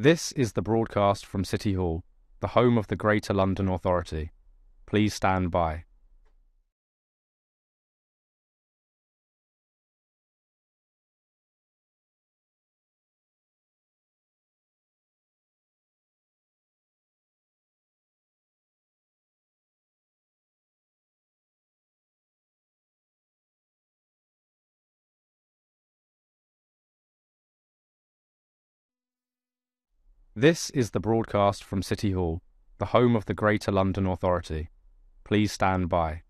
This is the broadcast from City Hall, the home of the Greater London Authority. Please stand by. This is the broadcast from City Hall, the home of the Greater London Authority. Please stand by.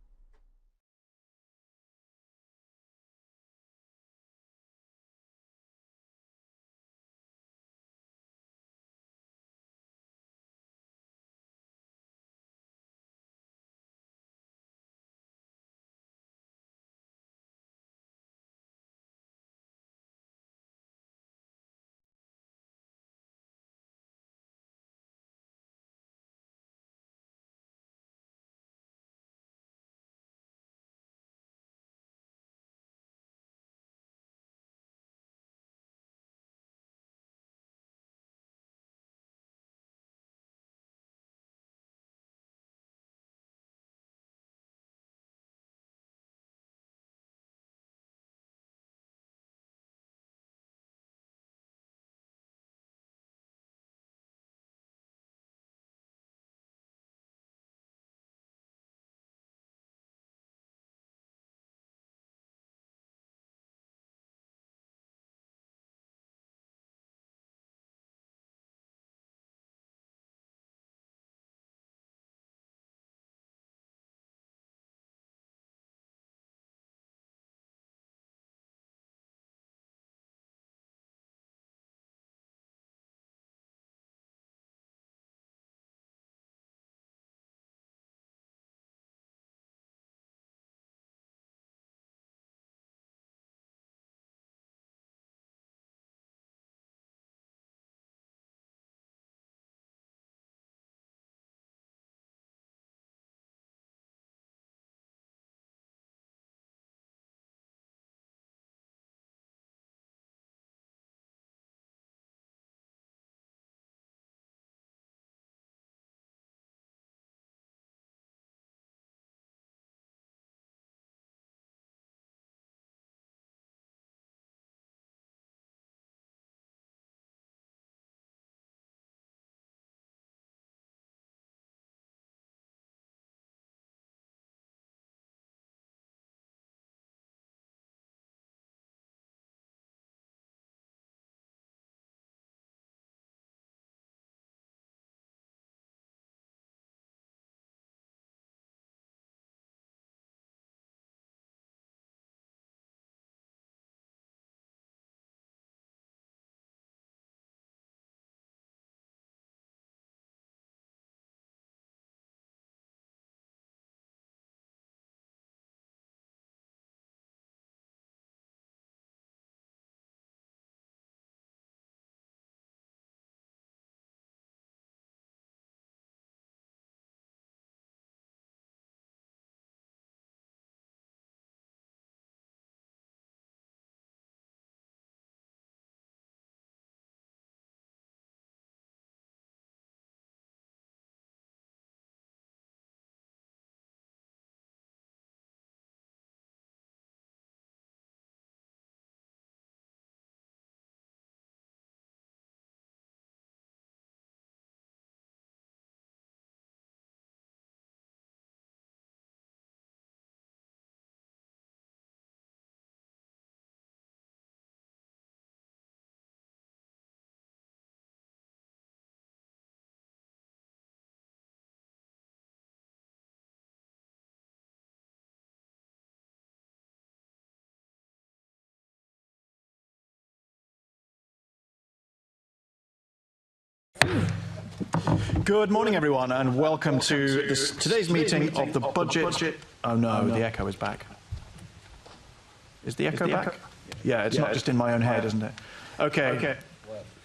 Good morning, everyone, and welcome to today's meeting of the budget. Oh no, the echo is back. Is the echo back? Yeah, it's not just in my own head, isn't it? Okay.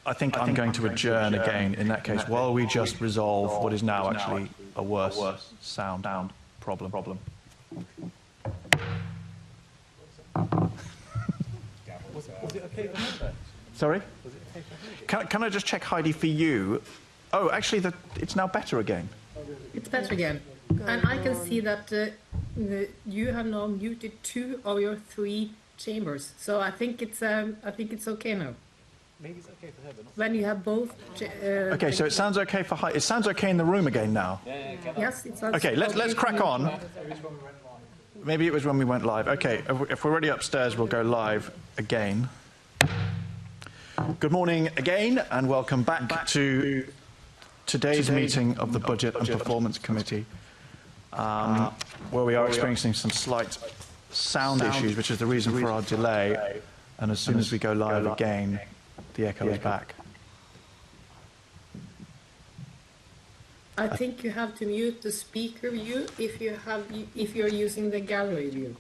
I think I'm going to adjourn again in that case while we just resolve what is now actually a worse sound problem. Was it okay for Monday? Sorry? Can I just check, Heidi, for you? Oh, actually, it's now better again. It's better again. And I can see that you have now muted 2 of your 3 chambers. So I think it's okay now. Maybe it's okay for her, but not. When you have both. Okay, so it sounds okay for Heidi. It sounds okay in the room again now. Yes, it sounds Okay, let's crack on. Maybe it was when we went live. Okay, if we're already upstairs, we'll go live again. Good morning again, and welcome back to today's meeting of the Budget and Performance Committee, where we are experiencing some slight sound issues, which is the reason for our delay. And as soon as we go live again, the echo is back. I think you have to mute the speaker view if you're using the gallery view.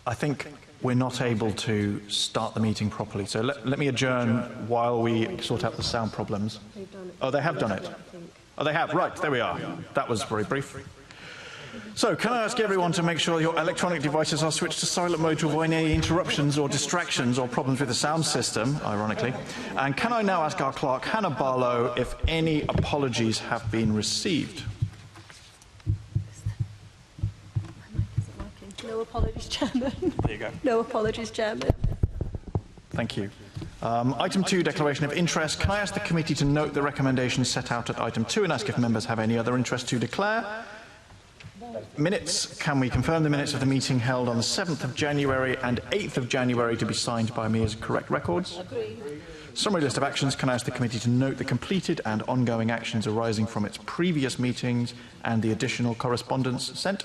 I think we're not able to start the meeting properly, so let me adjourn while we sort out the sound problems. Oh, they have done it. Oh, they have. Right, there we are. That was very brief. So, can I ask everyone to make sure your electronic devices are switched to silent mode to avoid any interruptions or distractions or problems with the sound system, ironically. And can I now ask our clerk, Hannah Barlow, if any apologies have been received? No apologies, Chairman. There you go. No apologies, Chairman. Thank you. Item 2, declaration of interest. Can I ask the committee to note the recommendations set out at item 2 and ask if members have any other interest to declare? Minutes. Can we confirm the minutes of the meeting held on the 7th of January and 8th of January to be signed by me as correct records? Summary list of actions. Can I ask the committee to note the completed and ongoing actions arising from its previous meetings and the additional correspondence sent?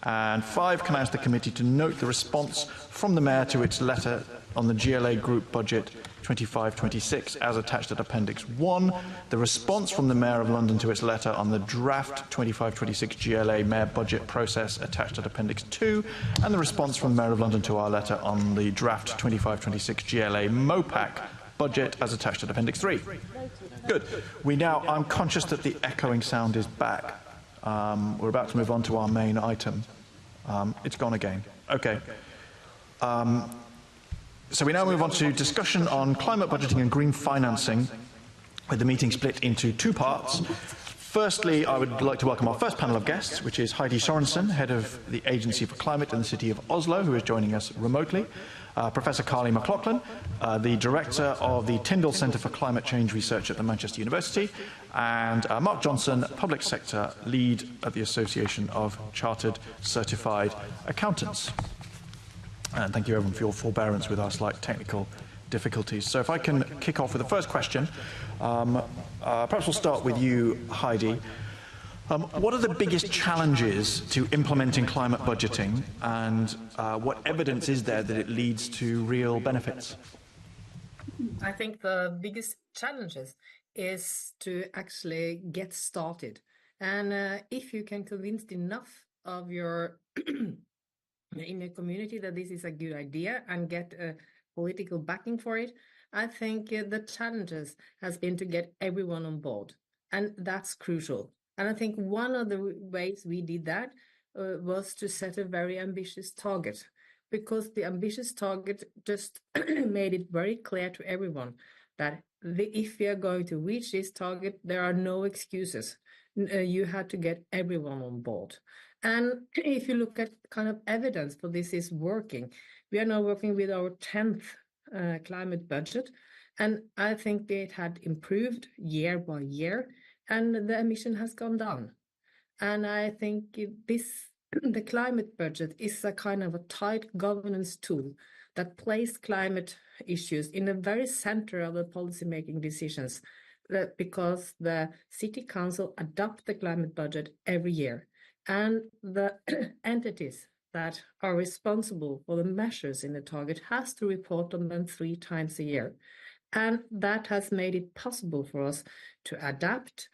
And 5, can I ask the committee to note the response from the Mayor to its letter on the GLA Group Budget 25-26 as attached at Appendix 1, the response from the Mayor of London to its letter on the draft 25-26 GLA Mayor Budget process attached at Appendix 2, and the response from the Mayor of London to our letter on the draft 25-26 GLA MOPAC Budget as attached at Appendix 3. Good. I'm conscious that the echoing sound is back. We're about to move on to our main item. It's gone again. Okay. So we now move on to discussion on climate budgeting and green financing, with the meeting split into 2 parts. Firstly, I would like to welcome our first panel of guests, which is Heidi Sorensen, Head of the Agency for Climate in the City of Oslo, who is joining us remotely, Professor Carly McLaughlin, the Director of the Tyndall Centre for Climate Change Research at the Manchester University, and Mark Johnson, Public Sector Lead at the Association of Chartered Certified Accountants. And thank you everyone for your forbearance with our slight technical difficulties. So if I can kick off with the first question, perhaps we'll start with you, Heidi. What are the biggest challenges to implementing climate budgeting, and what evidence is there that it leads to real benefits? I think the biggest challenges is to actually get started. And if you can convince enough of your in a community that this is a good idea and get a political backing for it, I think the challenges has been to get everyone on board, and that's crucial. And I think one of the ways we did that was to set a very ambitious target, because the ambitious target just made it very clear to everyone that if we are going to reach this target, there are no excuses. You had to get everyone on board. And if you look at kind of evidence for this is working, we are now working with our 10th climate budget, and I think it had improved year by year, and the emission has gone down. And I think the climate budget is a kind of a tight governance tool that places climate issues in the very center of the policy-making decisions, because the City Council adopts the climate budget every year. And the entities that are responsible for the measures in the target has to report on them 3 times a year. And that has made it possible for us to adapt,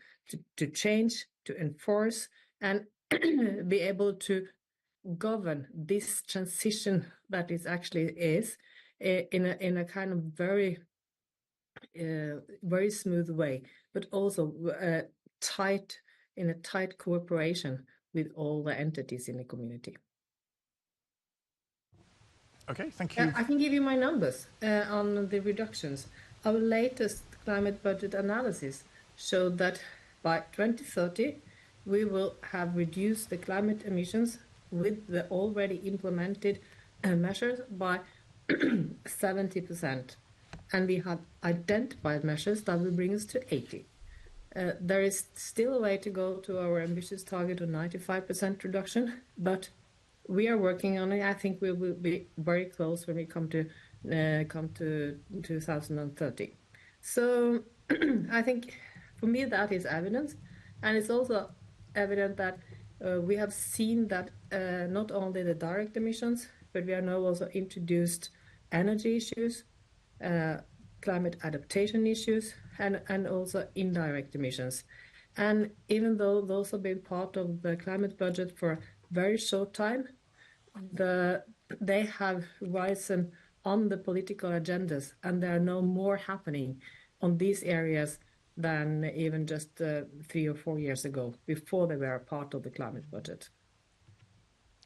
to change, to enforce, and be able to govern this transition that it actually is in a kind of very smooth way, but also in a tight cooperation with all the entities in the community. Okay, thank you. I can give you my numbers on the reductions. Our latest climate budget analysis showed that by 2030, we will have reduced the climate emissions with the already implemented measures by 70%. And we have identified measures that will bring us to 80. There is still a way to go to our ambitious target of 95% reduction, but we are working on it. I think we will be very close when we come to 2030. So I think for me that is evidence, and it's also evident that we have seen that not only the direct emissions, but we have now also introduced energy issues, climate adaptation issues, and also indirect emissions. And even though those have been part of the climate budget for a very short time, they have risen on the political agendas, and there are no more happening on these areas than even just 3 or 4 years ago, before they were a part of the climate budget.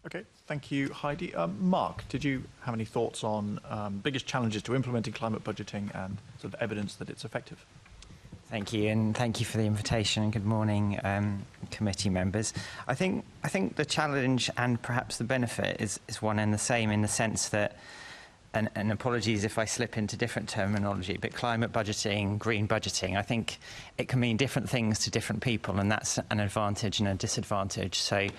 Okay, thank you, Heidi. Mark, did you have any thoughts on biggest challenges to implementing climate budgeting and sort of evidence that it's effective? Thank you, and thank you for the invitation, and good morning, committee members. I think the challenge and perhaps the benefit is one and the same, in the sense that, and apologies if I slip into different terminology, but climate budgeting, green budgeting, I think it can mean different things to different people, and that's an advantage and a disadvantage. So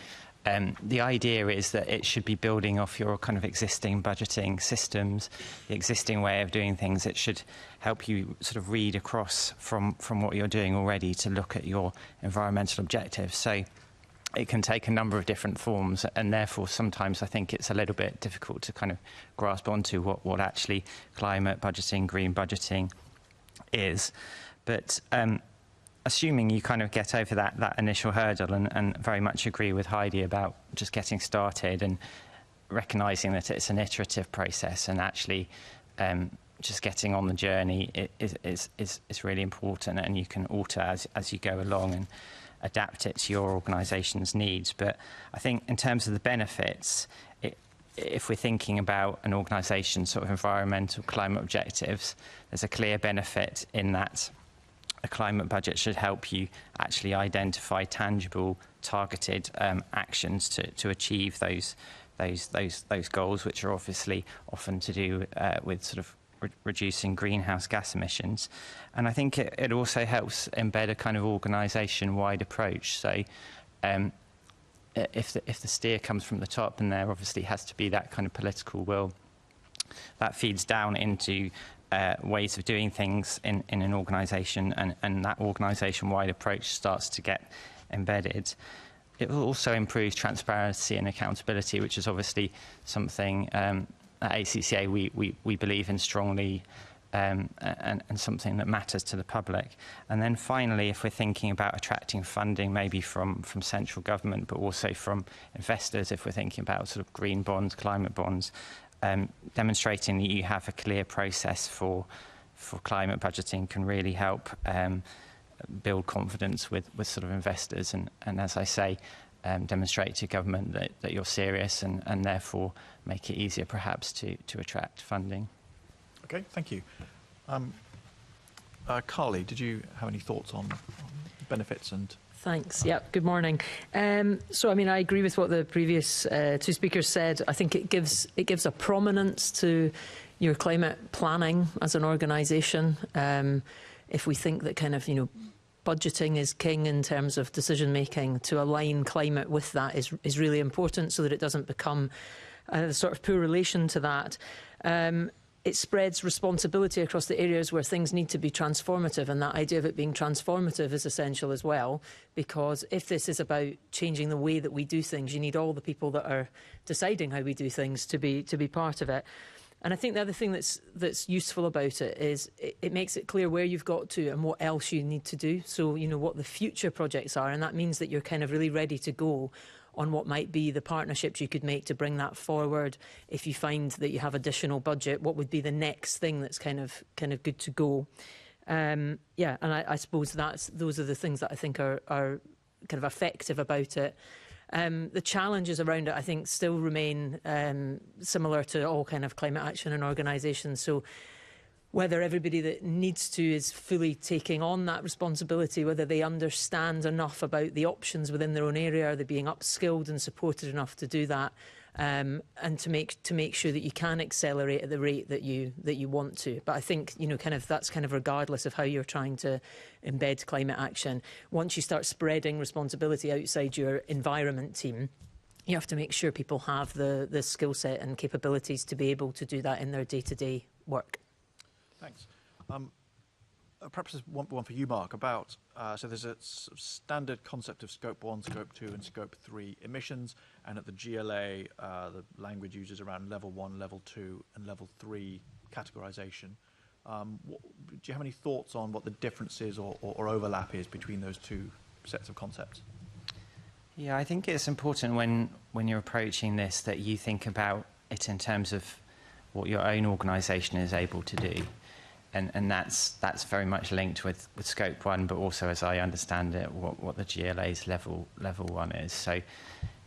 the idea is that it should be building off your kind of existing budgeting systems, the existing way of doing things. It should help you sort of read across from what you're doing already to look at your environmental objectives. So it can take a number of different forms, and therefore sometimes I think it's a little bit difficult to kind of grasp onto what actually climate budgeting, green budgeting is. But assuming you kind of get over that initial hurdle, and very much agree with Heidi about just getting started and recognising that it's an iterative process, and actually just getting on the journey is really important, and you can alter as you go along and adapt it to your organisation's needs. But I think in terms of the benefits, if we're thinking about an organisation's sort of environmental climate objectives, there's a clear benefit in that a climate budget should help you actually identify tangible, targeted actions to achieve those goals, which are obviously often to do with sort of reducing greenhouse gas emissions. And I think it also helps embed a kind of organisation-wide approach. So if the steer comes from the top, and there obviously has to be that kind of political will, that feeds down into ways of doing things in an organisation, and that organisation-wide approach starts to get embedded. It will also improve transparency and accountability, which is obviously something at ACCA we believe in strongly, and something that matters to the public. And then finally, if we're thinking about attracting funding, maybe from central government, but also from investors, if we're thinking about sort of green bonds, climate bonds, demonstrating that you have a clear process for climate budgeting can really help build confidence with sort of investors, and as I say, demonstrate to government that you're serious, and therefore make it easier perhaps to attract funding. Okay, thank you. Carly, did you have any thoughts on benefits and... Thanks. Yeah, good morning. So, I mean, I agree with what the previous two speakers said. I think it gives a prominence to your climate planning as an organisation. If we think that kind of, budgeting is king in terms of decision making, to align climate with that is really important, so that it doesn't become a sort of poor relation to that. It spreads responsibility across the areas where things need to be transformative, and that idea of it being transformative is essential as well, because if this is about changing the way that we do things, you need all the people that are deciding how we do things to be part of it. And I think the other thing that's useful about it is it makes it clear where you've got to and what else you need to do. So, what the future projects are, and that means that you're kind of really ready to go on what might be the partnerships you could make to bring that forward. If you find that you have additional budget, what would be the next thing that's kind of good to go? And I suppose those are the things that I think are kind of effective about it. The challenges around it, I think, still remain similar to all kind of climate action and organisations. So whether everybody that needs to is fully taking on that responsibility, whether they understand enough about the options within their own area, are they being upskilled and supported enough to do that, and to make sure that you can accelerate at the rate that you want to. But I think, you know, that's kind of regardless of how you're trying to embed climate action. Once you start spreading responsibility outside your environment team, you have to make sure people have the skill set and capabilities to be able to do that in their day-to-day work. Thanks. Perhaps there's one for you, Mark, about, so there's a sort of standard concept of Scope 1, Scope 2 and Scope 3 emissions, and at the GLA, the language uses around Level 1, Level 2 and Level 3 categorisation. Do you have any thoughts on what the differences or overlap is between those two sets of concepts? Yeah, I think it's important when you're approaching this that you think about it in terms of what your own organisation is able to do. And that's very much linked with Scope 1, but also, as I understand it, what the GLA's level 1 is. So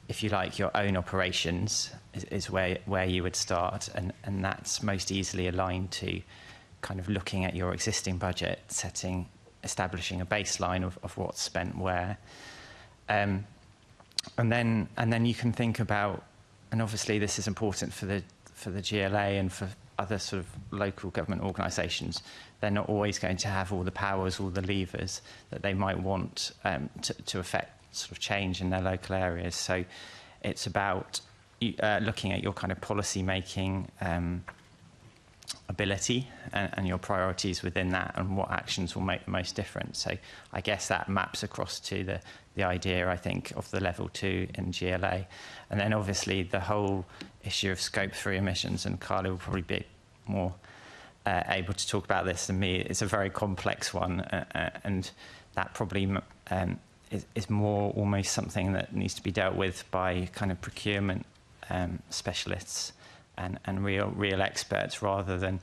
if you like, your own operations is where you would start, and that's most easily aligned to kind of looking at your existing budget, establishing a baseline of what's spent where. And then you can think about, and obviously this is important for the GLA and for other sort of local government organisations. They're not always going to have all the powers, all the levers that they might want to affect sort of change in their local areas. So it's about looking at your kind of policy making ability and your priorities within that, and what actions will make the most difference. So I guess that maps across to the idea, I think, of the Level 2 in GLA. And then obviously the whole issue of Scope 3 emissions, and Carly will probably be more able to talk about this than me. It's a very complex one, and that probably is more almost something that needs to be dealt with by kind of procurement specialists and real experts, rather than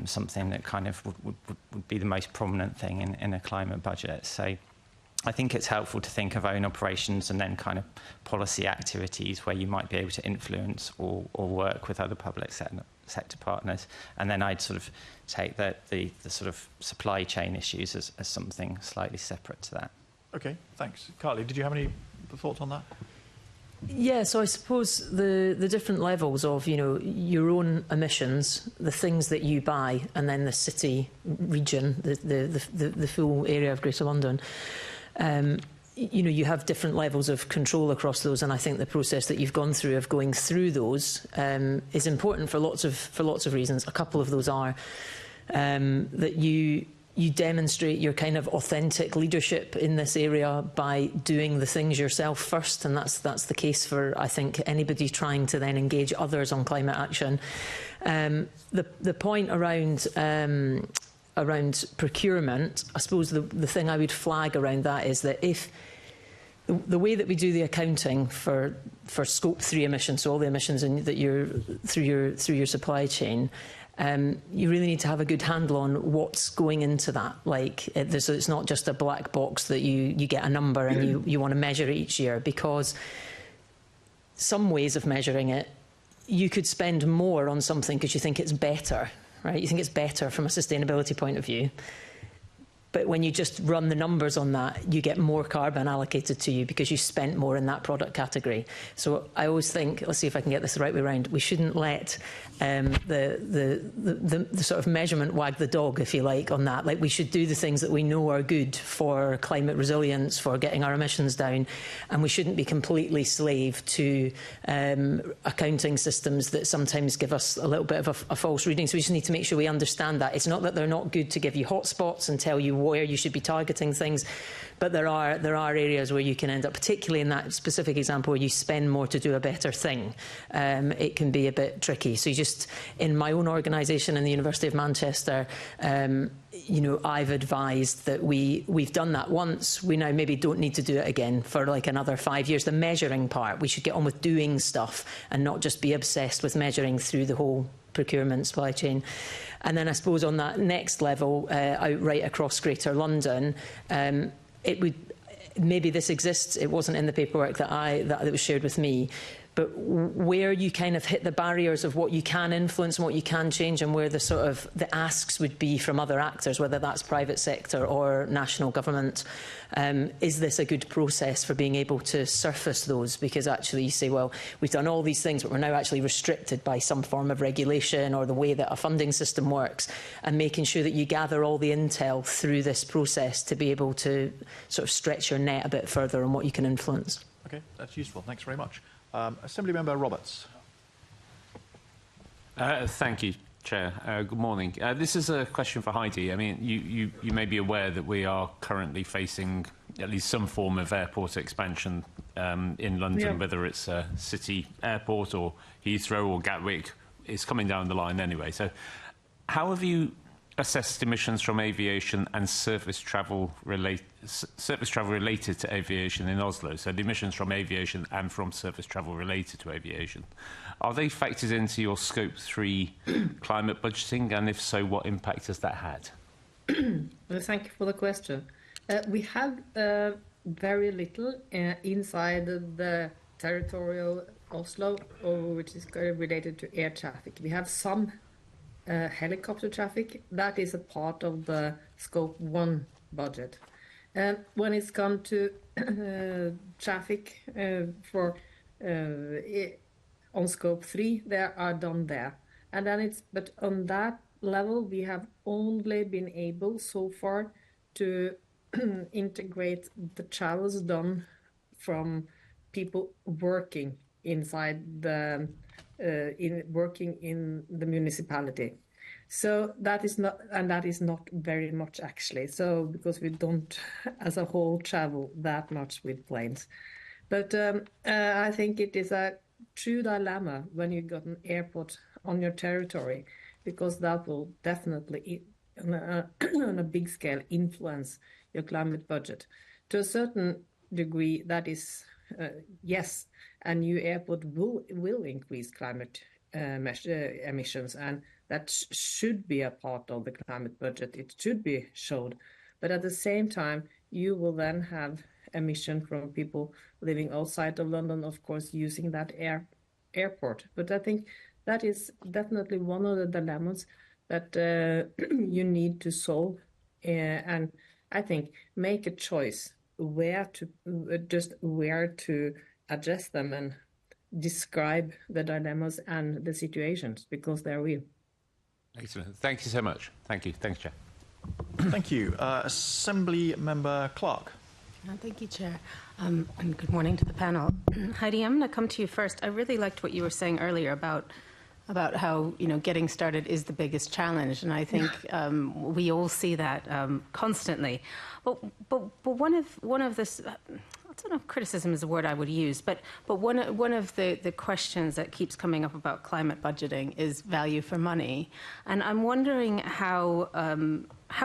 something that kind of would be the most prominent thing in a climate budget. So I think it's helpful to think of own operations and then kind of policy activities where you might be able to influence or work with other public sector partners. And then I'd sort of take the sort of supply chain issues as something slightly separate to that. Okay, thanks. Carly, did you have any thoughts on that? Yeah, so I suppose the different levels of, you know, your own emissions, the things that you buy, and then the city region, the full area of Greater London. You know, you have different levels of control across those, and I think the process that you've gone through of going through those is important for lots of reasons. A couple of those are that you demonstrate your kind of authentic leadership in this area by doing the things yourself first, and that's the case for, I think, anybody trying to then engage others on climate action. The point around procurement, I suppose the thing I would flag around that is that if the way that we do the accounting for Scope 3 emissions, so all the emissions that you're through your supply chain, you really need to have a good handle on what's going into that. Like, it's not just a black box that you get a number and you want to measure it each year, because some ways of measuring it, you could spend more on something because you think it's better, right? You think it's better from a sustainability point of view. But when you just run the numbers on that, you get more carbon allocated to you because you spent more in that product category. So I always think, let's see if I can get this the right way around, we shouldn't let the sort of measurement wag the dog, if you like, on that. Like, we should do the things that we know are good for climate resilience, for getting our emissions down, and we shouldn't be completely slave to accounting systems that sometimes give us a little bit of a false reading. So we just need to make sure we understand that. It's not that they're not good to give you hotspots and tell you where you should be targeting things, but there are areas where you can end up, particularly in that specific example where you spend more to do a better thing. It can be a bit tricky. So you just, in my own organisation in the University of Manchester, you know, I've advised that we've done that once. We now maybe don't need to do it again for like another 5 years. The measuring part, we should get on with doing stuff and not just be obsessed with measuring through the whole procurement supply chain. And then I suppose on that next level, out right across Greater London, it would, maybe this exists. It wasn't in the paperwork that was shared with me. But where you kind of hit the barriers of what you can influence and what you can change, and where the sort of the asks would be from other actors, whether that's private sector or national government, is this a good process for being able to surface those? Because actually you say, well, we've done all these things, but we're now actually restricted by some form of regulation or the way that a funding system works, and making sure that you gather all the intel through this process to be able to sort of stretch your net a bit further on what you can influence. Okay, that's useful. Thanks very much. Assemblymember Roberts. Thank you, Chair. Good morning. This is a question for Heidi. I mean, you may be aware that we are currently facing at least some form of airport expansion in London, whether it's a city airport or Heathrow or Gatwick. It's coming down the line anyway. So how have you assessed emissions from aviation and surface travel related to aviation in Oslo? So the emissions from aviation and from surface travel related to aviation, are they factored into your Scope 3 climate budgeting? And if so, what impact has that had? Well, thank you for the question. We have very little inside the territorial Oslo, which is related to air traffic. We have some helicopter traffic. That is a part of the Scope 1 budget. When it's come to traffic on Scope 3, they are done there. And then but on that level, we have only been able so far to integrate the travels done from people working inside the working in the municipality. So that is not very much actually. So because we don't as a whole travel that much with planes. But I think it is a true dilemma when you got an airport on your territory, because that will definitely on a big scale influence your climate budget. To a certain degree, that is yes, a new airport will increase climate emissions, and that should be a part of the climate budget. It should be showed. But at the same time, you will then have emission from people living outside of London, of course, using that airport. But I think that is definitely one of the dilemmas that you need to solve, and I think make a choice where to address them and describe the dilemmas and the situations, because they're real. Excellent. Thank you so much. Thank you. Thanks, Chair. Thank you. Assembly Member Clark. Thank you, Chair. And good morning to the panel. Heidi, I'm going to come to you first. I really liked what you were saying earlier about how getting started is the biggest challenge, and I think we all see that constantly. But one of this, I don't know if criticism is a word I would use, but one of the questions that keeps coming up about climate budgeting is value for money, and I'm wondering how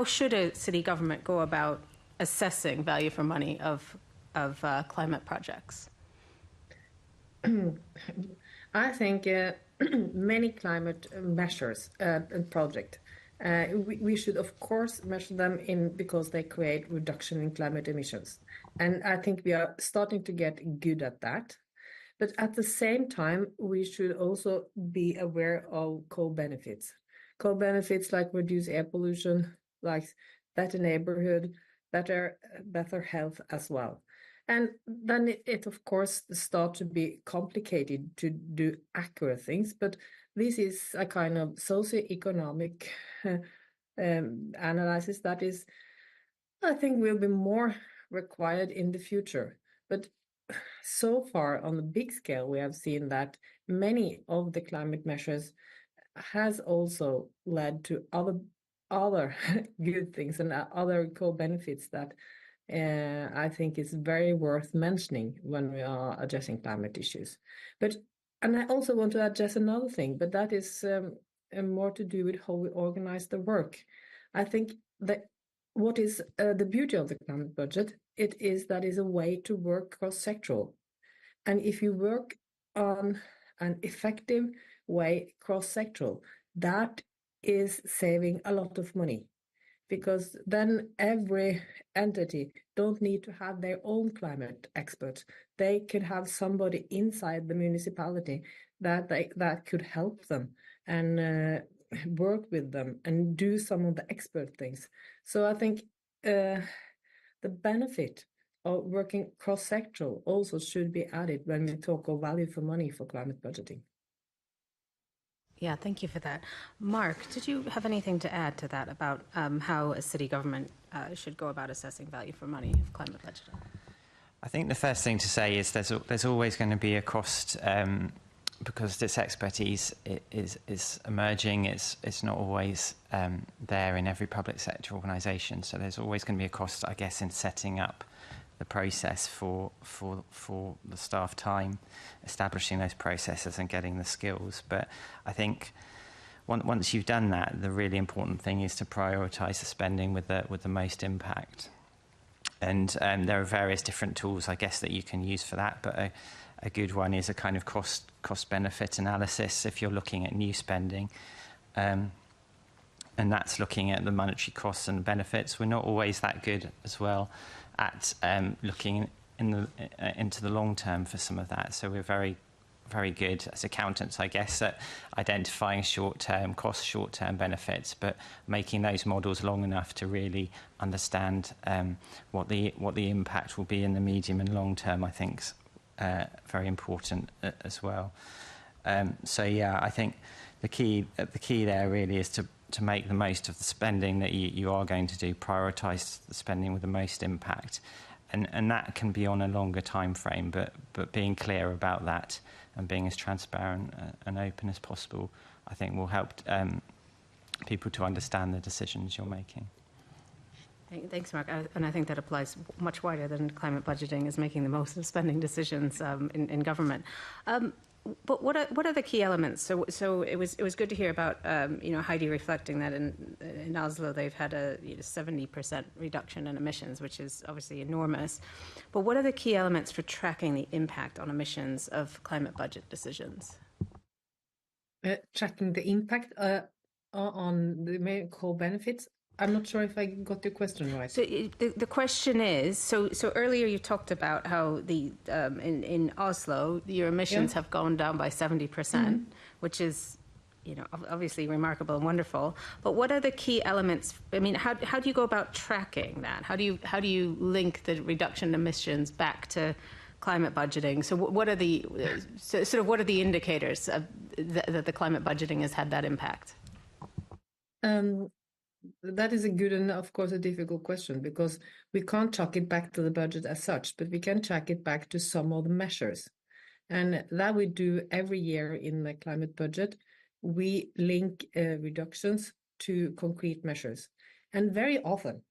should a city government go about assessing value for money of climate projects? I think many climate measures and projects, we should of course measure them because they create reduction in climate emissions. And I think we are starting to get good at that. But at the same time, we should also be aware of co-benefits. Co-benefits like reduced air pollution, like better neighborhood, better health as well. And then it of course starts to be complicated to do accurate things, but this is a kind of socioeconomic analysis that is, I think, will be more required in the future. But so far on the big scale, we have seen that many of the climate measures has also led to other good things and other co-benefits that I think is very worth mentioning when we are addressing climate issues. And I also want to address another thing, but that is more to do with how we organize the work. I think that what is the beauty of the climate budget, it is that is a way to work cross-sectoral. And if you work on an effective way cross-sectoral, that is saving a lot of money. because then every entity don't need to have their own climate expert. They could have somebody inside the municipality that could help them and work with them and do some of the expert things. So I think the benefit of working cross-sectoral also should be added when we talk of value for money for climate budgeting. Yeah, thank you for that. Mark, did you have anything to add to that about how a city government should go about assessing value for money of climate budgeting? I think the first thing to say is there's always going to be a cost because this expertise is emerging. It's not always there in every public sector organisation. So there's always going to be a cost, I guess, in setting up the process for the staff time, establishing those processes and getting the skills. But I think once you've done that, the really important thing is to prioritise the spending with the most impact. And there are various different tools, I guess, that you can use for that. But a good one is a kind of cost-benefit analysis if you're looking at new spending. And that's looking at the monetary costs and benefits. We're not always that good as well at looking into the long term for some of that. So we're very, very good as accountants, I guess, at identifying short-term costs, short-term benefits, but making those models long enough to really understand what the impact will be in the medium and long term, I think, is very important as well. So yeah, I think the key there really is to make the most of the spending that you are going to do, prioritise the spending with the most impact. And that can be on a longer time frame, but being clear about that and being as transparent and open as possible, I think will help people to understand the decisions you're making. Thanks, Mark. And I think that applies much wider than climate budgeting is making the most of spending decisions in government. But what are the key elements? So it was good to hear about Heidi reflecting that in Oslo they've had a 70% reduction in emissions, which is obviously enormous. But what are the key elements for tracking the impact on emissions of climate budget decisions? Tracking the impact on the main core benefits. I'm not sure if I got the question right. So the question is, so earlier you talked about how in Oslo your emissions have gone down by 70%, which is obviously remarkable and wonderful. But what are the key elements? I mean, how do you go about tracking that? How do you link the reduction in emissions back to climate budgeting? So what are the what are the indicators that the climate budgeting has had that impact? That is a good and, of course, a difficult question, because we can't track it back to the budget as such, but we can track it back to some of the measures. And that we do every year in the climate budget. We link reductions to concrete measures. And very often,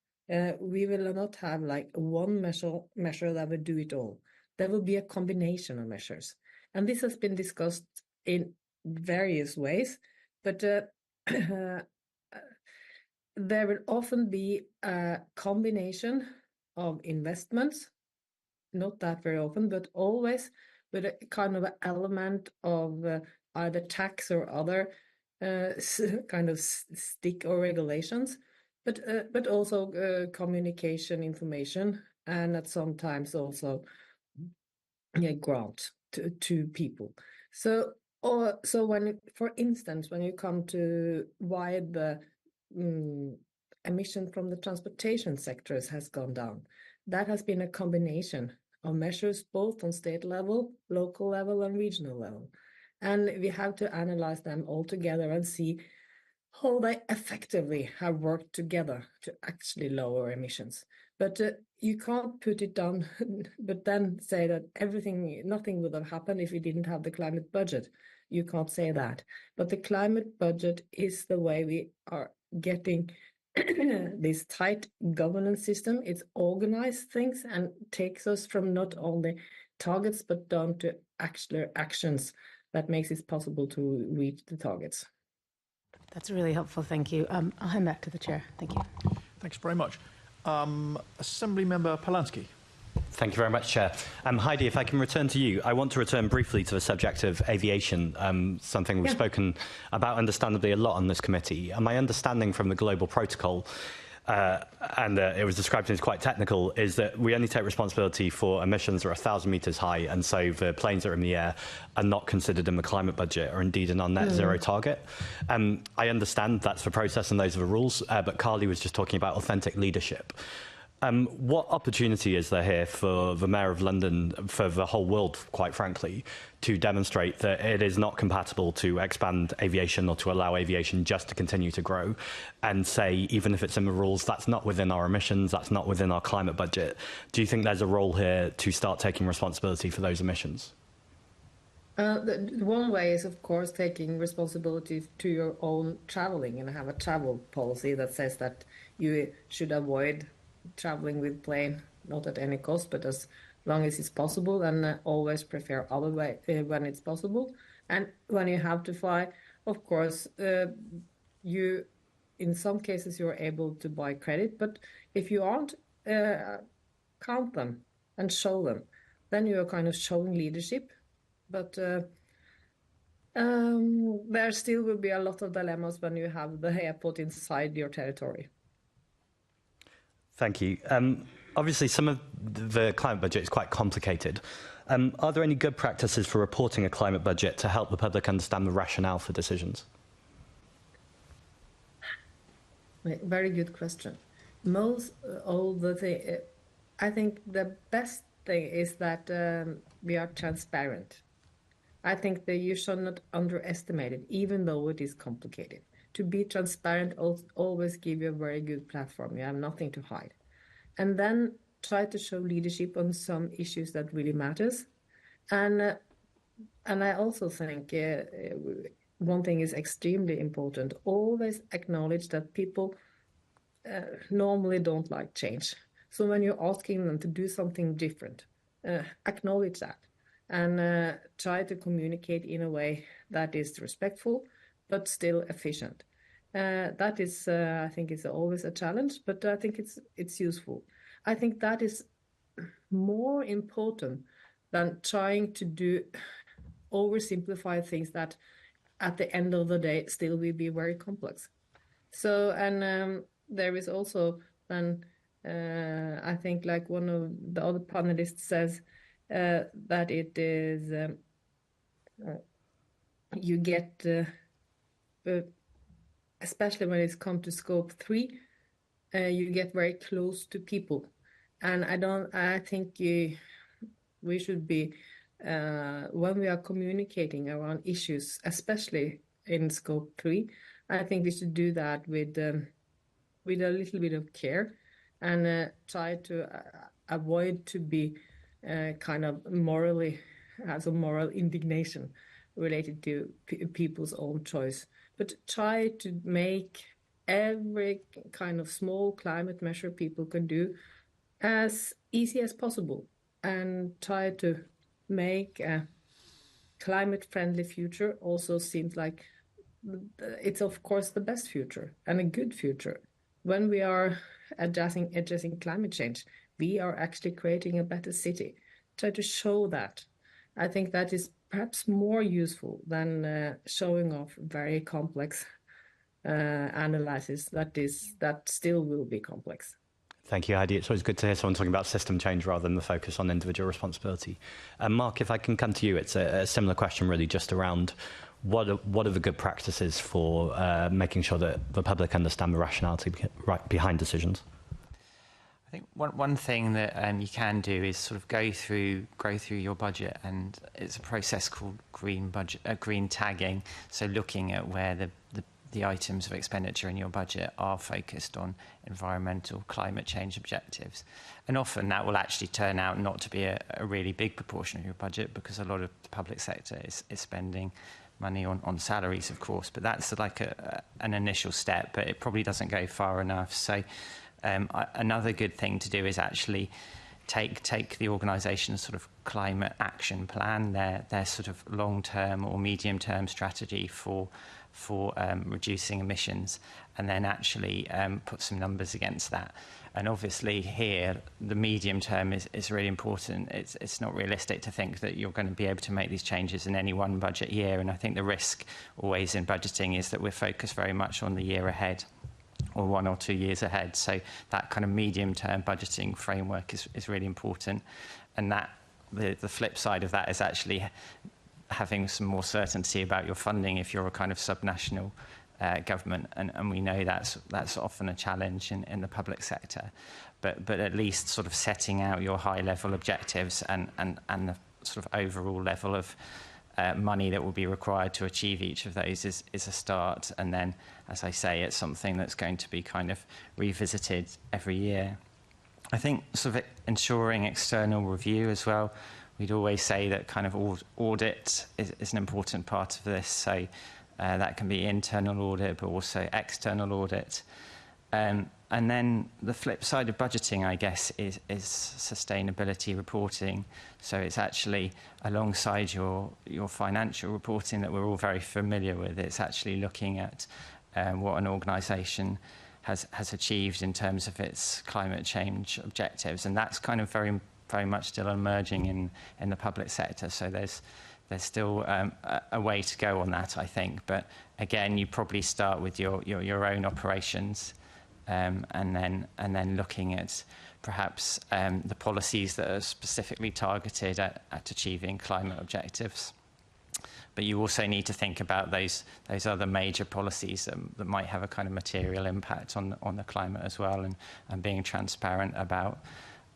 we will not have like one measure that will do it all. There will be a combination of measures. And this has been discussed in various ways, but there will often be a combination of investments, not that very often, but always with a kind of an element of either tax or other kind of stick or regulations, but also communication, information, and at sometimes also grant to people. So when, for instance, when you come to why the emission from the transportation sectors has gone down, that has been a combination of measures both on state level, local level, and regional level. And we have to analyze them all together and see how they effectively have worked together to actually lower emissions. But you can't put it down, but then say that nothing would have happened if we didn't have the climate budget. You can't say that. But the climate budget is the way we are getting this tight governance system. It's organized things and takes us from not only targets, but down to actual actions that makes it possible to reach the targets. That's really helpful. Thank you. I'll hand back to the chair. Thank you. Thanks very much. Assembly Member Polanski. Thank you very much, Chair. Heidi, if I can return to you, I want to return briefly to the subject of aviation, something we've spoken about understandably a lot on this committee. And my understanding from the Global Protocol and it was described as quite technical, is that we only take responsibility for emissions that are 1,000 metres high, and so the planes that are in the air are not considered in the climate budget or indeed in our net zero target. I understand that's the process and those are the rules, but Carly was just talking about authentic leadership. What opportunity is there here for the Mayor of London, for the whole world, quite frankly, to demonstrate that it is not compatible to expand aviation or to allow aviation just to continue to grow and say, even if it's in the rules, that's not within our emissions, that's not within our climate budget? Do you think there's a role here to start taking responsibility for those emissions? One way is, of course, taking responsibility to your own traveling and have a travel policy that says that you should avoid traveling with plane, not at any cost, but as long as it's possible, and always prefer other way when it's possible. And when you have to fly, of course, you, in some cases, you're able to buy credit, but if you aren't, count them and show them. Then you are kind of showing leadership. But there still will be a lot of dilemmas when you have the airport inside your territory. Thank you. Obviously, some of the climate budget is quite complicated. Are there any good practices for reporting a climate budget to help the public understand the rationale for decisions? Very good question. I think the best thing is that we are transparent. I think that you should not underestimate it, even though it is complicated. To be transparent always give you a very good platform. You have nothing to hide. And then try to show leadership on some issues that really matters. And I also think one thing is extremely important. Always acknowledge that people normally don't like change. So when you're asking them to do something different, acknowledge that. And try to communicate in a way that is respectful, but still efficient. That is, I think, is always a challenge, but I think it's useful. I think that is more important than trying to oversimplify things that, at the end of the day, still will be very complex. So, and there is also, then I think, like one of the other panelists says, that it is you get. Especially when it's come to scope 3, you get very close to people. And I think we should be, when we are communicating around issues, especially in scope 3, I think we should do that with a little bit of care and try to avoid to be kind of has a moral indignation related to people's own choice. But try to make every kind of small climate measure people can do as easy as possible and try to make a climate-friendly future also seems like it's, of course, the best future and a good future. When we are addressing climate change, we are actually creating a better city. Try to show that. I think that is perhaps more useful than showing off very complex analysis that still will be complex. Thank you, Heidi. It's always good to hear someone talking about system change rather than the focus on individual responsibility. Mark, if I can come to you, it's a similar question really, just around what are the good practices for making sure that the public understand the rationality behind decisions? I think one thing that you can do is sort of go through your budget, and it's a process called green tagging. So looking at where the items of expenditure in your budget are focused on environmental climate change objectives. And often that will actually turn out not to be a really big proportion of your budget, because a lot of the public sector is spending money on salaries, of course, but that's like an initial step, but it probably doesn't go far enough. So another good thing to do is actually take the organisation's sort of climate action plan, their sort of long-term or medium-term strategy for reducing emissions, and then actually put some numbers against that. And obviously here, the medium term is really important. It's not realistic to think that you're going to be able to make these changes in any one budget year. And I think the risk always in budgeting is that we're focused very much on the year ahead or 1 or 2 years ahead. So that kind of medium-term budgeting framework is really important. And that the flip side of that is actually having some more certainty about your funding if you're a kind of subnational government, and we know that's often a challenge in the public sector. But at least sort of setting out your high-level objectives and the sort of overall level of money that will be required to achieve each of those is a start. And then, as I say, it's something that's going to be kind of revisited every year. I think sort of ensuring external review as well. We'd always say that kind of audit is an important part of this. So that can be internal audit, but also external audit. And then the flip side of budgeting, I guess, is sustainability reporting. So it's actually alongside your financial reporting that we're all very familiar with. It's actually looking at what an organisation has achieved in terms of its climate change objectives, and that's kind of very much still emerging in the public sector. So there's still a way to go on that, I think. But again, you probably start with your own operations. And then looking at perhaps the policies that are specifically targeted at achieving climate objectives. But you also need to think about those other major policies that might have a kind of material impact on the climate as well, and being transparent about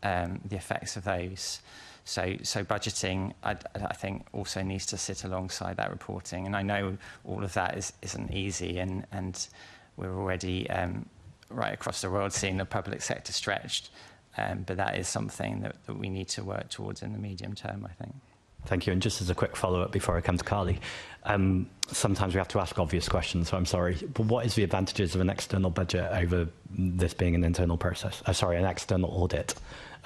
the effects of those. So budgeting, I think, also needs to sit alongside that reporting. And I know all of that isn't easy, and we're already right across the world seeing the public sector stretched, but that is something that we need to work towards in the medium term, I think. Thank you. And just as a quick follow-up before I come to Carly, sometimes we have to ask obvious questions, so I'm sorry, but what is the advantages of an external budget over this being an internal process? An external audit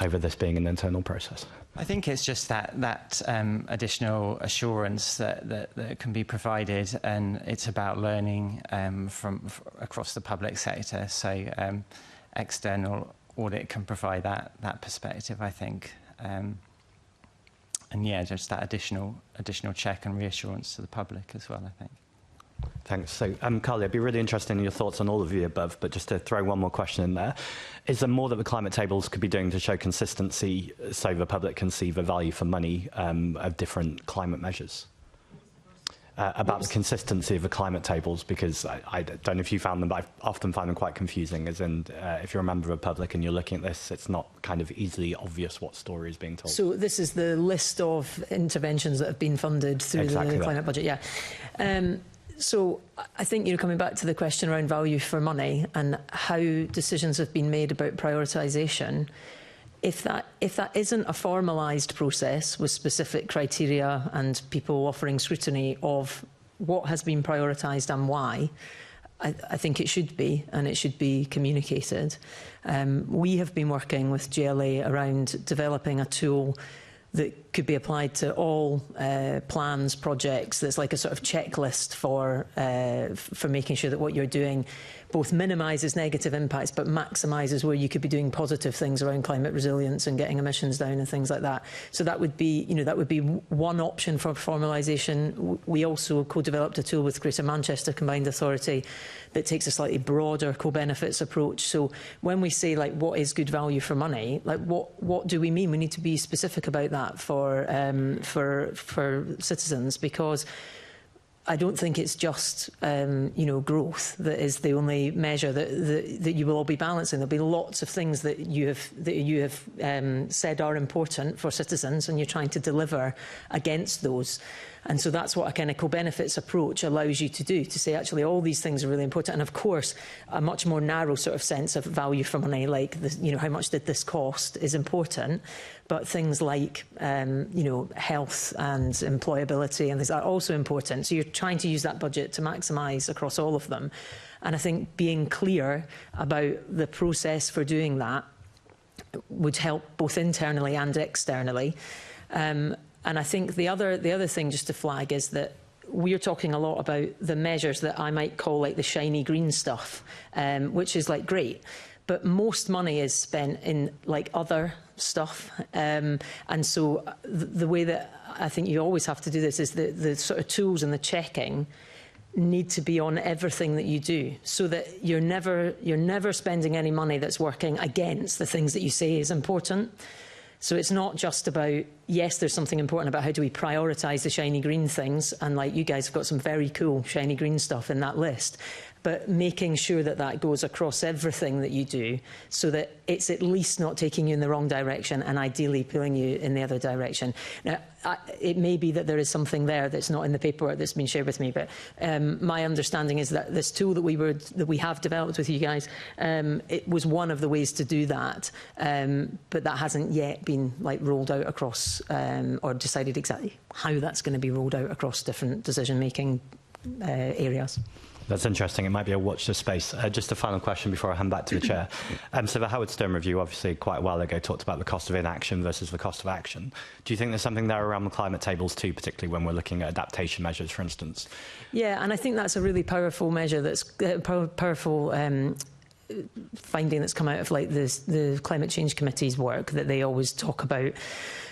over this being an internal process? I think it's just that additional assurance that can be provided, and it's about learning from across the public sector. So external audit can provide that perspective, I think. And yeah, just that additional check and reassurance to the public as well, I think. Thanks. So, Carly, I'd be really interested in your thoughts on all of the above, but just to throw one more question in there. Is there more that the climate tables could be doing to show consistency so the public can see the value for money of different climate measures? About the consistency of the climate tables, because I don't know if you found them, but I often find them quite confusing, as in if you're a member of the public and you're looking at this, it's not kind of easily obvious what story is being told. So this is the list of interventions that have been funded through the climate budget, yeah. So I think, coming back to the question around value for money and how decisions have been made about prioritisation, if that isn't a formalised process with specific criteria and people offering scrutiny of what has been prioritised and why, I think it should be, and it should be communicated. We have been working with GLA around developing a tool that could be applied to all plans, projects. That's like a sort of checklist for making sure that what you're doing both minimises negative impacts but maximises where you could be doing positive things around climate resilience and getting emissions down and things like that. So that would be, one option for formalisation. We also co-developed a tool with Greater Manchester Combined Authority that takes a slightly broader co-benefits approach. So when we say, like, what is good value for money, like, what do we mean? We need to be specific about that for citizens, because I don't think it's just growth that is the only measure that you will all be balancing. There'll be lots of things that you have said are important for citizens, and you're trying to deliver against those. And so that's what a kind of co-benefits approach allows you to do, to say, actually, all these things are really important. And of course, a much more narrow sort of sense of value for money, like, how much did this cost, is important. But things like, health and employability and things are also important. So you're trying to use that budget to maximise across all of them. And I think being clear about the process for doing that would help both internally and externally. And I think the other thing just to flag is that we're talking a lot about the measures that I might call like the shiny green stuff, which is like great. But most money is spent in like other stuff. And so the way that I think you always have to do this is the sort of tools and the checking need to be on everything that you do, so that you're never spending any money that's working against the things that you say is important. So it's not just about, yes, there's something important about how do we prioritise the shiny green things, and like you guys have got some very cool shiny green stuff in that list, but making sure that that goes across everything that you do, so that it's at least not taking you in the wrong direction and ideally pulling you in the other direction. Now, it may be that there is something there that's not in the paperwork that's been shared with me, but my understanding is that this tool that we have developed with you guys, it was one of the ways to do that, but that hasn't yet been like rolled out across or decided exactly how that's going to be rolled out across different decision-making areas. That's interesting. It might be a watch this space. Just a final question before I hand back to the chair. So the Howard Stern review, obviously quite a while ago, talked about the cost of inaction versus the cost of action. Do you think there's something there around the climate tables too, particularly when we're looking at adaptation measures, for instance? Yeah, and I think that's a really powerful measure. That's powerful finding that's come out of like the Climate Change Committee's work, that they always talk about.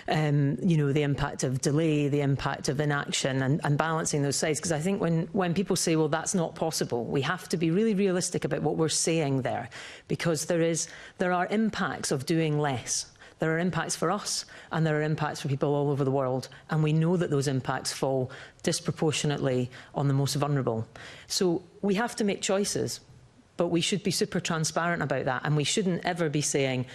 You know, the impact of delay, the impact of inaction, and balancing those sides. Because I think when people say, well, that's not possible, we have to be really realistic about what we're saying there, because there are impacts of doing less. There are impacts for us, and there are impacts for people all over the world, and we know that those impacts fall disproportionately on the most vulnerable. So we have to make choices, but we should be super transparent about that, and we shouldn't ever be saying,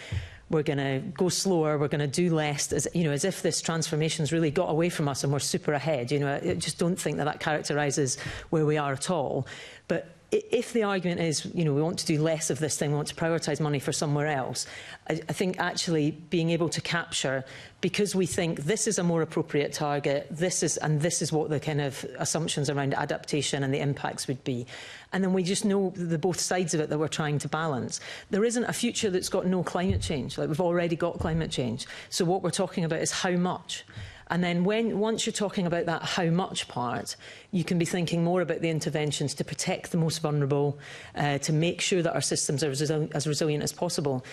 we're going to go slower, we're going to do less, as if this transformation's really got away from us and we're super ahead. You know, I just don't think that characterises where we are at all. But if the argument is, you know, we want to do less of this thing, we want to prioritise money for somewhere else, I think actually being able to capture, because we think this is a more appropriate target, this is what the kind of assumptions around adaptation and the impacts would be. And then we just know the both sides of it that we're trying to balance. There isn't a future that's got no climate change. Like, we've already got climate change. So what we're talking about is how much. And then once you're talking about that how much part, you can be thinking more about the interventions to protect the most vulnerable, to make sure that our systems are as resilient as possible.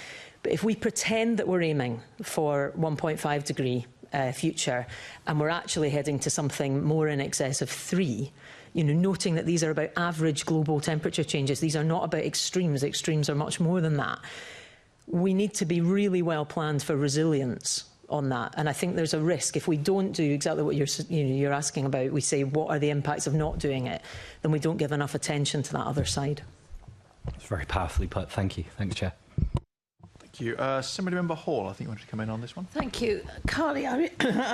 But if we pretend that we're aiming for 1.5 degree future, and we're actually heading to something more in excess of 3, you know, noting that these are about average global temperature changes, these are not about extremes. Extremes are much more than that. We need to be really well planned for resilience on that, and I think there's a risk if we don't do exactly what you're asking about. We say, what are the impacts of not doing it? Then we don't give enough attention to that other side. It's very powerfully put. Thank you. Thanks, Chair. Thank you. Assembly Member Hall, I think you wanted to come in on this one. Thank you. Carly, I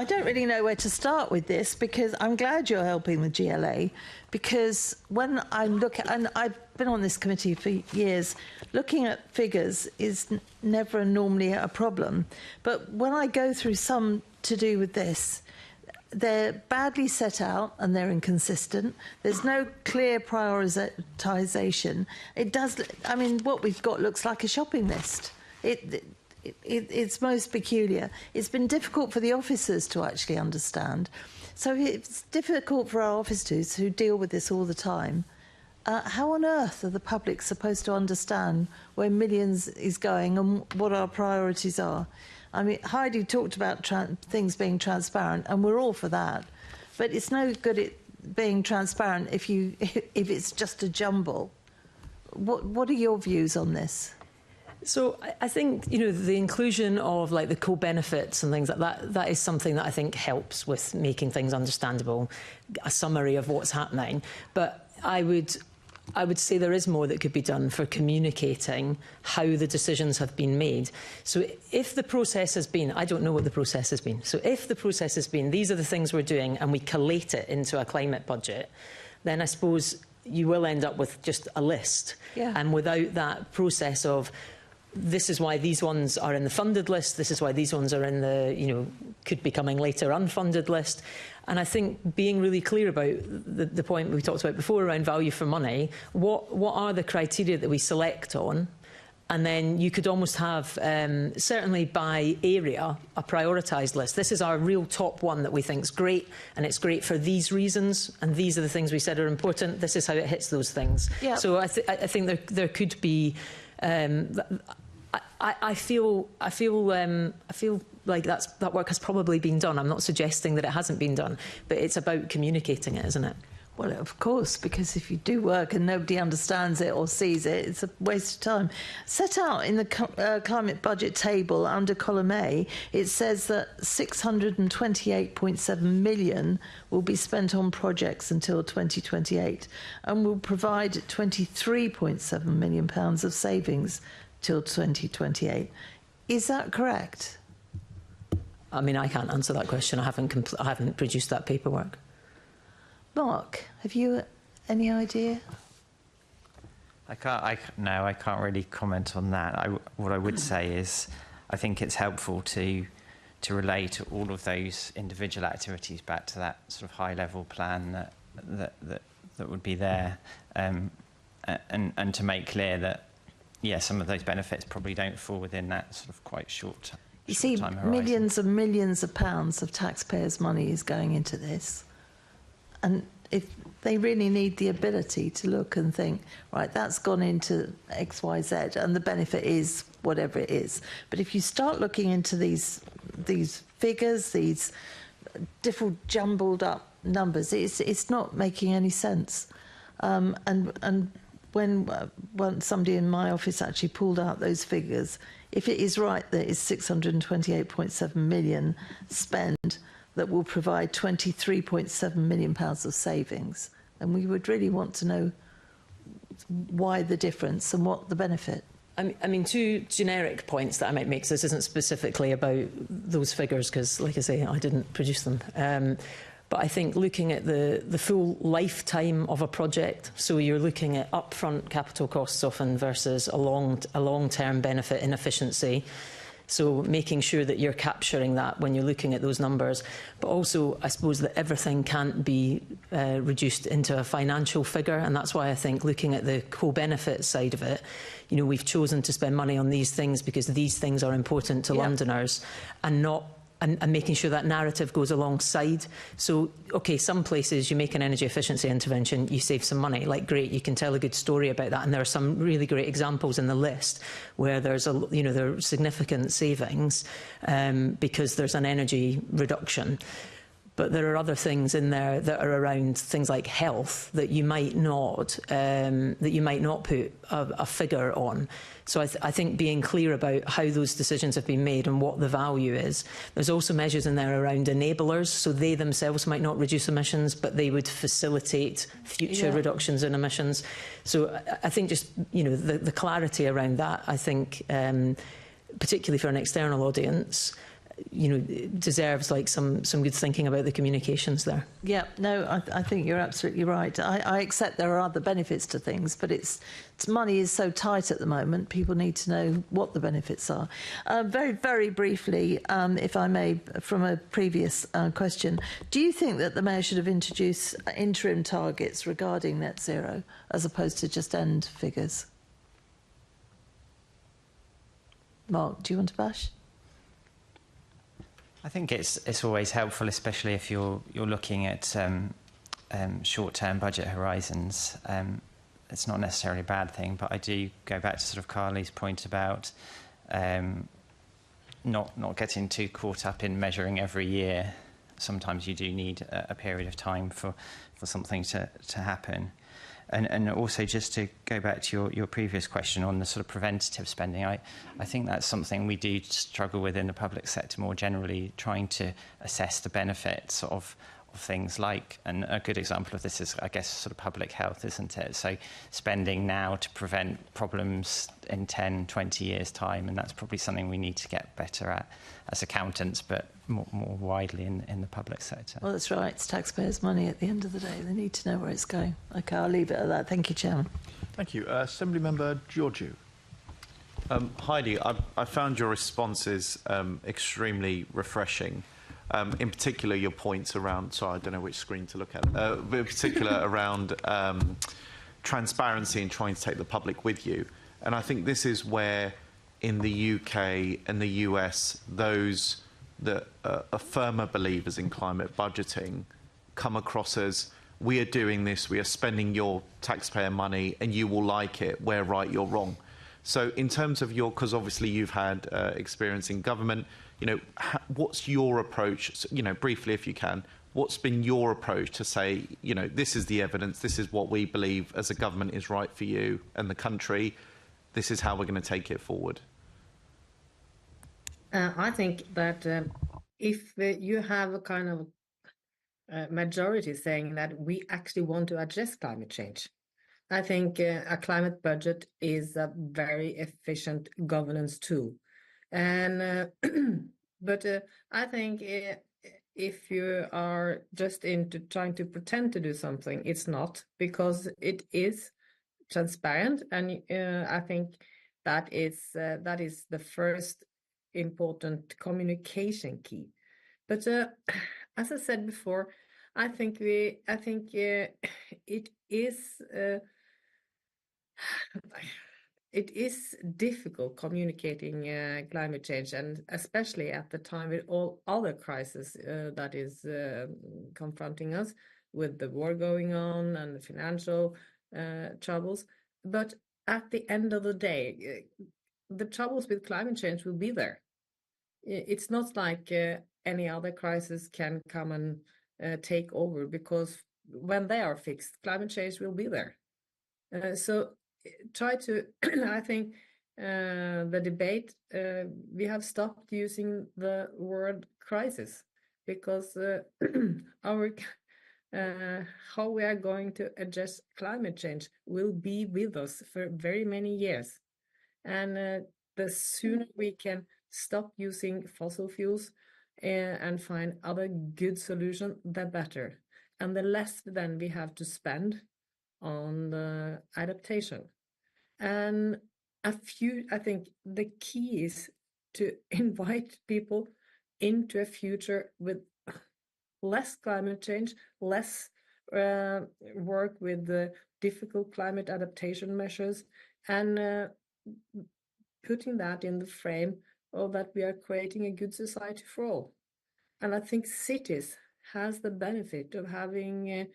don't really know where to start with this, because I'm glad you're helping the GLA, because when I look at, and I've been on this committee for years, looking at figures is never normally a problem. But when I go through some to do with this, they're badly set out and they're inconsistent. There's no clear prioritisation. It does, I mean, what we've got looks like a shopping list. It's most peculiar. It's been difficult for the officers to actually understand. So it's difficult for our officers who deal with this all the time. How on earth are the public supposed to understand where millions is going and what our priorities are? I mean, Heidi talked about things being transparent, and we're all for that. But it's no good at being transparent if it's just a jumble. What are your views on this? So I think, you know, the inclusion of like the co-benefits and things like that, that is something that I think helps with making things understandable, a summary of what's happening. But I would say there is more that could be done for communicating how the decisions have been made. So if the process has been, I don't know what the process has been, so if the process has been, these are the things we're doing, and we collate it into a climate budget, then I suppose you will end up with just a list. Yeah. And without that process of, this is why these ones are in the funded list, this is why these ones are in the, you know, could be coming later unfunded list. And I think being really clear about the point we talked about before around value for money, what are the criteria that we select on? And then you could almost have, certainly by area, a prioritised list. This is our real top one that we think is great, and it's great for these reasons, and these are the things we said are important. This is how it hits those things. Yeah. So I think there could be. I feel like that work has probably been done. I'm not suggesting that it hasn't been done, but it's about communicating it, isn't it? Well, of course, because if you do work and nobody understands it or sees it, it's a waste of time. Set out in the climate budget table under column A, it says that 628.7 million will be spent on projects until 2028 and will provide £23.7 million of savings till 2028. Is that correct? I mean, I can't answer that question. I haven't produced that paperwork. Mark, have you any idea? I can't really comment on that. What I would say is, I think it's helpful to relate all of those individual activities back to that sort of high-level plan that would be there, and to make clear that, yeah, some of those benefits probably don't fall within that sort of quite short. You see, time horizon. millions and millions of pounds of taxpayers' money is going into this. And if they really need the ability to look and think, right, that's gone into X, Y, Z, and the benefit is whatever it is. But if you start looking into these figures, these different jumbled up numbers, it's not making any sense. And when somebody in my office actually pulled out those figures, if it is right that it's 628.7 million spent, that will provide £23.7 million of savings. And we would really want to know why the difference and what the benefit. I mean, two generic points that I might make. So this isn't specifically about those figures because, like I say, I didn't produce them. But I think looking at the full lifetime of a project, so you're looking at upfront capital costs often versus a long-term benefit in efficiency. So making sure that you're capturing that when you're looking at those numbers. But also, I suppose that everything can't be reduced into a financial figure. And that's why I think looking at the co-benefit side of it, you know, we've chosen to spend money on these things because these things are important to Londoners and not and making sure that narrative goes alongside. So, OK, some places you make an energy efficiency intervention, you save some money. Like, great, you can tell a good story about that. And there are some really great examples in the list where there's there are significant savings because there's an energy reduction. But there are other things in there that are around things like health that you might not put a figure on. So I think being clear about how those decisions have been made and what the value is. There's also measures in there around enablers, so they themselves might not reduce emissions, but they would facilitate future reductions in emissions. So I think just the clarity around that, I think, particularly for an external audience, deserves like some good thinking about the communications there. Yeah, no, I think you're absolutely right. I accept there are other benefits to things, but money is so tight at the moment, people need to know what the benefits are. Very, very briefly, if I may, from a previous question, do you think that the Mayor should have introduced interim targets regarding net zero as opposed to just end figures? Mark, do you want to bash? I think it's always helpful, especially if you're looking at short-term budget horizons. It's not necessarily a bad thing, but I do go back to sort of Carly's point about not getting too caught up in measuring every year. Sometimes you do need a period of time for something to happen. And also, just to go back to your previous question on the sort of preventative spending, I think that's something we do struggle with in the public sector more generally, trying to assess the benefits of things like, and a good example of this is, I guess, sort of public health, isn't it? So spending now to prevent problems in 10, 20 years' time, and that's probably something we need to get better at as accountants, but more widely in the public sector. Well, that's right. It's taxpayers' money at the end of the day. They need to know where it's going. OK, I'll leave it at that. Thank you, Chairman. Thank you. Assembly Member Georgiou. Heidi, I found your responses extremely refreshing. In particular, your points around, sorry, I don't know which screen to look at, but in particular around transparency and trying to take the public with you. And I think this is where, in the UK and the US, those that are firmer believers in climate budgeting come across as, we are doing this, we are spending your taxpayer money, and you will like it, we're right, you're wrong. So in terms of because obviously you've had experience in government, what's your approach, briefly if you can, what's been your approach to say, this is the evidence, this is what we believe as a government is right for you and the country, this is how we're going to take it forward? I think that if you have a kind of majority saying that we actually want to address climate change, I think a climate budget is a very efficient governance tool. And but I think if you are just into trying to pretend to do something, it's not, because it is transparent, and I think that is the first important communication key. But as I said before, I think it is it is difficult communicating climate change, and especially at the time with all other crises that is confronting us, with the war going on and the financial troubles. But at the end of the day, the troubles with climate change will be there. It's not like any other crisis can come and take over, because when they are fixed, climate change will be there. So try to, I think the debate, we have stopped using the word crisis, because our how we are going to address climate change will be with us for very many years. And the sooner we can stop using fossil fuels and find other good solutions, the better. And the less then we have to spend on the adaptation. And I think the key is to invite people into a future with less climate change, less work with the difficult climate adaptation measures, and putting that in the frame of that we are creating a good society for all. And I think cities has the benefit of having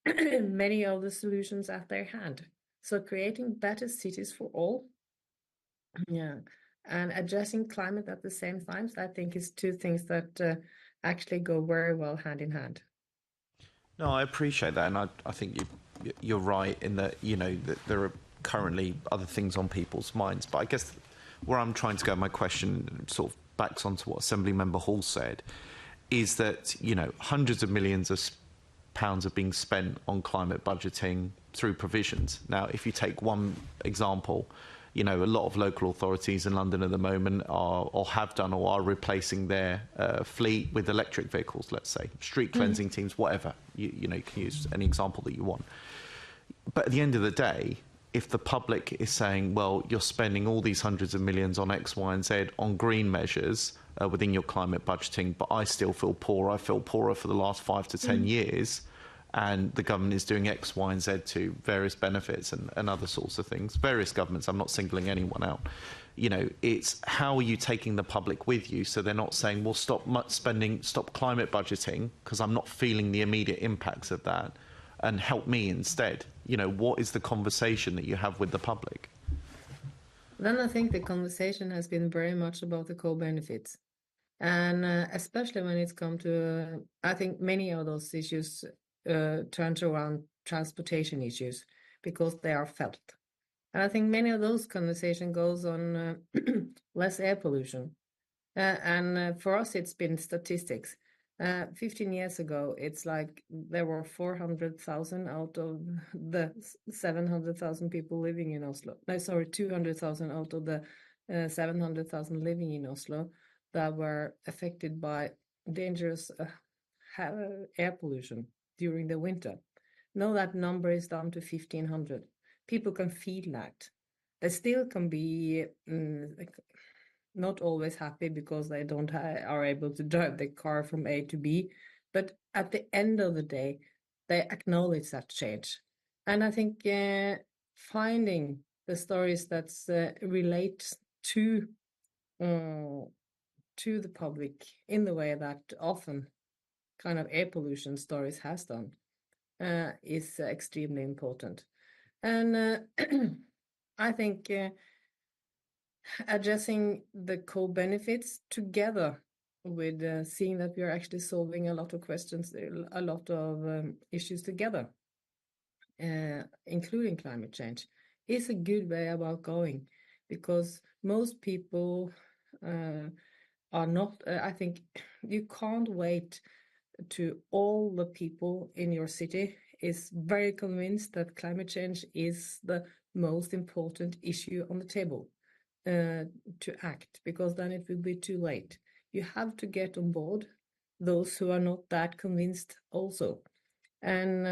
many of the solutions at their hand. So creating better cities for all, and addressing climate at the same time, I think is two things that actually go very well hand in hand. No, I appreciate that, and I think you're right in that that there are currently other things on people's minds. But I guess where I'm trying to go, my question sort of backs onto what Assemblymember Hall said, is that hundreds of millions of pounds are being spent on climate budgeting through provisions. Now, if you take one example, a lot of local authorities in London at the moment are, or have done, or are replacing their fleet with electric vehicles, let's say, street cleansing teams, whatever. You can use any example that you want. But at the end of the day, if the public is saying, well, you're spending all these hundreds of millions on X, Y, and Z on green measures within your climate budgeting, but I still feel poor, I feel poorer for the last 5 to 10 years, and the government is doing X, Y, and Z to various benefits and other sorts of things. Various governments, I'm not singling anyone out. It's how are you taking the public with you, so they're not saying, well, stop climate budgeting, because I'm not feeling the immediate impacts of that, and help me instead. What is the conversation that you have with the public? Then I think the conversation has been very much about the co-benefits. And especially when it's come to, I think many of those issues turns around transportation issues, because they are felt. And I think many of those conversation goes on less air pollution. And for us, it's been statistics. 15 years ago, it's like there were 400,000 out of the 700,000 people living in Oslo. No, sorry, 200,000 out of the 700,000 living in Oslo that were affected by dangerous air pollution during the winter. Now that number is down to 1,500. People can feel that. They still can be not always happy because they don't are able to drive the car from A to B, but at the end of the day, they acknowledge that change. And I think finding the stories that relate to the public in the way that often kind of air pollution stories has done is extremely important. And I think addressing the co-benefits together with seeing that we are actually solving a lot of questions, a lot of issues together, including climate change, is a good way about going, because most people are not. I think you can't wait to all the people in your city is very convinced that climate change is the most important issue on the table to act, because then it will be too late. You have to get on board those who are not that convinced also. And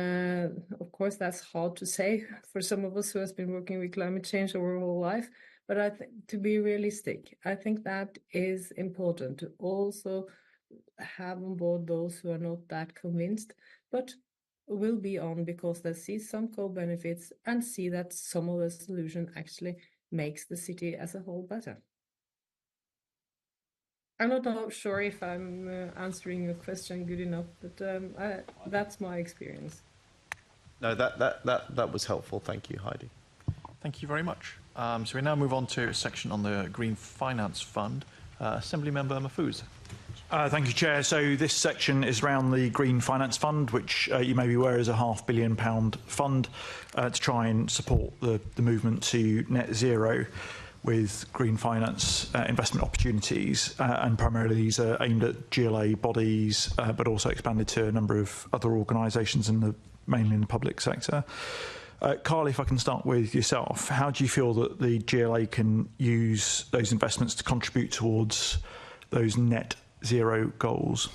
of course, that's hard to say for some of us who has been working with climate change over our whole life. But I think, to be realistic, I think that is important to also have on board those who are not that convinced, but will be on because they see some co-benefits and see that some of the solution actually makes the city as a whole better. I'm not sure if I'm answering your question good enough, but that's my experience. No, that was helpful. Thank you, Heidi. Thank you very much. So we now move on to a section on the Green Finance Fund. Assembly Member Mahfouz. Thank you, Chair. So this section is around the Green Finance Fund, which you may be aware is a £500 million fund to try and support the movement to net zero with green finance investment opportunities. And primarily these are aimed at GLA bodies, but also expanded to a number of other organisations mainly in the public sector. Carly, if I can start with yourself, how do you feel that the GLA can use those investments to contribute towards those net zero goals?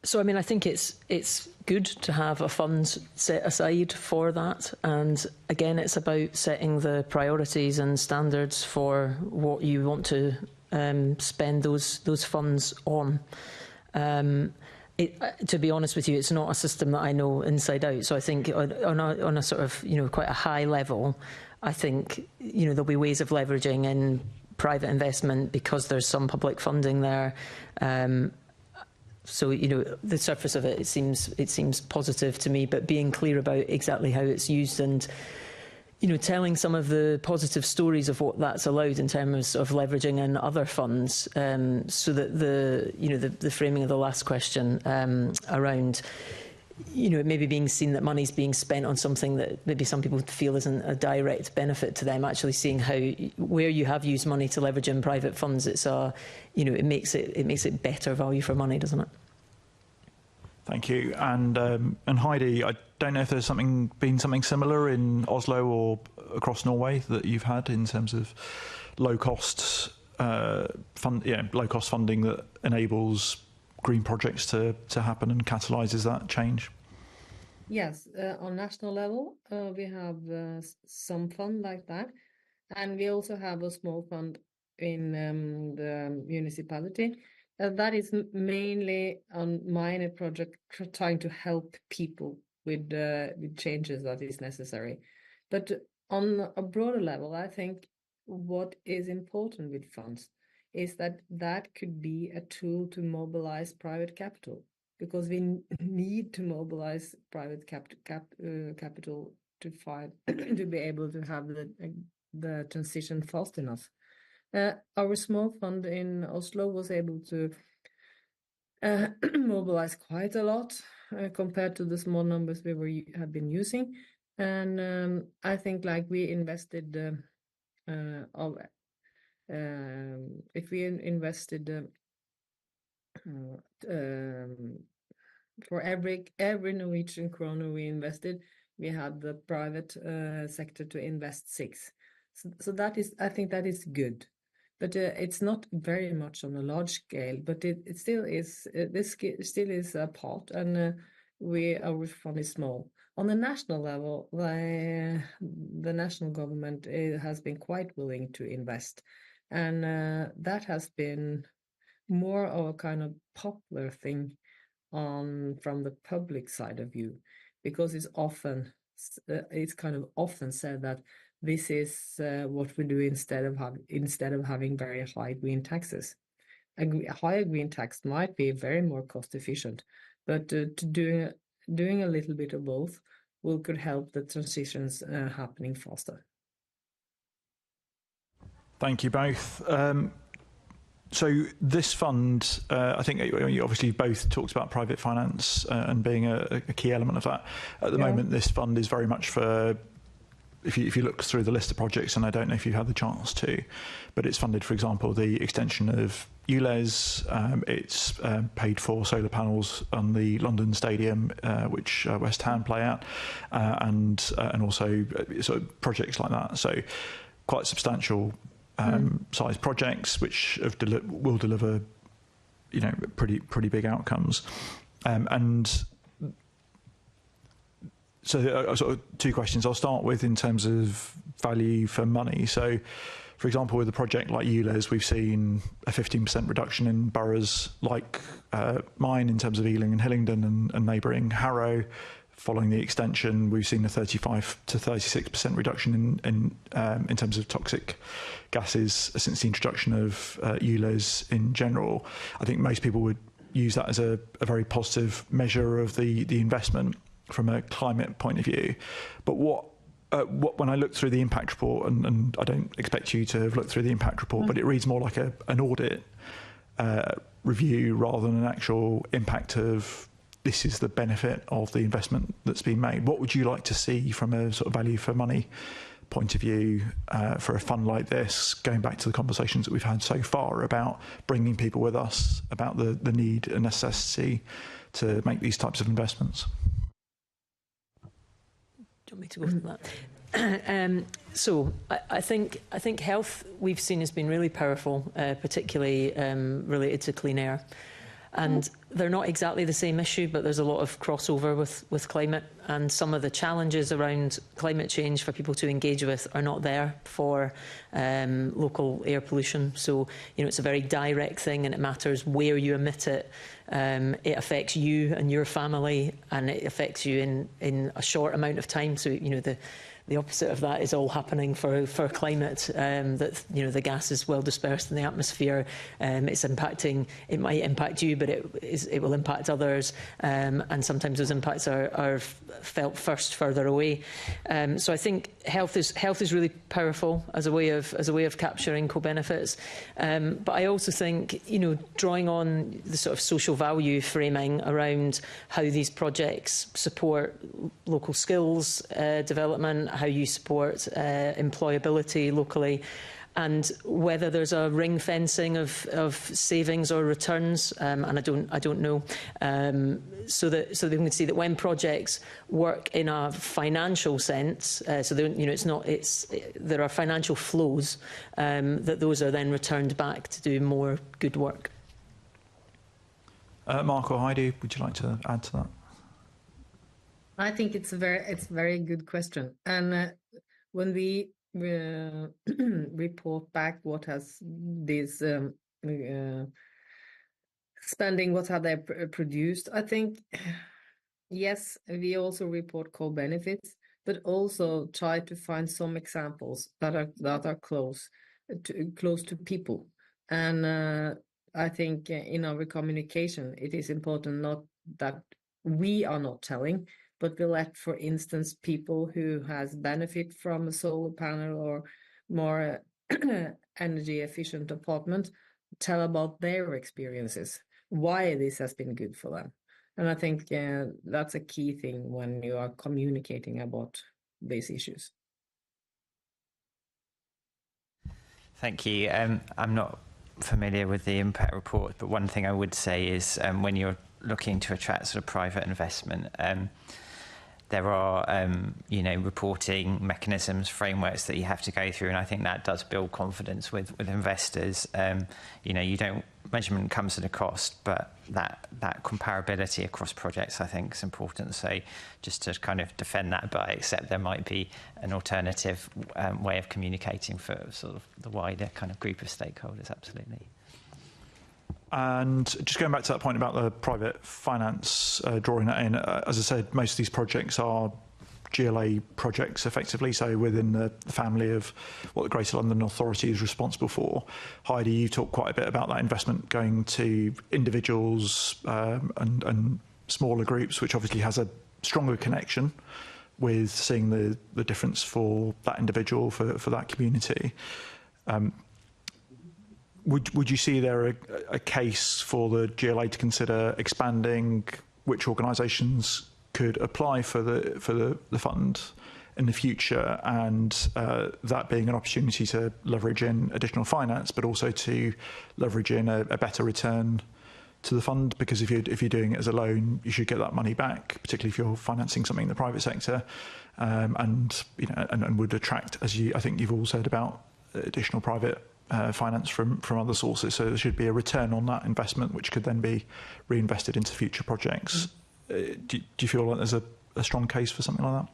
So, I mean, I think it's good to have a fund set aside for that. And again, it's about setting the priorities and standards for what you want to spend those funds on. To be honest with you, it's not a system that I know inside out. So I think on a sort of, quite a high level, I think, there'll be ways of leveraging in private investment because there's some public funding there. So, the surface of it seems positive to me, but being clear about exactly how it's used and, telling some of the positive stories of what that's allowed in terms of leveraging in other funds, so that the framing of the last question around, it maybe being seen that money's being spent on something that maybe some people feel isn't a direct benefit to them, actually seeing how, where you have used money to leverage in private funds, it's it makes it better value for money, doesn't it? Thank you. And Heidi, I don't know if there's been something similar in Oslo or across Norway that you've had in terms of low cost funding that enables green projects to happen and catalyses that change. Yes, on national level, we have some fund like that, and we also have a small fund in the municipality. That is mainly on minor project trying to help people with changes that is necessary. But on a broader level, I think what is important with funds is that could be a tool to mobilize private capital, because we need to mobilize private capital to find to be able to have the transition fast enough. Our small fund in Oslo was able to mobilize quite a lot compared to the small numbers we have been using, and I think we invested if we invested for every Norwegian kroner we invested, we had the private sector to invest 6. So that is, I think that is good. But it's not very much on a large scale, but it still is. This still is a part, and our fund is small. On the national level, the national government has been quite willing to invest, and that has been more of a kind of popular thing from the public side of view, because it's kind of often said that this is what we do instead of having very high green taxes. A higher green tax might be very more cost efficient, but doing a little bit of both could help the transitions happening faster. Thank you both. So this fund, I think you obviously both talked about private finance and being a key element of that. At the moment, this fund is very much for, if you look through the list of projects, and I don't know if you've had the chance to, but it's funded, for example, the extension of ULEZ. It's paid for solar panels on the London Stadium, which West Ham play at, and also sort of projects like that. So quite substantial size projects which will deliver, pretty big outcomes. And so sort of two questions I'll start with in terms of value for money. So, for example, with a project like ULEZ, we've seen a 15% reduction in boroughs like mine in terms of Ealing and Hillingdon and neighbouring Harrow. Following the extension, we've seen a 35 to 36% reduction in terms of toxic gases since the introduction of ULEZ in general. I think most people would use that as a very positive measure of the investment from a climate point of view. But when I look through the impact report, and I don't expect you to have looked through the impact report, but it reads more like an audit review rather than an actual impact of this is the benefit of the investment that's been made. What would you like to see from a sort of value for money point of view for a fund like this, going back to the conversations that we've had so far about bringing people with us, about the need and necessity to make these types of investments? Do you want me to go for that? So I think health we've seen has been really powerful, particularly related to clean air. And they're not exactly the same issue, but there's a lot of crossover with climate, and some of the challenges around climate change for people to engage with are not there for local air pollution. So, it's a very direct thing, and it matters where you emit it. It affects you and your family, and it affects you in a short amount of time. So, the opposite of that is all happening for climate, that the gas is well dispersed in the atmosphere. It might impact you, but it will impact others, and sometimes those impacts are felt first further away. So I think health is really powerful as a way of capturing co-benefits. But I also think drawing on the sort of social value framing around how these projects support local skills development, how you support employability locally, and whether there's a ring fencing of savings or returns, and I don't know, so that we can see that when projects work in a financial sense, so there are financial flows, that those are then returned back to do more good work. Mark or Heidi, would you like to add to that? I think it's a very good question, and when we report back what has this spending, what have they produced, I think yes, we also report co-benefits, but also try to find some examples that are close to people, and I think in our communication it is important not that we are not telling, but we let, for instance, people who has benefit from a solar panel or more energy efficient apartment tell about their experiences, why this has been good for them. And I think that's a key thing when you are communicating about these issues. Thank you. I'm not familiar with the impact report, but one thing I would say is when you're looking to attract sort of private investment, there are, reporting mechanisms, frameworks that you have to go through, and I think that does build confidence with investors. Measurement comes at a cost, but that comparability across projects, I think, is important. So just to kind of defend that, but I accept there might be an alternative way of communicating for sort of the wider kind of group of stakeholders, absolutely. And just going back to that point about the private finance, drawing that in, as I said, most of these projects are GLA projects effectively, so within the family of what the Greater London Authority is responsible for. Heidi, you talked quite a bit about that investment going to individuals and smaller groups, which obviously has a stronger connection with seeing the difference for that individual, for that community. would you see there a case for the GLA to consider expanding which organisations could apply for the fund in the future, and that being an opportunity to leverage in additional finance, but also to leverage in a better return to the fund? Because if you're doing it as a loan, you should get that money back, particularly if you're financing something in the private sector, and would attract, I think you've all said about additional private finance from other sources. So there should be a return on that investment, which could then be reinvested into future projects. Do you feel like there's a strong case for something like that?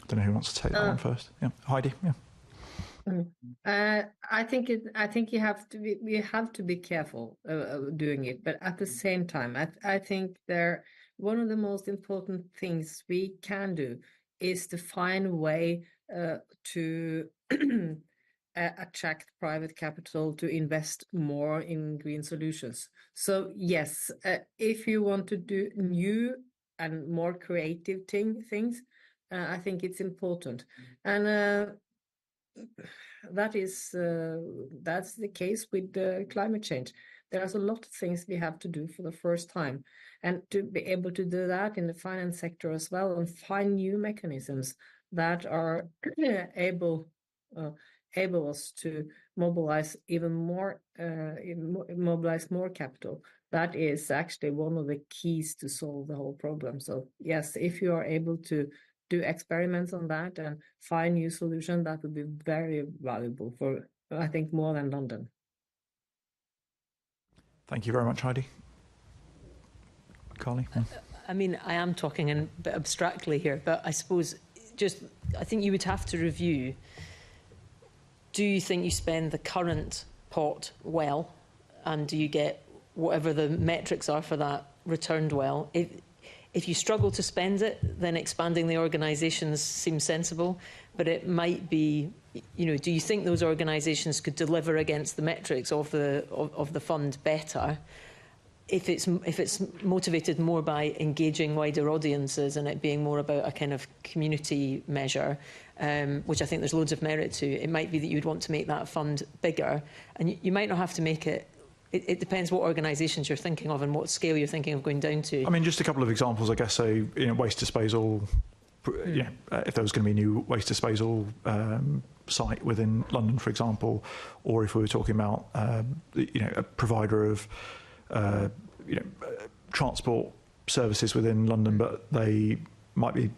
I don't know who wants to take that one first. Yeah, Heidi. Yeah. I think you have to be careful doing it, but at the same time, I think one of the most important things we can do is to find a way to attract private capital to invest more in green solutions. So yes, if you want to do new and more creative things, I think it's important, and that's the case with climate change. There's a lot of things we have to do for the first time, and to be able to do that in the finance sector as well, and find new mechanisms that are able us to mobilize even more, mobilize more capital. That is actually one of the keys to solve the whole problem. So yes, if you are able to do experiments on that and find new solutions, that would be very valuable for, I think, more than London. Thank you very much, Heidi. Carly? I mean, I am talking a bit abstractly here, but I suppose I think you would have to review, do you think you spend the current pot well, and do you get whatever the metrics are for that returned well? If you struggle to spend it, then expanding the organisations seems sensible, but it might be, do you think those organisations could deliver against the metrics of the fund better if it's motivated more by engaging wider audiences and it being more about a kind of community measure, which I think there's loads of merit to? It might be that you'd want to make that fund bigger, and you might not have to make it. It depends what organisations you're thinking of and what scale you're thinking of going down to. I mean, just a couple of examples, I guess. So, waste disposal. If there was going to be a new waste disposal site within London, for example, or if we were talking about, a provider of, transport services within London, but they might be,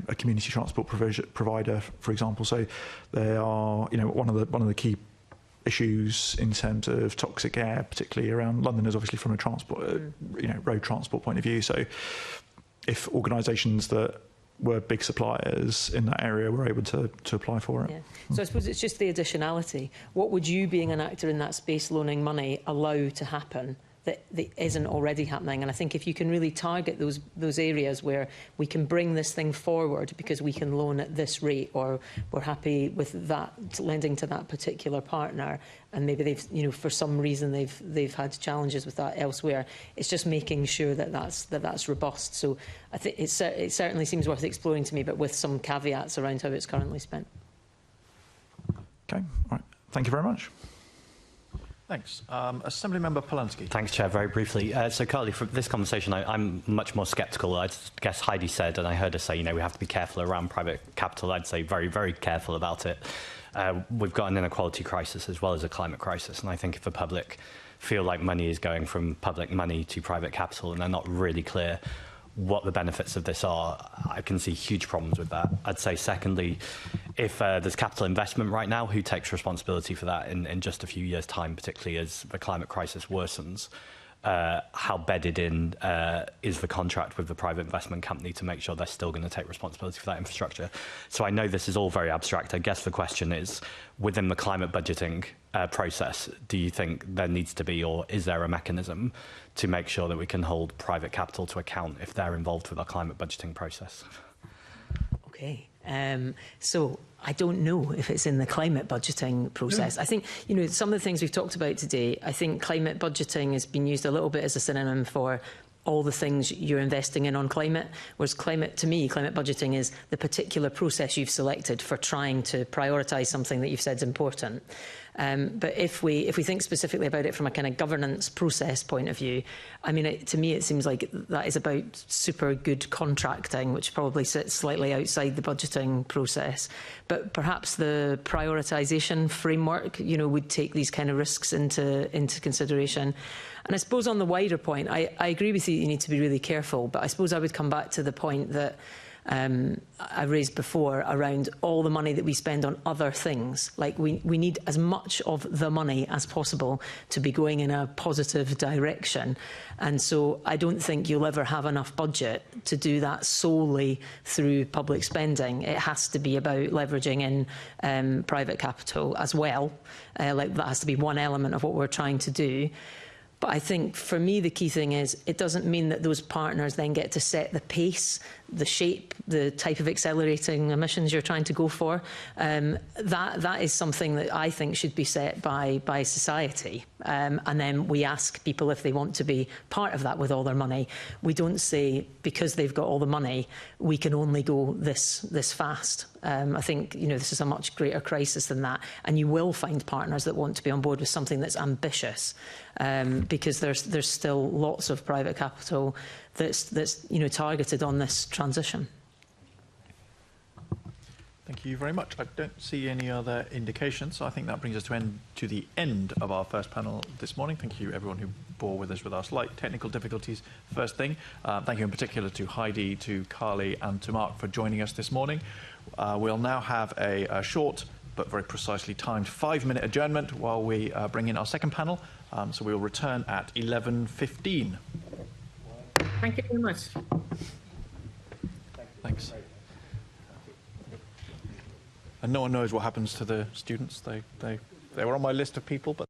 a community transport provider, for example. So they are, one of the key issues in terms of toxic air, particularly around London, is obviously from a transport, road transport point of view. So if organisations that were big suppliers in that area were able to apply for it. Yeah. So I suppose it's just the additionality. What would you, being an actor in that space loaning money, allow to happen that isn't already happening? And I think if you can really target those areas where we can bring this thing forward because we can loan at this rate, or we're happy with that, lending to that particular partner, and maybe they've, for some reason they've had challenges with that elsewhere, it's just making sure that's robust. So I think it certainly seems worth exploring to me, but with some caveats around how it's currently spent. Okay, all right. Thank you very much. Thanks. Assemblymember Polanski. Thanks, Chair. Very briefly. So, Carly, for this conversation, I'm much more sceptical. I guess Heidi said, and I heard her say, we have to be careful around private capital. I'd say very, very careful about it. We've got an inequality crisis as well as a climate crisis, and I think if the public feel like money is going from public money to private capital and they're not really clear what the benefits of this are, I can see huge problems with that. I'd say, secondly, if there's capital investment right now, who takes responsibility for that in just a few years' time, particularly as the climate crisis worsens? How bedded in is the contract with the private investment company to make sure they're still going to take responsibility for that infrastructure? So I know this is all very abstract. I guess the question is, within the climate budgeting process, do you think there needs to be, or is there a mechanism to make sure that we can hold private capital to account if they're involved with our climate budgeting process? Okay. So I don't know if it's in the climate budgeting process. I think, some of the things we've talked about today, I think climate budgeting has been used a little bit as a synonym for all the things you're investing in on climate, whereas to me, climate budgeting is the particular process you've selected for trying to prioritise something that you've said is important. But if we think specifically about it from a kind of governance process point of view, I mean, to me, it seems like that is about super good contracting, which probably sits slightly outside the budgeting process. But perhaps the prioritisation framework, would take these kind of risks into consideration. And I suppose on the wider point, I agree with you that you need to be really careful, but I suppose I would come back to the point that I raised before around all the money that we spend on other things. Like we need as much of the money as possible to be going in a positive direction. And so I don't think you'll ever have enough budget to do that solely through public spending. It has to be about leveraging in private capital as well. Like that has to be one element of what we're trying to do. But I think for me, the key thing is it doesn't mean that those partners then get to set the pace, the shape, the type of accelerating emissions you're trying to go for. That is something that I think should be set by society. And then we ask people if they want to be part of that with all their money. We don't say, because they've got all the money, we can only go this fast. I think this is a much greater crisis than that. And you will find partners that want to be on board with something that's ambitious. Because there's still lots of private capital that's targeted on this transition. Thank you very much. I don't see any other indications, so I think that brings us to the end of our first panel this morning. Thank you, everyone who bore with us with our slight technical difficulties first thing. Thank you in particular to Heidi, to Carly and to Mark for joining us this morning. We'll now have a short but very precisely timed 5-minute adjournment while we bring in our second panel. So we'll return at 11:15. Thank you very much. Thanks. And no one knows what happens to the students. They were on my list of people, but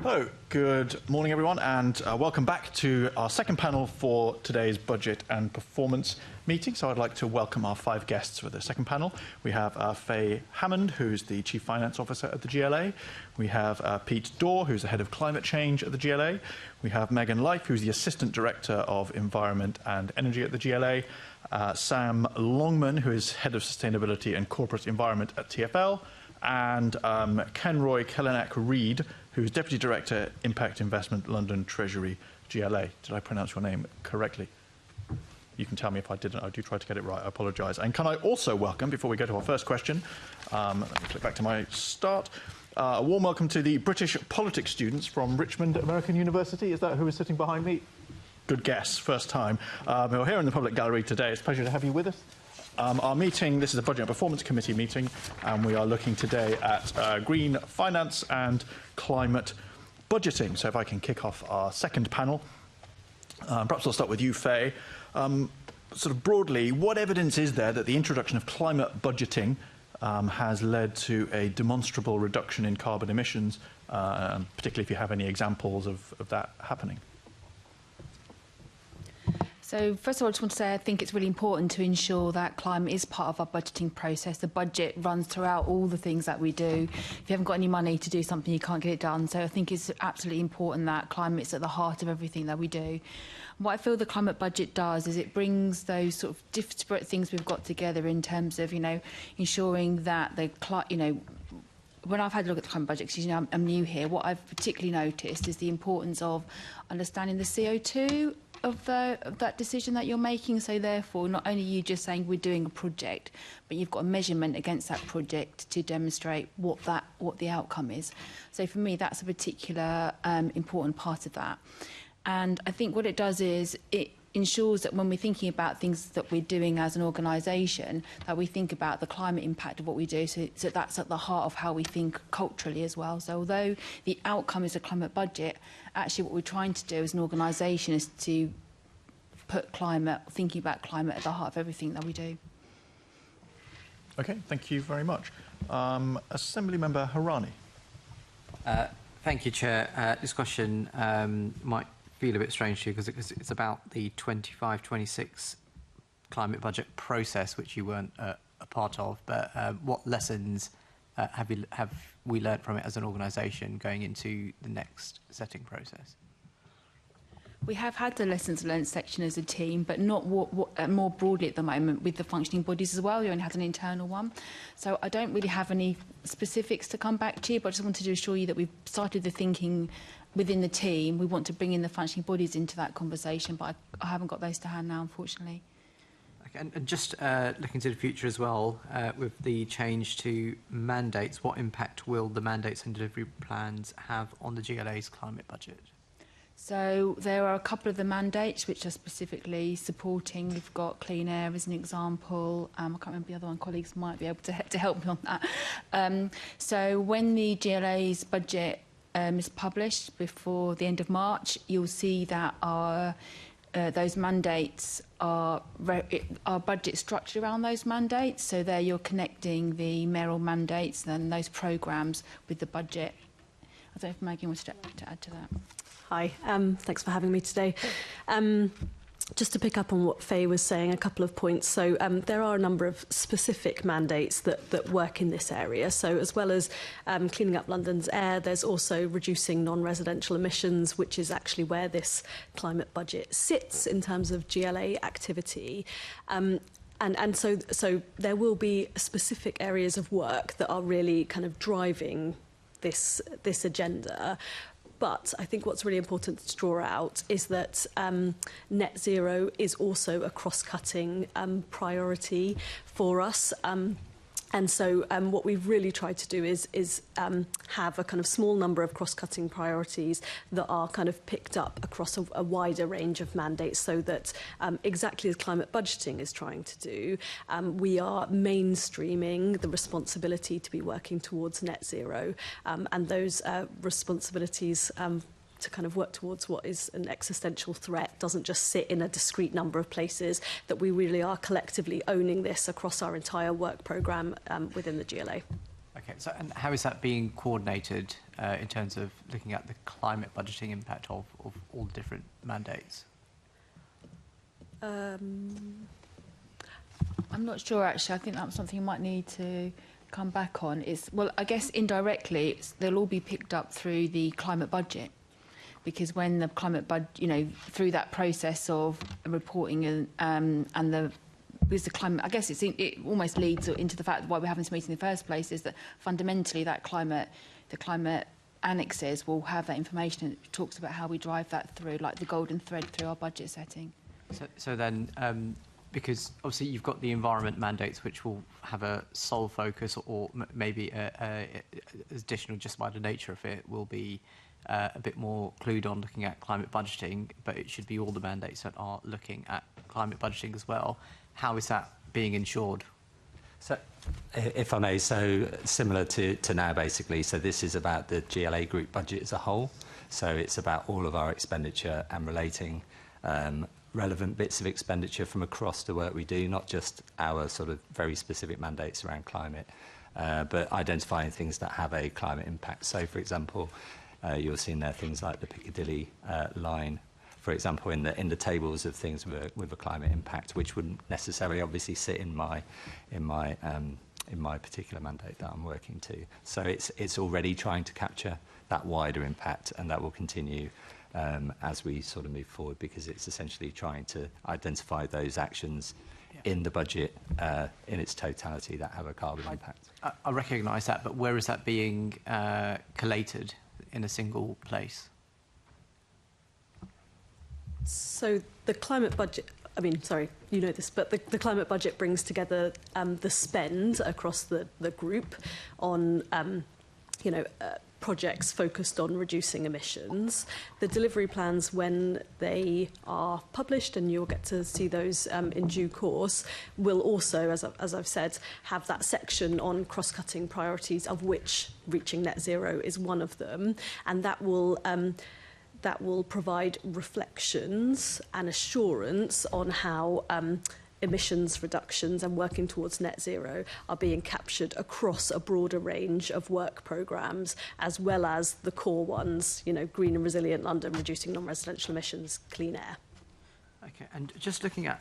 Hello, good morning everyone, and welcome back to our second panel for today's budget and performance meeting. So I'd like to welcome our 5 guests for the second panel. We have Faye Hammond, who's the Chief Finance Officer at the GLA. We have Pete Dorr, who's the Head of Climate Change at the GLA. We have Megan Life, who's the Assistant Director of Environment and Energy at the GLA. Sam Longman, who is Head of Sustainability and Corporate Environment at TfL. And Kenroy Kellenack-Reid, who's Deputy Director, Impact Investment, London Treasury, GLA. Did I pronounce your name correctly? You can tell me if I didn't. I do try to get it right. I apologise. And can I also welcome, before we go to our first question, let me click back to my start, a warm welcome to the British politics students from Richmond American University. Is that who is sitting behind me? Good guess, first time. We're here in the public gallery today. It's a pleasure to have you with us. Our meeting, this is a Budget and Performance Committee meeting, and we are looking today at green finance and climate budgeting. So if I can kick off our second panel, perhaps I'll start with you, Faye. Sort of broadly, what evidence is there that the introduction of climate budgeting has led to a demonstrable reduction in carbon emissions, particularly if you have any examples of that happening? So first of all, I just want to say I think it's really important to ensure that climate is part of our budgeting process. The budget runs throughout all the things that we do. If you haven't got any money to do something, you can't get it done. So I think it's absolutely important that climate's at the heart of everything that we do. What I feel the climate budget does is it brings those sort of disparate things we've got together in terms of, ensuring that when I've had a look at the climate budget, because I'm new here, what I've particularly noticed is the importance of understanding the CO2 of that decision that you're making. So therefore, not only are you just saying we're doing a project, but you've got a measurement against that project to demonstrate what the outcome is. So for me, that's a particular important part of that. And I think what it does is it ensures that when we're thinking about things that we're doing as an organisation, that we think about the climate impact of what we do, so that's at the heart of how we think culturally as well. So although the outcome is a climate budget, actually what we're trying to do as an organisation is to put thinking about climate at the heart of everything that we do. OK, thank you very much. Assembly Member Harani. Thank you, Chair. This question might feel a bit strange to you because it's about the 25-26 climate budget process, which you weren't a part of. But what lessons have we learnt from it as an organisation going into the next setting process? We have had the lessons learned section as a team, but not more broadly at the moment with the functioning bodies as well. We only had an internal one. So I don't really have any specifics to come back to you, but I just wanted to assure you that we've started the thinking within the team. We want to bring in the functioning bodies into that conversation, but I haven't got those to hand now, unfortunately. Okay, and just looking to the future as well, with the change to mandates, what impact will the mandates and delivery plans have on the GLA's climate budget? So there are a couple of the mandates which are specifically supporting. We've got clean air as an example. I can't remember the other one. Colleagues might be able to help me on that. So when the GLA's budget is published before the end of March, you'll see that those mandates our budget structured around those mandates. So there you're connecting the mayoral mandates and those programmes with the budget. I don't know if Megan wants to add to that. Hi, thanks for having me today. Just to pick up on what Faye was saying, a couple of points. So there are a number of specific mandates that work in this area. So as well as cleaning up London's air, there's also reducing non-residential emissions, which is actually where this climate budget sits in terms of GLA activity. And so there will be specific areas of work that are really kind of driving this agenda. But I think what's really important to draw out is that net zero is also a cross-cutting priority for us. And so what we've really tried to do is have a kind of small number of cross-cutting priorities that are kind of picked up across a wider range of mandates, so that exactly as climate budgeting is trying to do, we are mainstreaming the responsibility to be working towards net zero. And those responsibilities to kind of work towards what is an existential threat doesn't just sit in a discrete number of places, that we really are collectively owning this across our entire work programme within the GLA. Okay, Okay, so and how is that being coordinated in terms of looking at the climate budgeting impact of all the different mandates? I'm not sure, actually. I think that's something you might need to come back on. Well, I guess indirectly, they'll all be picked up through the climate budget. Because when the climate budget, through that process of reporting because the climate, I guess it almost leads into the fact that why we're having this meeting in the first place is that fundamentally the climate annexes will have that information. It talks about how we drive that through, like the golden thread through our budget setting. So then, because obviously you've got the environment mandates, which will have a sole focus, or maybe additional, just by the nature of it, will be a bit more clued on looking at climate budgeting, but it should be all the mandates that are looking at climate budgeting as well. How is that being ensured? So, if I may, so similar to now, basically. So this is about the GLA group budget as a whole. So it's about all of our expenditure and relating relevant bits of expenditure from across the work we do, not just our sort of very specific mandates around climate, but identifying things that have a climate impact. So, for example, you'll see in there things like the Piccadilly line, for example, in the tables of things with a climate impact, which wouldn't necessarily obviously sit in my particular mandate that I'm working to. So it's already trying to capture that wider impact, and that will continue as we sort of move forward, because it's essentially trying to identify those actions in the budget in its totality that have a carbon impact. I recognise that, but where is that being collated in a single place? So the climate budget, you know this, but the climate budget brings together the spend across the group on, projects focused on reducing emissions. The delivery plans, when they are published, and you'll get to see those in due course, will also, as I've said, have that section on cross-cutting priorities, of which reaching net zero is one of them, and that will provide reflections and assurance on how emissions reductions and working towards net zero are being captured across a broader range of work programmes, as well as the core ones, green and resilient London, reducing non-residential emissions, clean air. Okay, and just looking at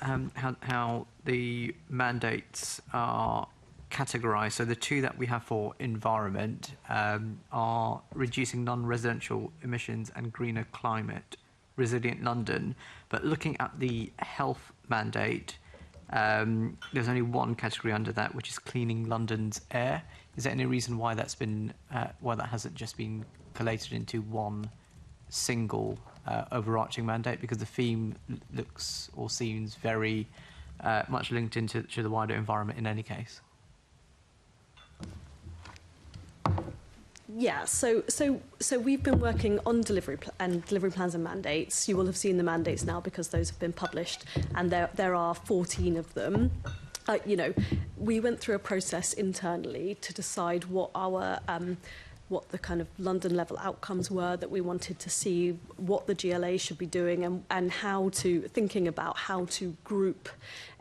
how the mandates are categorised, so the two that we have for environment are reducing non-residential emissions and greener climate, resilient London. But looking at the health mandate, there's only one category under that, which is cleaning London's air. Is there any reason why that's been why that hasn't just been collated into one single overarching mandate? Because the theme looks or seems very much linked into the wider environment in any case. Yeah, so we've been working on delivery plans and mandates. You will have seen the mandates now because those have been published, and there are 14 of them. We went through a process internally to decide what the kind of London level outcomes were that we wanted to see, what the GLA should be doing, and thinking about how to group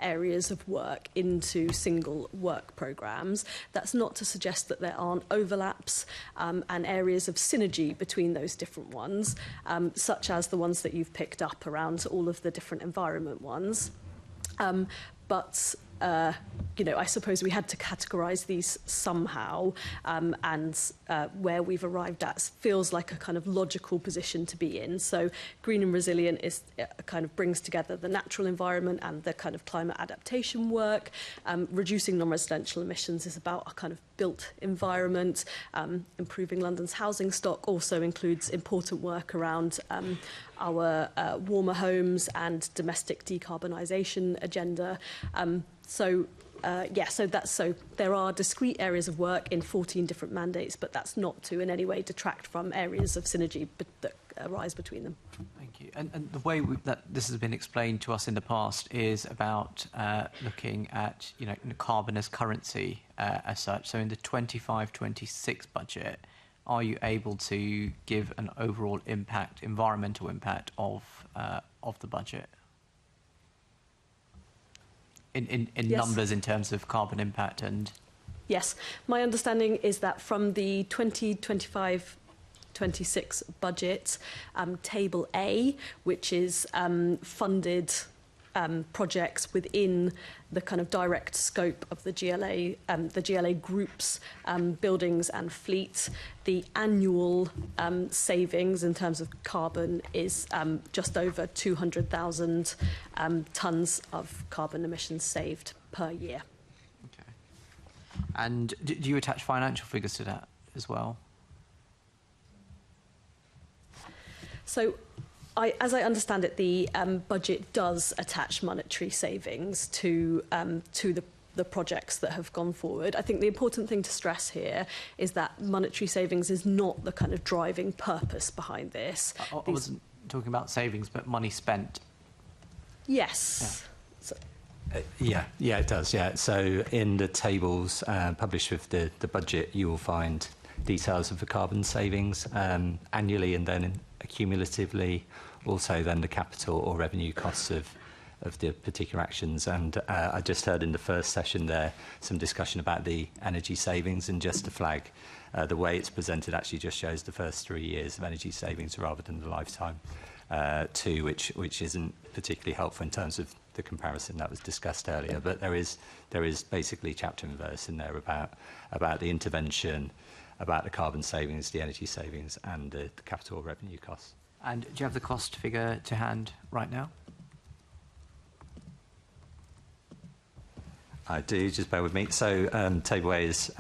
areas of work into single work programmes. That's not to suggest that there aren't overlaps and areas of synergy between those different ones, such as the ones that you've picked up around all of the different environment ones. I suppose we had to categorise these somehow, and where we've arrived at feels like a kind of logical position to be in. So green and resilient kind of brings together the natural environment and the kind of climate adaptation work. Reducing non-residential emissions is about a kind of built environment. Improving London's housing stock also includes important work around our warmer homes and domestic decarbonisation agenda. So there are discrete areas of work in 14 different mandates, but that's not to in any way detract from areas of synergy that arise between them. Thank you. And the way that this has been explained to us in the past is about looking at carbon as currency as such. So in the 25-26 budget, are you able to give an overall impact, environmental impact of the budget? In Yes. Numbers in terms of carbon impact and... Yes, my understanding is that from the 2025-26 budget, Table A, which is funded projects within the kind of direct scope of the GLA group's buildings and fleet, the annual savings in terms of carbon is just over 200,000 tonnes of carbon emissions saved per year. Okay. And do you attach financial figures to that as well? So, as I understand it, the budget does attach monetary savings to the projects that have gone forward. I think the important thing to stress here is that monetary savings is not the kind of driving purpose behind this. I wasn't talking about savings, but money spent. Yes. Yeah. Yeah, it does. Yeah. So in the tables published with the budget, you will find details of the carbon savings annually and then accumulatively, also then the capital or revenue costs of the particular actions. And I just heard in the first session there some discussion about the energy savings, and just to flag, the way it's presented actually just shows the first 3 years of energy savings rather than the lifetime too, which isn't particularly helpful in terms of the comparison that was discussed earlier. But there is basically chapter and verse in there about the intervention, about the carbon savings, the energy savings, and the capital revenue costs. And do you have the cost figure to hand right now? I do. Just bear with me. So Table A is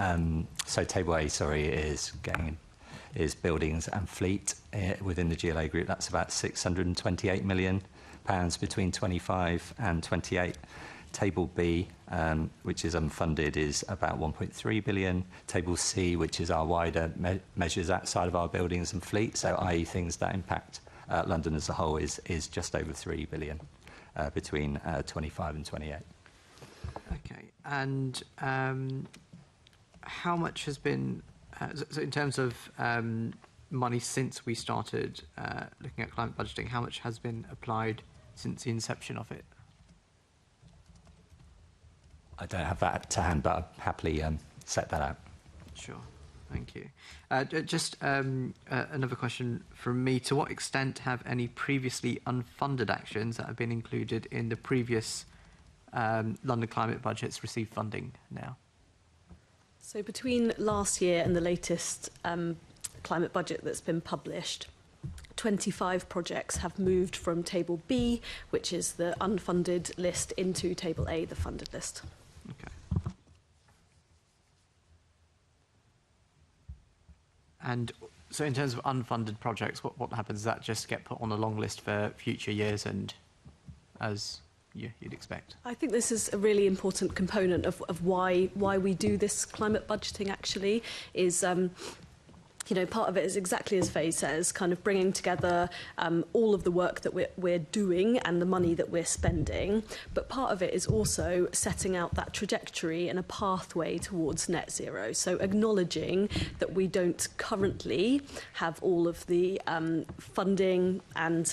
is buildings and fleet within the GLA group. That's about £628 million between 25 and 28. Table B, which is unfunded, is about 1.3 billion. Table C, which is our wider measures outside of our buildings and fleet, so i.e. things that impact London as a whole, is just over 3 billion between 25 and 28. Okay, and how much has been, so in terms of money since we started looking at climate budgeting, how much has been applied since the inception of it? I don't have that to hand, but I'll happily set that out. Sure, thank you. Just another question from me. To what extent have any previously unfunded actions that have been included in the previous London climate budgets received funding now? So between last year and the latest climate budget that's been published, 25 projects have moved from Table B, which is the unfunded list, into Table A, the funded list. Okay. And so in terms of unfunded projects, what happens? Does that just get put on a long list for future years and as you'd expect? I think this is a really important component of why we do this climate budgeting, actually, is you know, part of it is exactly as Faye says, kind of bringing together all of the work that we're doing and the money that we're spending. But part of it is also setting out that trajectory and a pathway towards net zero. So acknowledging that we don't currently have all of the funding and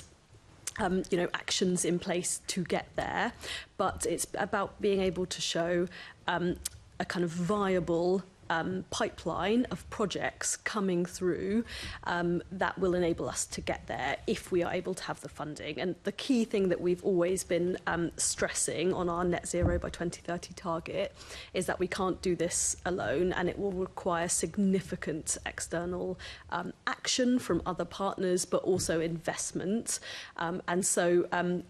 you know, actions in place to get there, but it's about being able to show a kind of viable pipeline of projects coming through that will enable us to get there if we are able to have the funding. And the key thing that we've always been stressing on our net zero by 2030 target is that we can't do this alone, and it will require significant external action from other partners, but also investment. And so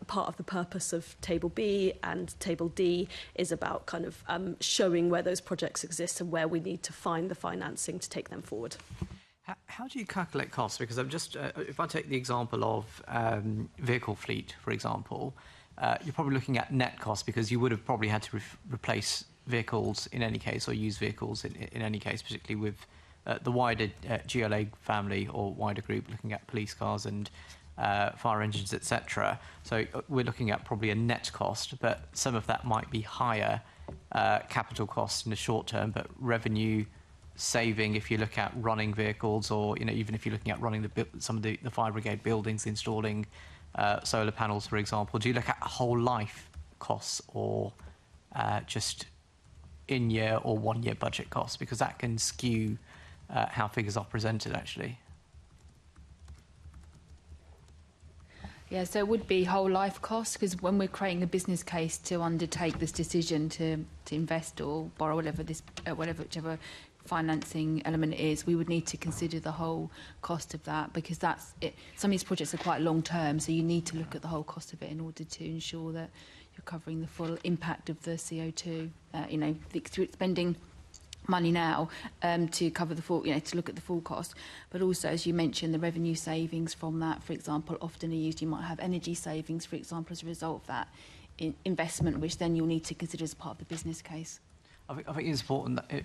part of the purpose of Table B and Table D is about kind of showing where those projects exist and where we need to find the financing to take them forward. How do you calculate costs? Because I'm just, if I take the example of vehicle fleet, for example, you're probably looking at net costs because you would have probably had to replace vehicles in any case, or use vehicles in any case, particularly with the wider GLA family or wider group, looking at police cars and fire engines, etc. So we're looking at probably a net cost, but some of that might be higher capital costs in the short term, but revenue saving if you look at running vehicles, or even if you're looking at running some of the fire brigade buildings, installing solar panels, for example. Do you look at whole life costs, or just in-year or one-year budget costs, because that can skew how figures are presented, actually. Yeah, so it would be whole life costs, because when we're creating a business case to undertake this decision to invest or borrow whichever financing element it is, we would need to consider the whole cost of that, because that's it. Some of these projects are quite long term, so you need to look at the whole cost of it in order to ensure that you're covering the full impact of the CO2. Spending money now to cover the full, to look at the full cost, but also, as you mentioned, the revenue savings from that, for example, often are used. You might have energy savings, for example, as a result of that investment, which then you'll need to consider as part of the business case. I think it's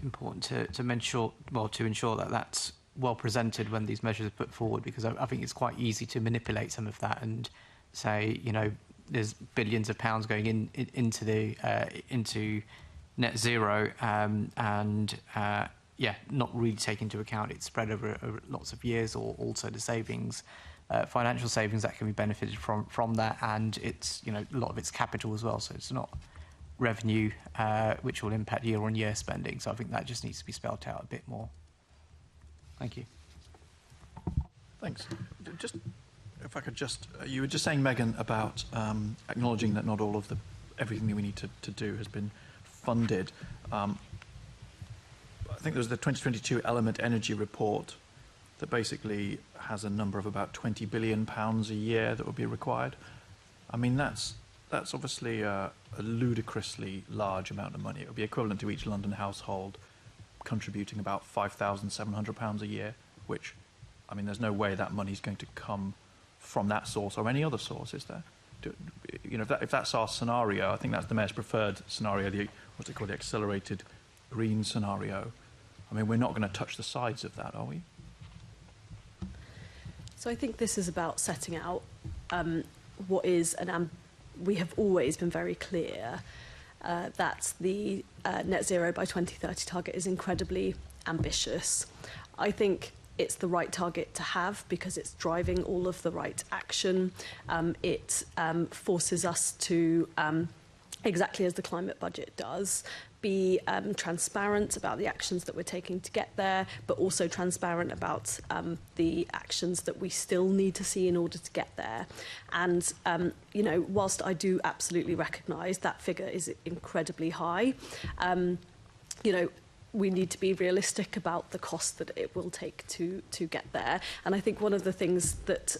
important to ensure that that's well presented when these measures are put forward, because I think it's quite easy to manipulate some of that and say, there's billions of pounds going into net zero, not really take into account it's spread over lots of years, or also the savings, financial savings that can be benefited from that, and it's a lot of it's capital as well, so it's not revenue which will impact year-on-year spending. So I think that just needs to be spelled out a bit more. Thank you. Thanks. Just if I could you were just saying, Megan, about acknowledging that not all of everything that we need to do has been funded. I think there was the 2022 Element Energy report that basically has a number of about £20 billion a year that would be required. I mean, that's obviously a ludicrously large amount of money. It would be equivalent to each London household contributing about £5,700 a year, which, I mean, there's no way that money is going to come from that source or any other source, is there? If that's our scenario, I think that's the Mayor's preferred scenario, what's it called, the accelerated green scenario. I mean, we're not going to touch the sides of that, are we? So I think this is about setting out what is we have always been very clear that the net zero by 2030 target is incredibly ambitious. I think it's the right target to have because it's driving all of the right action. It forces us to, exactly as the climate budget does, be transparent about the actions that we're taking to get there, but also transparent about the actions that we still need to see in order to get there. And, whilst I do absolutely recognise that figure is incredibly high, we need to be realistic about the cost that it will take to get there. And I think one of the things that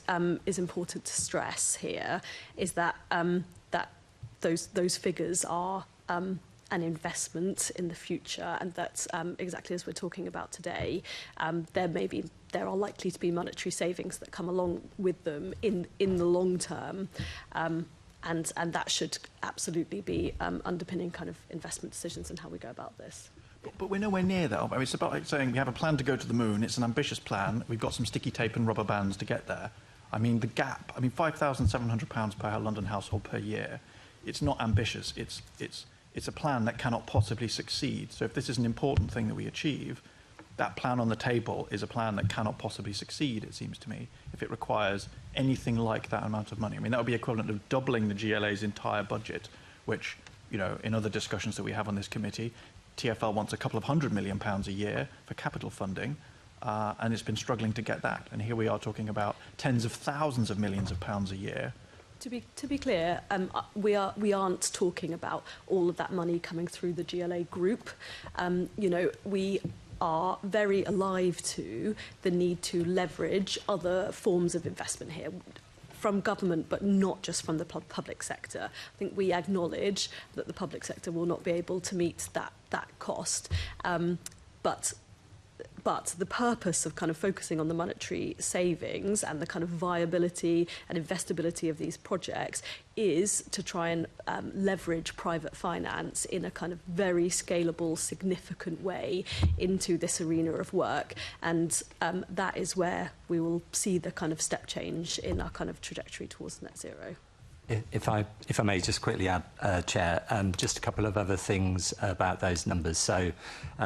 is important to stress here is that that those figures are an investment in the future, and that exactly as we're talking about today, there are likely to be monetary savings that come along with them in the long term. And that should absolutely be underpinning kind of investment decisions and how we go about this. But we're nowhere near that. I mean, it's about like saying we have a plan to go to the moon. It's an ambitious plan. We've got some sticky tape and rubber bands to get there. I mean, the gap. I mean, £5,700 per London household per year. It's not ambitious. It's a plan that cannot possibly succeed. So if this is an important thing that we achieve, that plan on the table is a plan that cannot possibly succeed, it seems to me, if it requires anything like that amount of money. I mean, that would be equivalent of doubling the GLA's entire budget, which, in other discussions that we have on this committee, TfL wants a couple of £100 million a year for capital funding, and it's been struggling to get that. And here we are talking about tens of thousands of millions of pounds a year. To be clear, we aren't talking about all of that money coming through the GLA group. We are very alive to the need to leverage other forms of investment here, from government, but not just from the public sector. I think we acknowledge that the public sector will not be able to meet that cost, but the purpose of kind of focusing on the monetary savings and the kind of viability and investability of these projects is to try and leverage private finance in a kind of very scalable, significant way into this arena of work. And that is where we will see the kind of step change in our kind of trajectory towards net zero. If I may just quickly add, Chair, just a couple of other things about those numbers. So,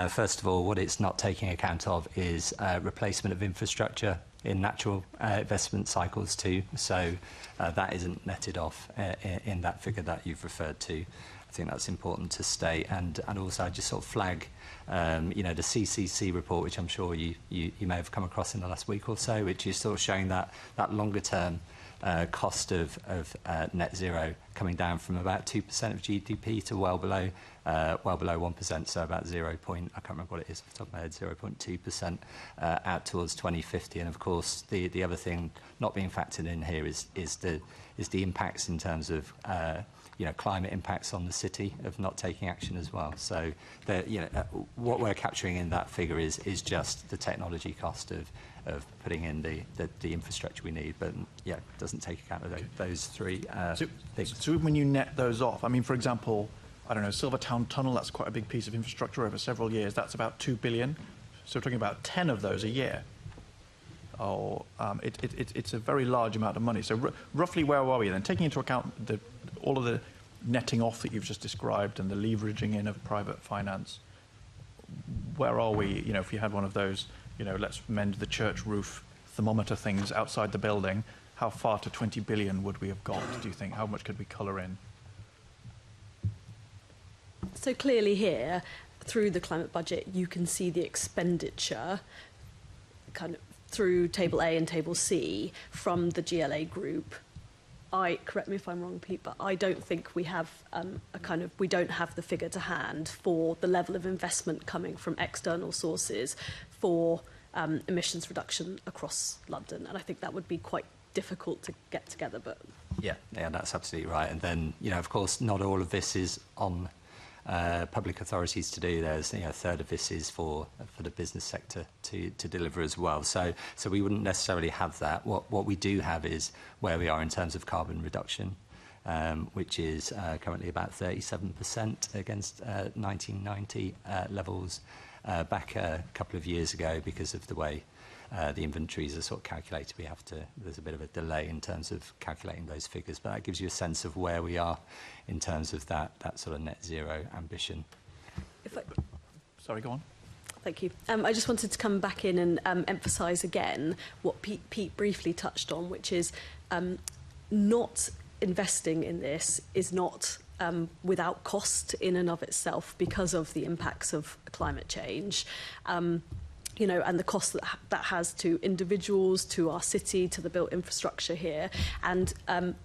first of all, what it's not taking account of is replacement of infrastructure in natural investment cycles too. So that isn't netted off in that figure that you've referred to. I think that's important to state. And also I just sort of flag, you know, the CCC report, which I'm sure you may have come across in the last week or so, which is sort of showing that longer term cost of net zero coming down from about 2% of GDP to well below 1%, so about 0. I can't remember what it is off the top of my head, 0.2% out towards 2050. And of course, the other thing not being factored in here is the impacts in terms of you know, climate impacts on the city of not taking action as well. So you know, what we're capturing in that figure is just the technology cost of putting in the infrastructure we need, but yeah, it doesn't take account of those three things. So when you net those off, I mean, for example, I don't know, Silvertown Tunnel, that's quite a big piece of infrastructure over several years. That's about 2 billion. So we're talking about 10 of those a year. It's a very large amount of money. So roughly where are we then? Taking into account all of the netting off that you've just described and the leveraging in of private finance, where are we? You know, if you had one of those, you know, let's mend the church roof thermometer things outside the building, how far to 20 billion would we have got, do you think? How much could we colour in? So clearly here, through the climate budget, you can see the expenditure kind of through Table A and Table C from the GLA group. Correct me if I'm wrong, Pete, but I don't think we have we don't have the figure to hand for the level of investment coming from external sources for emissions reduction across London. And I think that would be quite difficult to get together, but... Yeah, that's absolutely right. And then, you know, of course, not all of this is on public authorities to do. There's, you know, a third of this is for the business sector to deliver as well. So we wouldn't necessarily have that. What we do have is where we are in terms of carbon reduction, which is currently about 37% against 1990 levels back a couple of years ago. Because of the way the inventories are sort of calculated, there's a bit of a delay in terms of calculating those figures, but that gives you a sense of where we are in terms of that sort of net zero ambition. Sorry, go on. Thank you. I just wanted to come back in and emphasise again what Pete briefly touched on, which is not investing in this is not without cost in and of itself because of the impacts of climate change. You know, and the cost that has to individuals, to our city, to the built infrastructure here. And,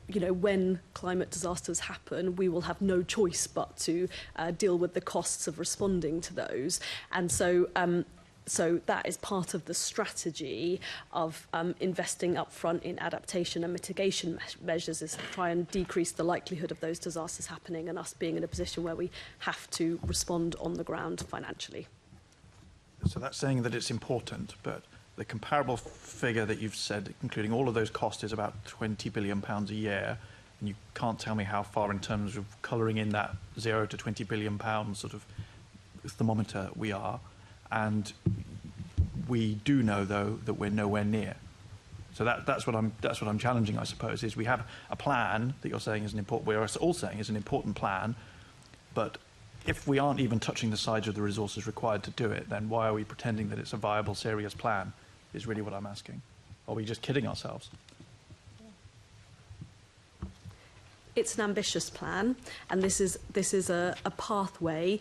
you know, when climate disasters happen, we will have no choice but to deal with the costs of responding to those. And so that is part of the strategy of investing upfront in adaptation and mitigation measures, is to try and decrease the likelihood of those disasters happening and us being in a position where we have to respond on the ground financially. So that's saying that it's important, but the comparable figure that you've said, including all of those costs, is about £20 billion a year. And you can't tell me how far in terms of colouring in that £0 to £20 billion sort of thermometer we are. And we do know, though, that we're nowhere near. So that's what I'm challenging, I suppose, is we have a plan that you're saying is an important, we're all saying is an important plan, but if we aren't even touching the sides of the resources required to do it, then why are we pretending that it's a viable, serious plan, is really what I'm asking. Are we just kidding ourselves? It's an ambitious plan, and this is a pathway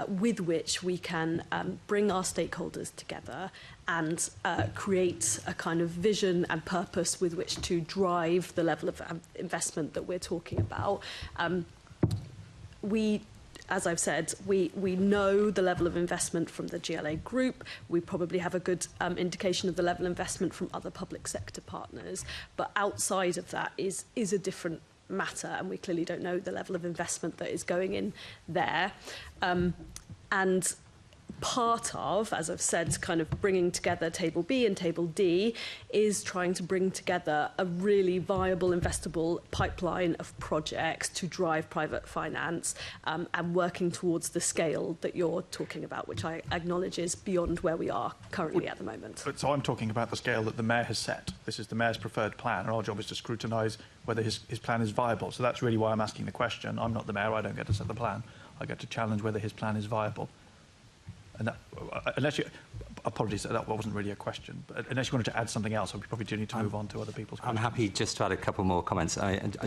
with which we can bring our stakeholders together and create a kind of vision and purpose with which to drive the level of investment that we're talking about. As I've said, we know the level of investment from the GLA group. We probably have a good indication of the level of investment from other public sector partners. But outside of that is a different matter, and we clearly don't know the level of investment that is going in there. And part of, as I've said, kind of bringing together Table B and Table D is trying to bring together a really viable, investable pipeline of projects to drive private finance and working towards the scale that you're talking about, which I acknowledge is beyond where we are currently at the moment. But so I'm talking about the scale that the Mayor has set. This is the Mayor's preferred plan, and our job is to scrutinise whether his plan is viable. So that's really why I'm asking the question. I'm not the Mayor, I don't get to set the plan. I get to challenge whether his plan is viable. And that, unless you, apologies, that wasn't really a question, but unless you wanted to add something else, we probably do need to move on to other people's questions. I'm happy just to add a couple more comments.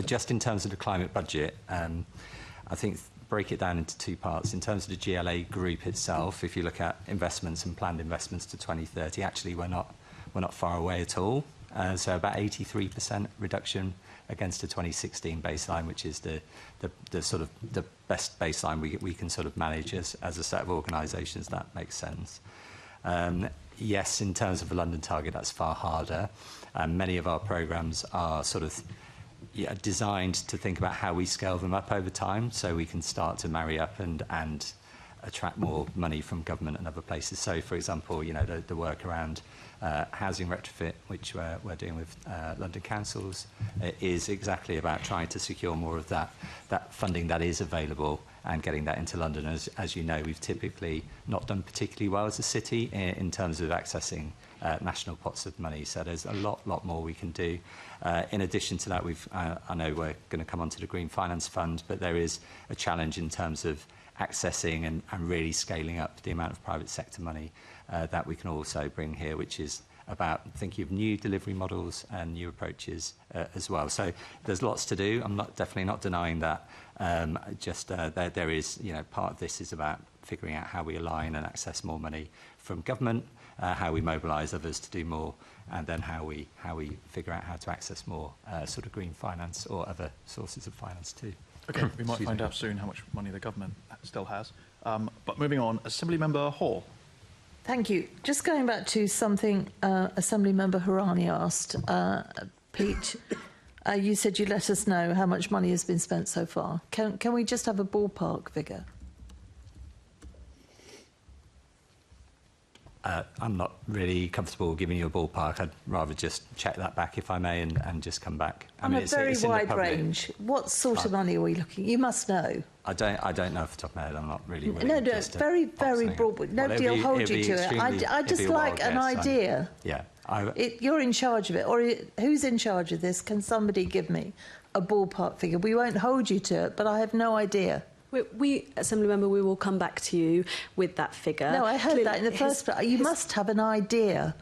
Just in terms of the climate budget, I think break it down into two parts. In terms of the GLA group itself, if you look at investments and planned investments to 2030, actually we're not far away at all. So about 83% reduction against the 2016 baseline, which is the sort of the best baseline we can sort of manage as a set of organisations. That makes sense. Yes, in terms of the London target, that's far harder. Many of our programmes are sort of designed to think about how we scale them up over time, so we can start to marry up and attract more money from government and other places. So, for example, you know, the work around housing retrofit, which we're doing with London councils, is exactly about trying to secure more of that funding that is available and getting that into London. As you know, we've typically not done particularly well as a city in terms of accessing national pots of money. So there's a lot more we can do. In addition to that, I know we're going to come on to the Green Finance Fund, but there is a challenge in terms of accessing and really scaling up the amount of private sector money that we can also bring here, which is about thinking of new delivery models and new approaches as well. So there's lots to do. I'm definitely not denying that. There is, you know, part of this is about figuring out how we align and access more money from government, how we mobilise others to do more, and then how we figure out how to access more sort of green finance or other sources of finance too. Okay, we might find out soon how much money the government still has. But moving on, Assemblymember Hall. Thank you. Just going back to something Assemblymember Hirani asked, Pete, you said you'd let us know how much money has been spent so far. Can we just have a ballpark figure? I'm not really comfortable giving you a ballpark. I'd rather just check that back, if I may, and just come back. On a very wide range. What sort of money are we looking? You must know. I don't know off the top of my head. I'm not really. No, very broad. Nobody will hold you to it. I just like an idea. Yeah. You're in charge of it, or who's in charge of this? Can somebody give me a ballpark figure? We won't hold you to it, but I have no idea. We, Assemblymember, we will come back to you with that figure. No, I heard that in the first place. You must have an idea.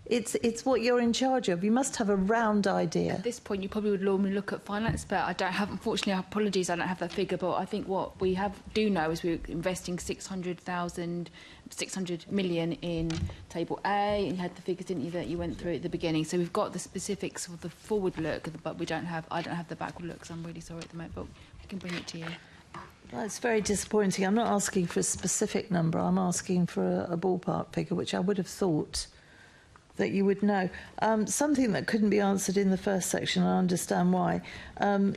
It's what you're in charge of. You must have a round idea. At this point, you probably would normally look at finance, but I don't have, unfortunately, apologies, I don't have that figure, but I think what we do know is we're investing 600 million in Table A, and you had the figures, didn't you, that you went through at the beginning. So we've got the specifics of the forward look, but I don't have the backward look, so I'm really sorry at the moment, but we can bring it to you. Well, it's very disappointing. I'm not asking for a specific number. I'm asking for a ballpark figure, which I would have thought that you would know. Something that couldn't be answered in the first section, I understand why.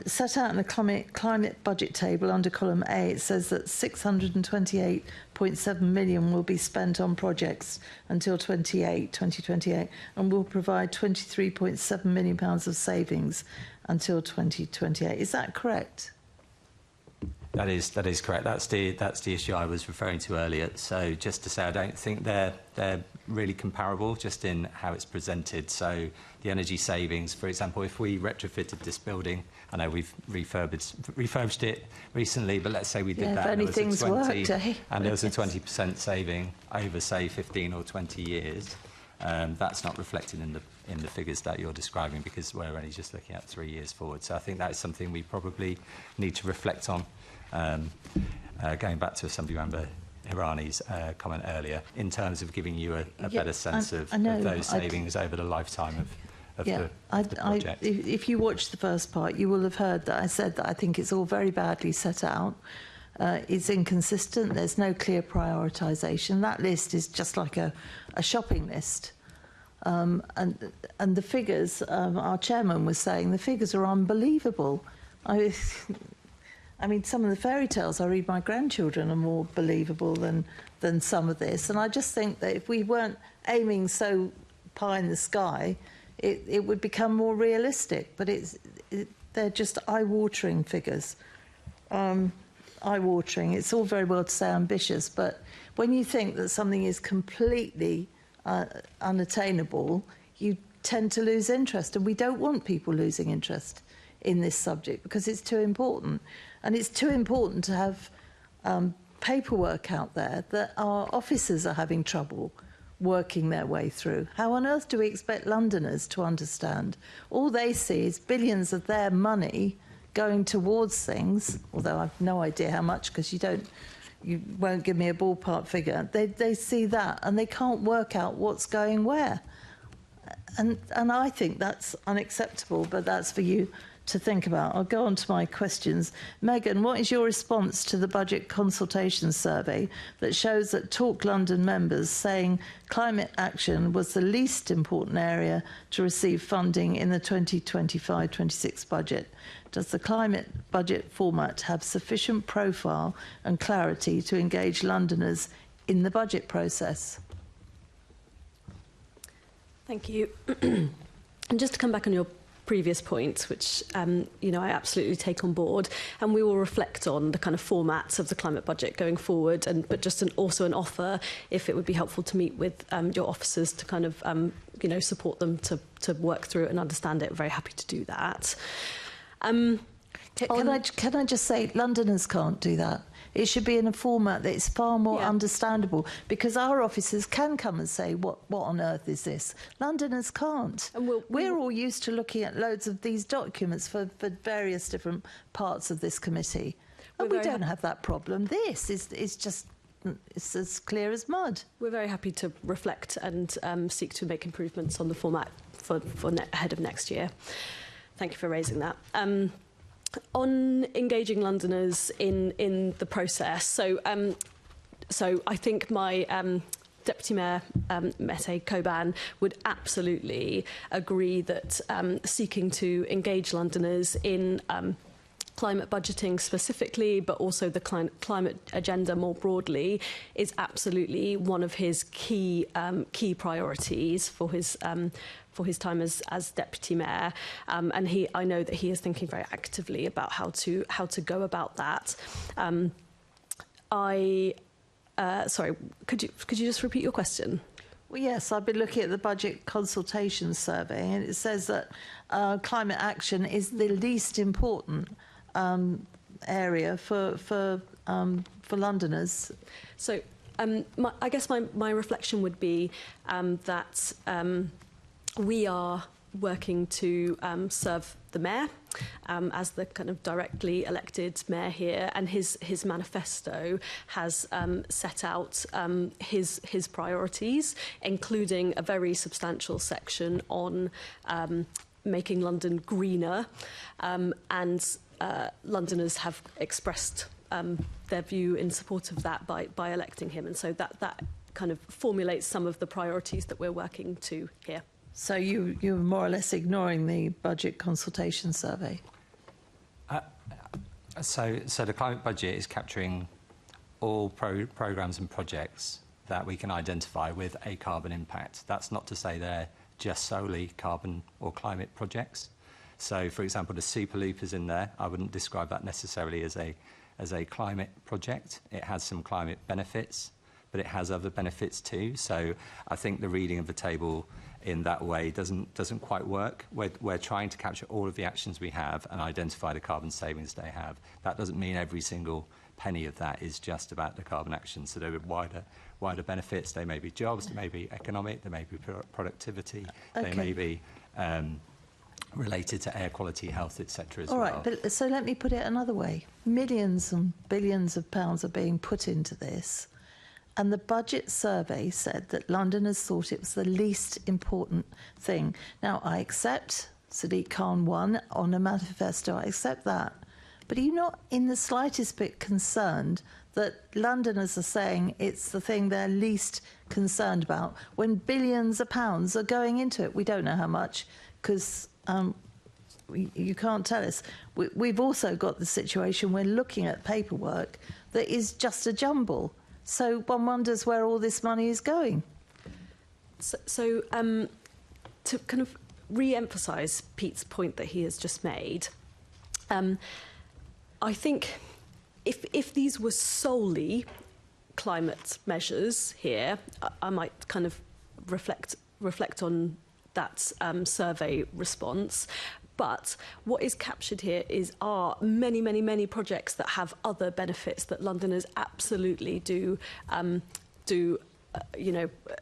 Set out in the climate budget table under column A, it says that 628.7 million will be spent on projects until 2028, and will provide £23.7 million of savings until 2028. Is that correct? That is correct. That's the issue I was referring to earlier. So just to say, I don't think they're really comparable, just in how it's presented. So the energy savings, for example, if we retrofitted this building, I know we've refurbished it recently, but let's say we did that, and there was a 20% saving over, say, 15 or 20 years. That's not reflected in the figures that you're describing, because we're only just looking at 3 years forward. So I think that's something we probably need to reflect on. Going back to Assemblymember Hirani's comment earlier, in terms of giving you a better sense of those savings over the lifetime of the project. If you watched the first part, you will have heard that I said that I think it's all very badly set out. It's inconsistent. There's no clear prioritisation. That list is just like a shopping list. And the figures, our chairman was saying, the figures are unbelievable. I mean, some of the fairy tales I read my grandchildren are more believable than some of this. And I just think that if we weren't aiming so pie in the sky, it would become more realistic. But they're just eye-watering figures. Eye-watering. It's all very well to say ambitious, but when you think that something is completely unattainable, you tend to lose interest. And we don't want people losing interest in this subject because it's too important. And it's too important to have paperwork out there that our officers are having trouble working their way through. How on earth do we expect Londoners to understand? All they see is billions of their money going towards things, although I've no idea how much because you won't give me a ballpark figure. They see that and they can't work out what's going where. And I think that's unacceptable, but that's for you to think about. I'll go on to my questions. Megan, what is your response to the budget consultation survey that shows that Talk London members saying climate action was the least important area to receive funding in the 2025-26 budget? Does the climate budget format have sufficient profile and clarity to engage Londoners in the budget process? Thank you. And just to come back on your previous point, which you know, I absolutely take on board, and we will reflect on the kind of formats of the climate budget going forward, but just also an offer if it would be helpful to meet with your officers to kind of you know, support them to work through it and understand it. Very happy to do that. Can I just say, Londoners can't do that. It should be in a format that is far more understandable, because our officers can come and say, what on earth is this? Londoners can't. And we're all used to looking at loads of these documents for various different parts of this committee. And we don't have that problem. This is just, it's as clear as mud. We're very happy to reflect and seek to make improvements on the format for ahead of next year. Thank you for raising that. On engaging Londoners in the process, so I think my Deputy Mayor Mette Coban would absolutely agree that seeking to engage Londoners in climate budgeting specifically, but also the climate agenda more broadly, is absolutely one of his key priorities for his time as deputy mayor, and I know that he is thinking very actively about how to go about that. Sorry, could you just repeat your question? Well, yes, I've been looking at the budget consultation survey, and it says that climate action is the least important area for Londoners. So, I guess my reflection would be that we are working to serve the mayor as the kind of directly elected mayor here, and his manifesto has set out his priorities, including a very substantial section on making London greener, and Londoners have expressed their view in support of that by electing him, and so that kind of formulates some of the priorities that we're working to here. So you're more or less ignoring the budget consultation survey? So the climate budget is capturing all programmes and projects that we can identify with a carbon impact. That's not to say they're just solely carbon or climate projects. So, for example, the Superloop is in there. I wouldn't describe that necessarily as a climate project. It has some climate benefits, but it has other benefits too. So I think the reading of the table in that way doesn't quite work. We're trying to capture all of the actions we have and identify the carbon savings they have. That doesn't mean every single penny of that is just about the carbon action. So there are wider benefits. They may be jobs, they may be economic, they may be productivity, they may be related to air quality, health, etc. as well. All right, but so let me put it another way. Millions and billions of pounds are being put into this, and the budget survey said that Londoners thought it was the least important thing. Now, I accept Sadiq Khan won on a manifesto, I accept that. But are you not in the slightest bit concerned that Londoners are saying it's the thing they're least concerned about when billions of pounds are going into it? We don't know how much, because you can't tell us. We've also got the situation we're looking at paperwork that is just a jumble. So one wonders where all this money is going. So to kind of re-emphasise Pete's point that he has just made, I think if these were solely climate measures here, I might kind of reflect on that survey response. But what is captured here are many, many, many projects that have other benefits that Londoners absolutely do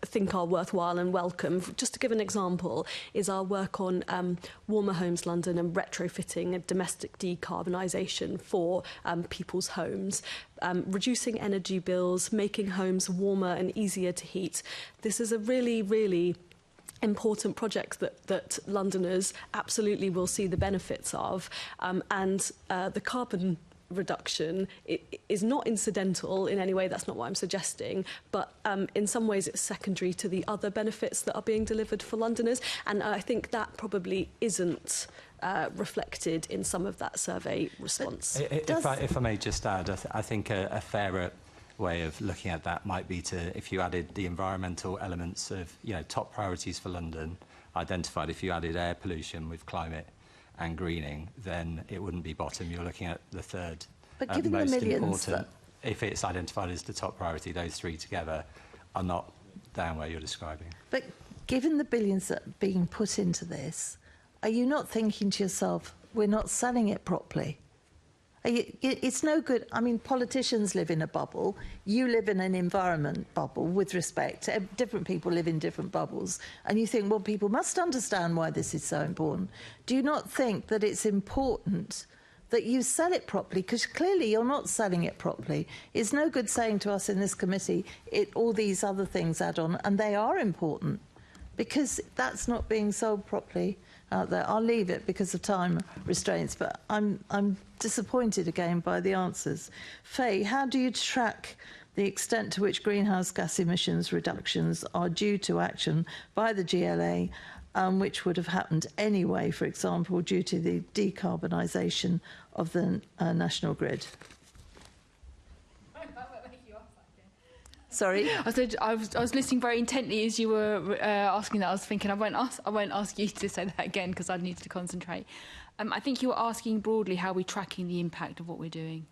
think are worthwhile and welcome. Just to give an example, is our work on Warmer Homes London and retrofitting and domestic decarbonisation for people's homes, reducing energy bills, making homes warmer and easier to heat. This is a really, really important project that Londoners absolutely will see the benefits of, and the carbon reduction is not incidental in any way. That's not what I'm suggesting, but in some ways it's secondary to the other benefits that are being delivered for Londoners, and I think that probably isn't reflected in some of that survey response. If I may just add, I think a fairer way of looking at that might be to, if you added the environmental elements of, top priorities for London identified, if you added air pollution with climate and greening, then it wouldn't be bottom. You're looking at the third most important. If it's identified as the top priority, those three together are not down where you're describing. But given the billions that are being put into this, are you not thinking to yourself, we're not selling it properly? It's no good. I mean, politicians live in a bubble. You live in an environment bubble, with respect. Different people live in different bubbles. And you think, well, people must understand why this is so important. Do you not think that it's important that you sell it properly? Because clearly you're not selling it properly. It's no good saying to us in this committee, all these other things add on, and they are important, because that's not being sold properly out there. I'll leave it because of time restraints, but I'm disappointed again by the answers. Faye, how do you track the extent to which greenhouse gas emissions reductions are due to action by the GLA, which would have happened anyway, for example, due to the decarbonisation of the national grid? Sorry, I was listening very intently as you were asking that. I was thinking I won't ask you to say that again because I needed to concentrate. I think you were asking broadly how we're tracking the impact of what we're doing.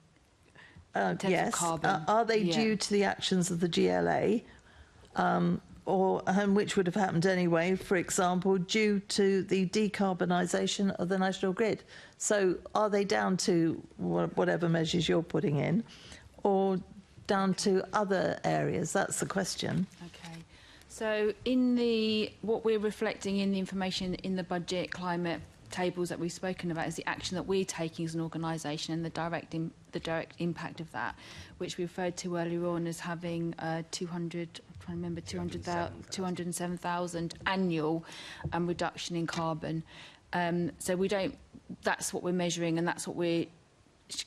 In terms of carbon. Are they due to the actions of the GLA, and which would have happened anyway? For example, due to the decarbonisation of the national grid. So, are they down to whatever measures you're putting in, or down to other areas? That's the question. Okay. So what we're reflecting in the information in the budget climate tables that we've spoken about is the action that we're taking as an organisation and the direct impact of that, which we referred to earlier on as having 207,000 annual reduction in carbon. So that's what we're measuring, and that's what we're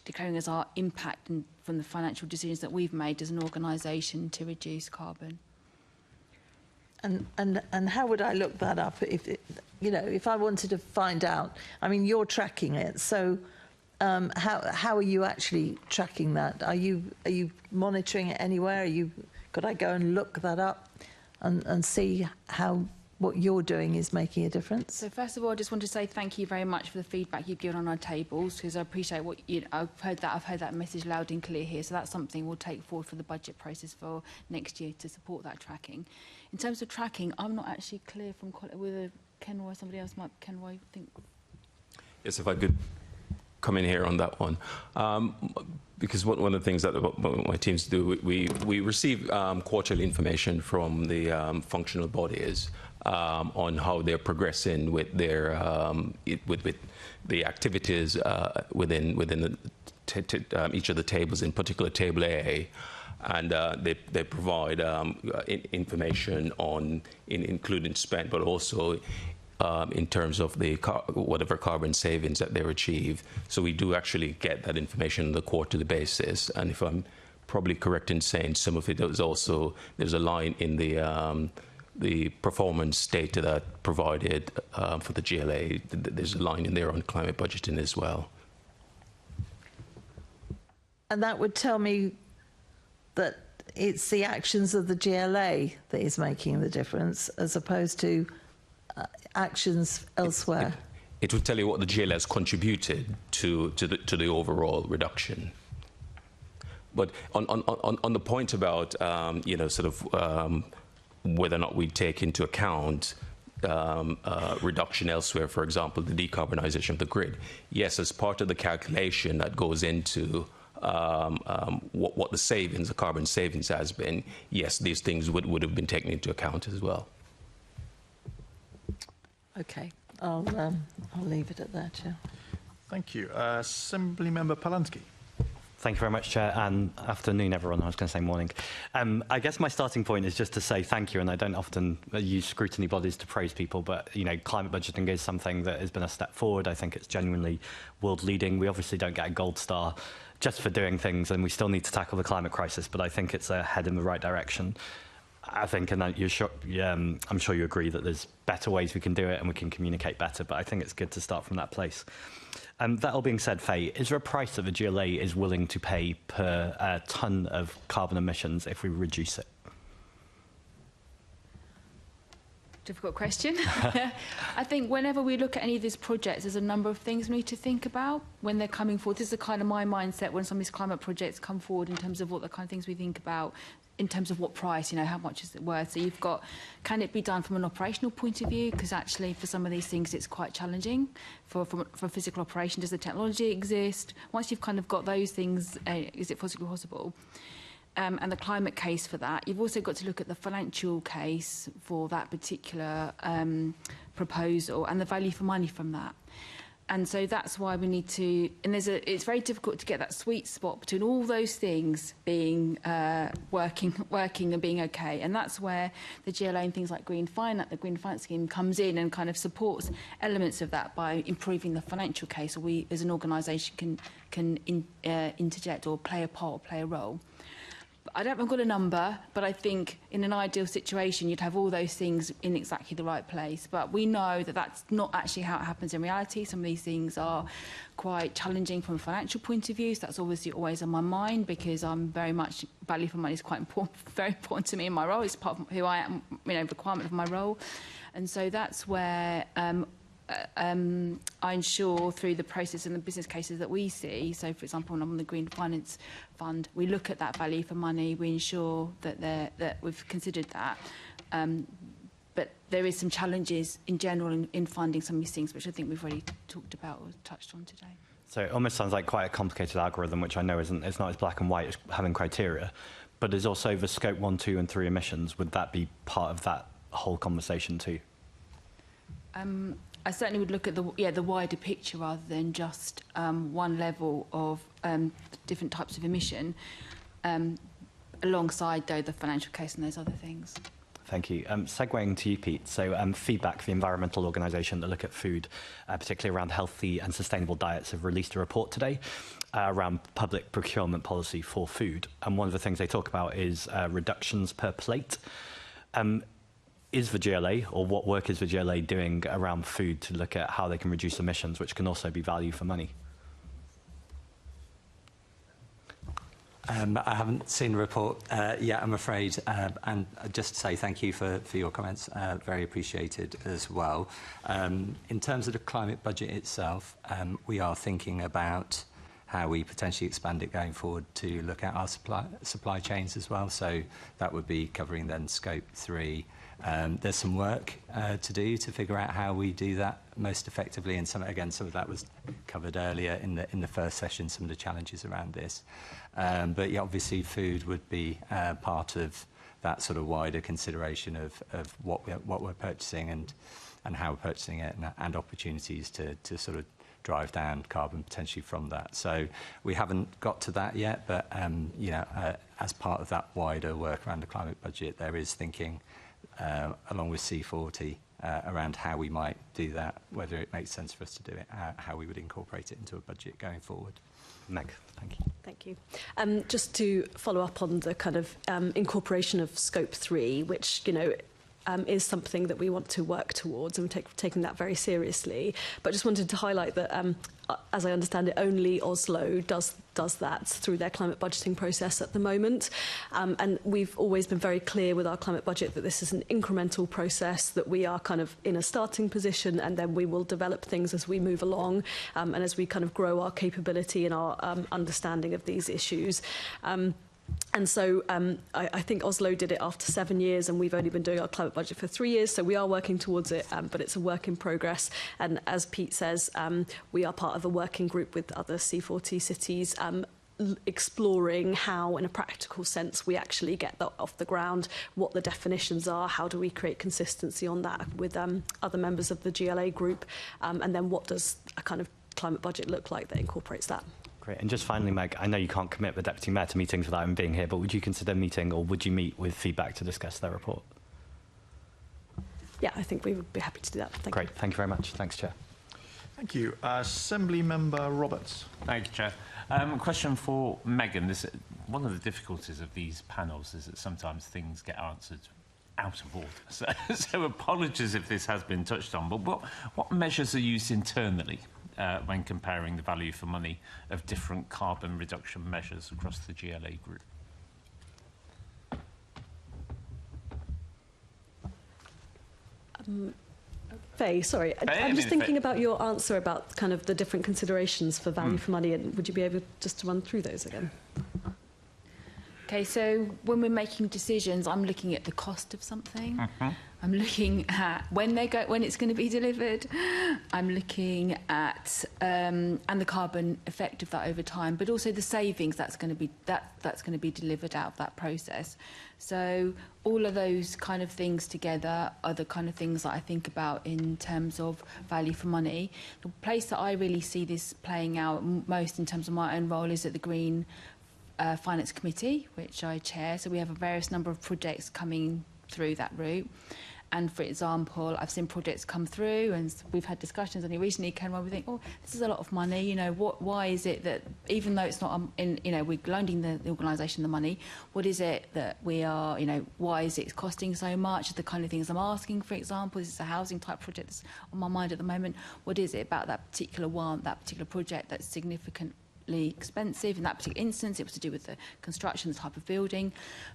declaring as our impact from the financial decisions that we've made as an organisation to reduce carbon. And how would I look that up if I wanted to find out? I mean, you're tracking it, so how are you actually tracking that? Are you monitoring it anywhere? Could I go and look that up and see how what you're doing is making a difference? So first of all, I just want to say thank you very much for the feedback you've given on our tables, because I appreciate what I've heard that message loud and clear here. So that's something we'll take forward for the budget process for next year to support that tracking. In terms of tracking, I'm not actually clear from whether Ken Roy, somebody else might. Ken Roy, think. Yes, if I could come in here on that one. Because one of the things that my teams do, we receive quarterly information from the functional bodies on how they're progressing with their with the activities within each of the tables, in particular Table A, and they provide information on including spend, but also in terms of the whatever carbon savings that they're achieved. So we do actually get that information on a quarterly basis. And if I'm probably correct in saying some of it is also, there's a line in the performance data that provided for the GLA. There's a line in there on climate budgeting as well. And that would tell me that it's the actions of the GLA that is making the difference, as opposed to actions elsewhere. It will tell you what the GLA has contributed to the overall reduction. But on the point about whether or not we take into account reduction elsewhere, for example, the decarbonisation of the grid. Yes, as part of the calculation that goes into what the savings, the carbon savings has been, yes, these things would have been taken into account as well. Okay, I'll leave it at that, Chair. Thank you. Assembly Member Polanski. Thank you very much, Chair, and afternoon, everyone. I was going to say morning. I guess my starting point is just to say thank you, and I don't often use scrutiny bodies to praise people, but, you know, climate budgeting is something that has been a step forward. I think it's genuinely world-leading. We obviously don't get a gold star just for doing things, and we still need to tackle the climate crisis, but I think it's a head in the right direction. I think, and I'm sure you agree that there's better ways we can do it and we can communicate better, but I think it's good to start from that place. That all being said, Faye, is there a price that the GLA is willing to pay per tonne of carbon emissions if we reduce it? Difficult question. I think whenever we look at any of these projects, there's a number of things we need to think about when they're coming forward. This is kind of my mindset when some of these climate projects come forward in terms of what the kind of things we think about in terms of what price, you know, how much is it worth? So you've got, can it be done from an operational point of view? Because actually for some of these things it's quite challenging for physical operation. Does the technology exist? Once you've kind of got those things, is it physically possible? And the climate case for that. You've also got to look at the financial case for that particular proposal and the value for money from that. And so that's why we need to, and it's very difficult to get that sweet spot between all those things being working and being okay. And that's where the GLA and things like Green Finance, the Green Finance Scheme comes in and kind of supports elements of that by improving the financial case, so we as an organisation can interject or play a part or play a role. I haven't got a number, but I think in an ideal situation you'd have all those things in exactly the right place. But we know that that's not actually how it happens in reality. Some of these things are quite challenging from a financial point of view, so that's obviously always on my mind because I'm very much, value for money is quite important, very important to me in my role. It's part of who I am, you know, requirement of my role. And so that's where I ensure through the process and the business cases that we see, so for example on the Green Finance Fund, we look at that value for money, we ensure that we've considered that. But there is some challenges in general in funding some of these things, which I think we've already talked about or touched on today. So it almost sounds like quite a complicated algorithm, which I know it's not as black and white as having criteria, but there's also the scope 1, 2 and 3 emissions. Would that be part of that whole conversation too? I certainly would look at the wider picture rather than just one level of different types of emission, alongside though the financial case and those other things. Thank you. Segueing to you, Pete. So Feedback, the environmental organisation that look at food, particularly around healthy and sustainable diets, have released a report today around public procurement policy for food. And one of the things they talk about is reductions per plate. Is the GLA, or what work is the GLA doing around food to look at how they can reduce emissions, which can also be value for money? I haven't seen the report yet, I'm afraid, and just to say thank you for your comments, very appreciated as well. In terms of the climate budget itself, we are thinking about how we potentially expand it going forward to look at our supply chains as well, so that would be covering then scope 3. There's some work to do to figure out how we do that most effectively, and some of that was covered earlier in the first session, some of the challenges around this. But yeah, obviously food would be part of that sort of wider consideration of what we're purchasing and how we're purchasing it, and opportunities to sort of drive down carbon potentially from that. So we haven't got to that yet, but you know, as part of that wider work around the climate budget, there is thinking along with C40 around how we might do that, whether it makes sense for us to do it, how we would incorporate it into a budget going forward. Meg, thank you. Thank you. Just to follow up on the kind of incorporation of scope 3, which, you know, is something that we want to work towards, and we're taking that very seriously. But just wanted to highlight that, as I understand it, only Oslo does that through their climate budgeting process at the moment. And we've always been very clear with our climate budget that this is an incremental process, that we are kind of in a starting position, and then we will develop things as we move along, and as we kind of grow our capability and our understanding of these issues. And so I think Oslo did it after 7 years, and we've only been doing our climate budget for 3 years, so we are working towards it, but it's a work in progress. And as Pete says, we are part of a working group with other C40 cities exploring how, in a practical sense, we actually get that off the ground, what the definitions are, how do we create consistency on that with other members of the GLA group, and then what does a kind of climate budget look like that incorporates that. Great. And just finally, Meg, I know you can't commit the Deputy Mayor to meetings without him being here, but would you consider meeting, or would you meet with feedback to discuss their report? Yeah, I think we would be happy to do that. Great. Thank you very much. Thanks, Chair. Thank you. Assembly Member Roberts. Thank you, Chair. Question for Megan. One of the difficulties of these panels is that sometimes things get answered out of order. So apologies if this has been touched on, but what measures are used internally when comparing the value for money of different carbon reduction measures across the GLA group? Faye, sorry, I'm just thinking about your answer about kind of the different considerations for value for money, and would you be able just to run through those again? Okay, so when we're making decisions, I'm looking at the cost of something. I'm looking at when it's going to be delivered. I'm looking at and the carbon effect of that over time, but also the savings that's going to be delivered out of that process. So all of those kind of things together are the kind of things that I think about in terms of value for money. The place that I really see this playing out most in terms of my own role is at the Green Finance Committee, which I chair. So we have a various number of projects coming through that route. And for example, I've seen projects come through, and we've had discussions only recently, Ken, where we think, oh, this is a lot of money. You know, why is it that even though it's not, we're loaning the organisation the money, what is it that we are, why is it costing so much? The kind of things I'm asking, for example, is this a housing type project that's on my mind at the moment? What is it about that particular project that's significant? Expensive. In that particular instance, it was to do with the construction, the type of building.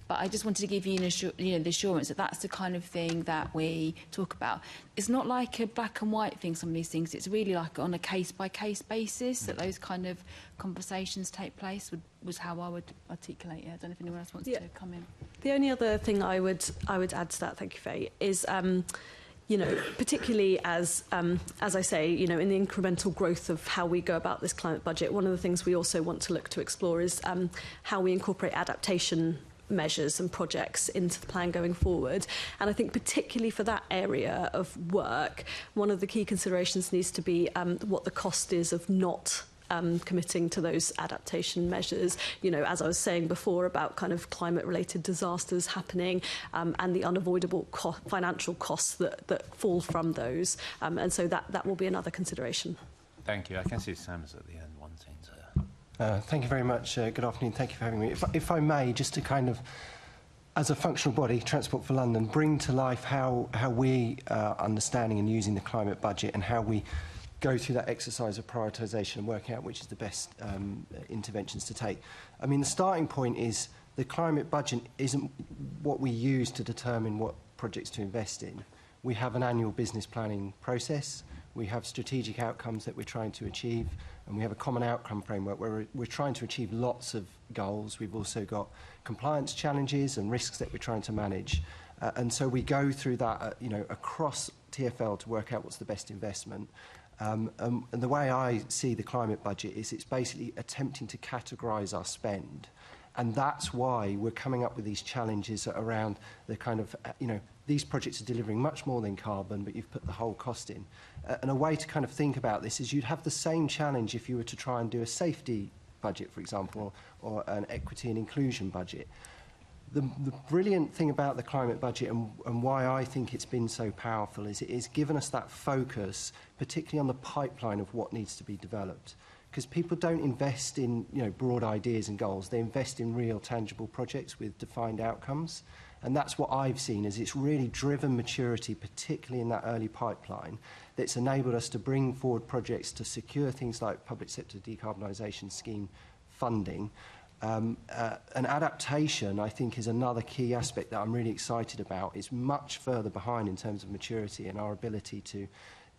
But I just wanted to give you the assurance that that's the kind of thing that we talk about. It's not like a black and white thing, some of these things. It's really like on a case-by-case basis that those kind of conversations take place, was how I would articulate it. I don't know if anyone else wants to come in. The only other thing I would add to that, thank you, Faye, is particularly as I say, in the incremental growth of how we go about this climate budget, one of the things we also want to look to explore is how we incorporate adaptation measures and projects into the plan going forward. And I think particularly for that area of work, one of the key considerations needs to be what the cost is of not committing to those adaptation measures, as I was saying before about kind of climate-related disasters happening and the unavoidable financial costs that fall from those. And so that will be another consideration. Thank you. I can see Sam's at the end wanting to... Thank you very much. Good afternoon. Thank you for having me. If I may, just to kind of, as a functional body, Transport for London, bring to life how we are understanding and using the climate budget and how we go through that exercise of prioritisation and work out which is the best interventions to take. I mean, the starting point is the climate budget isn't what we use to determine what projects to invest in. We have an annual business planning process, we have strategic outcomes that we're trying to achieve, and we have a common outcome framework where we're trying to achieve lots of goals. We've also got compliance challenges and risks that we're trying to manage. And so we go through that, across TfL to work out what's the best investment. And the way I see the climate budget is it's basically attempting to categorise our spend. And that's why we're coming up with these challenges around the kind of, these projects are delivering much more than carbon, but you've put the whole cost in. And a way to kind of think about this is you'd have the same challenge if you were to try and do a safety budget, for example, or an equity and inclusion budget. The brilliant thing about the climate budget and why I think it's been so powerful is it has given us that focus, particularly on the pipeline of what needs to be developed. Because people don't invest in broad ideas and goals, they invest in real tangible projects with defined outcomes. And that's what I've seen, is it's really driven maturity, particularly in that early pipeline, that's enabled us to bring forward projects to secure things like public sector decarbonisation scheme funding. An adaptation, I think, is another key aspect that I'm really excited about. It's much further behind in terms of maturity and our ability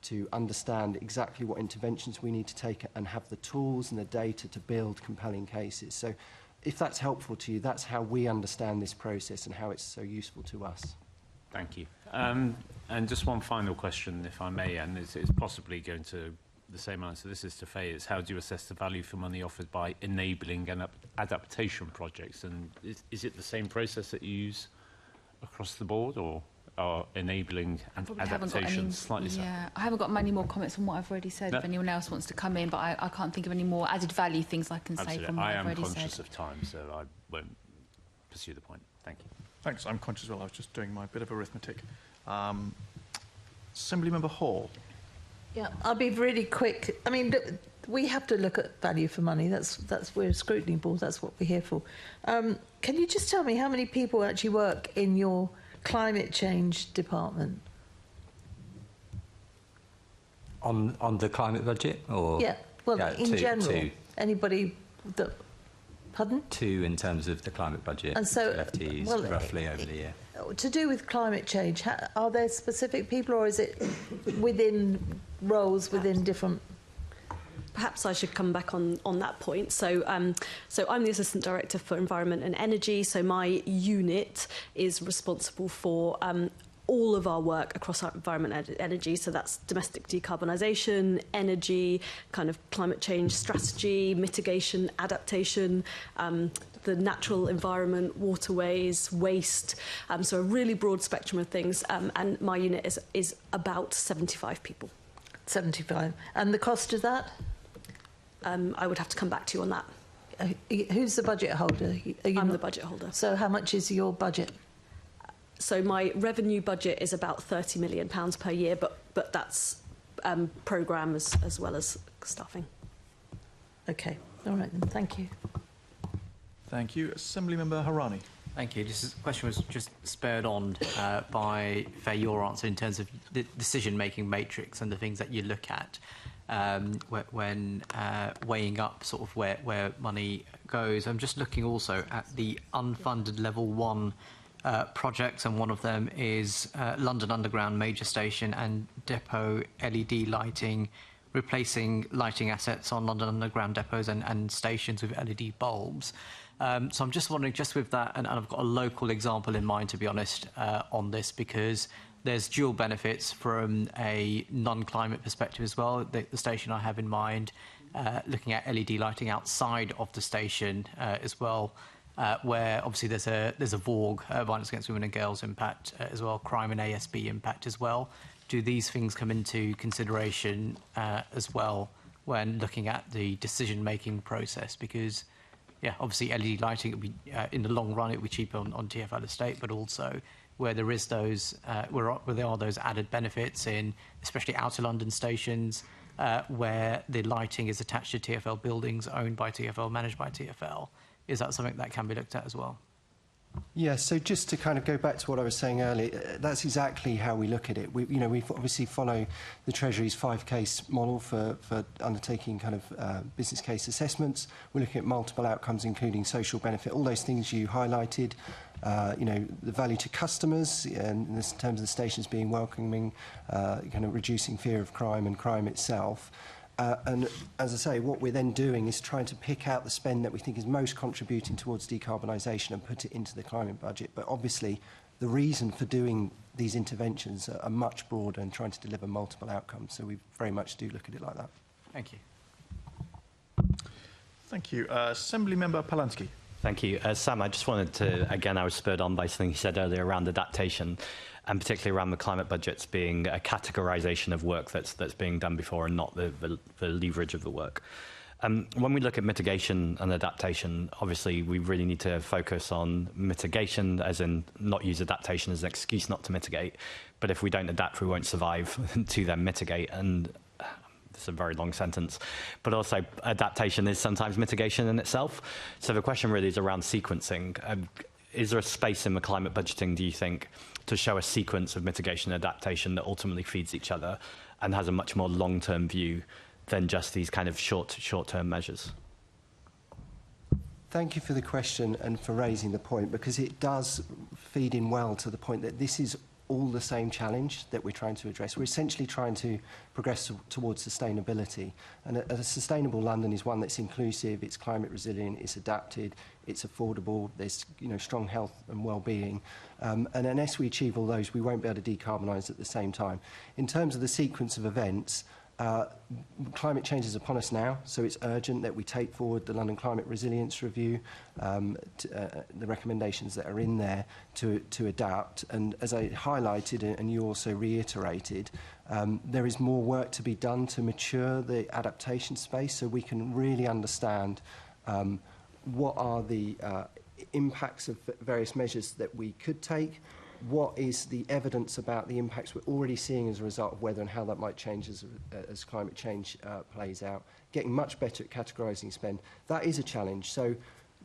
to understand exactly what interventions we need to take and have the tools and the data to build compelling cases. So if that's helpful to you, that's how we understand this process and how it's so useful to us. Thank you. And just one final question, if I may, and it's possibly going to the same answer. This is to Faye. Is how do you assess the value for money offered by enabling and adaptation projects? And is it the same process that you use across the board, or are enabling and adaptation slightly separate? Yeah, I haven't got many more comments on what I've already said. No. If anyone else wants to come in, but I can't think of any more added value things I can say from what I've already said. I am conscious of time, so I won't pursue the point. Thank you. Thanks. I'm conscious as well. I was just doing my bit of arithmetic. Assemblymember Hall. Yeah, I'll be really quick. I mean, we have to look at value for money. That's we're a scrutiny board. That's what we're here for. Can you just tell me how many people actually work in your climate change department? On the climate budget, or yeah, well, yeah, in general, two. Anybody that, pardon? 2 in terms of the climate budget. And so, FTEs well, roughly over the year. To do with climate change, are there specific people, or is it within roles within different? Perhaps I should come back on that point. So I'm the Assistant Director for Environment and Energy. So my unit is responsible for all of our work across our environment and energy. So that's domestic decarbonisation, energy, kind of climate change strategy, mitigation, adaptation, the natural environment, waterways, waste. So a really broad spectrum of things. And my unit is about 75 people. 75. And the cost of that? I would have to come back to you on that. Who's the budget holder? I'm the budget holder. So how much is your budget? So my revenue budget is about £30 million per year, but that's programme as well as staffing. Okay, all right then, thank you. Thank you. Assemblymember Harani. Thank you. This question was just spurred on by Faye, your answer in terms of the decision-making matrix and the things that you look at when weighing up sort of where money goes. I'm just looking also at the unfunded level 1 projects, and one of them is London Underground Major Station and Depot LED lighting, replacing lighting assets on London Underground depots and stations with LED bulbs. So I'm just wondering, just with that, and I've got a local example in mind, to be honest, on this, because there's dual benefits from a non-climate perspective as well. The station I have in mind, looking at LED lighting outside of the station as well, where obviously there's a VORG, violence against women and girls impact as well, crime and ASB impact as well. Do these things come into consideration as well when looking at the decision-making process? Because, yeah, obviously LED lighting, it'll be, in the long run, it'll be cheaper on TfL estate, but also where there is those, where there are those added benefits in, especially outer London stations, where the lighting is attached to TfL buildings owned by TfL, managed by TfL. Is that something that can be looked at as well? Yeah, so just to kind of go back to what I was saying earlier, that's exactly how we look at it. We obviously follow the Treasury's 5-case model for undertaking kind of business case assessments. We're looking at multiple outcomes, including social benefit, all those things you highlighted, the value to customers, and in terms of the stations being welcoming, kind of reducing fear of crime and crime itself. And as I say, what we're then doing is trying to pick out the spend that we think is most contributing towards decarbonisation and put it into the climate budget. But obviously, the reason for doing these interventions are much broader and trying to deliver multiple outcomes. So we very much do look at it like that. Thank you. Thank you. Assemblymember Polansky. Thank you. Sam, I just wanted to, again, I was spurred on by something you said earlier around adaptation, and particularly around the climate budgets being a categorisation of work that's being done before and not the leverage of the work. When we look at mitigation and adaptation, obviously we really need to focus on mitigation, as in not use adaptation as an excuse not to mitigate. But if we don't adapt, we won't survive to then mitigate. And it's a very long sentence. But also adaptation is sometimes mitigation in itself. So the question really is around sequencing. Is there a space in the climate budgeting, do you think, to show a sequence of mitigation and adaptation that ultimately feeds each other and has a much more long-term view than just these kind of short-term measures? Thank you for the question and for raising the point, because it does feed in well to the point that this is all the same challenge that we're trying to address. We're essentially trying to progress towards sustainability. And a sustainable London is one that's inclusive, it's climate resilient, it's adapted, it's affordable, there's strong health and well-being. And unless we achieve all those, we won't be able to decarbonise at the same time. In terms of the sequence of events, Climate change is upon us now, so it's urgent that we take forward the London Climate Resilience Review, the recommendations that are in there to adapt. And as I highlighted, and you also reiterated, there is more work to be done to mature the adaptation space so we can really understand what are the impacts of various measures that we could take, what is the evidence about the impacts we're already seeing as a result of weather and how that might change as climate change plays out, getting much better at categorising spend. That is a challenge. So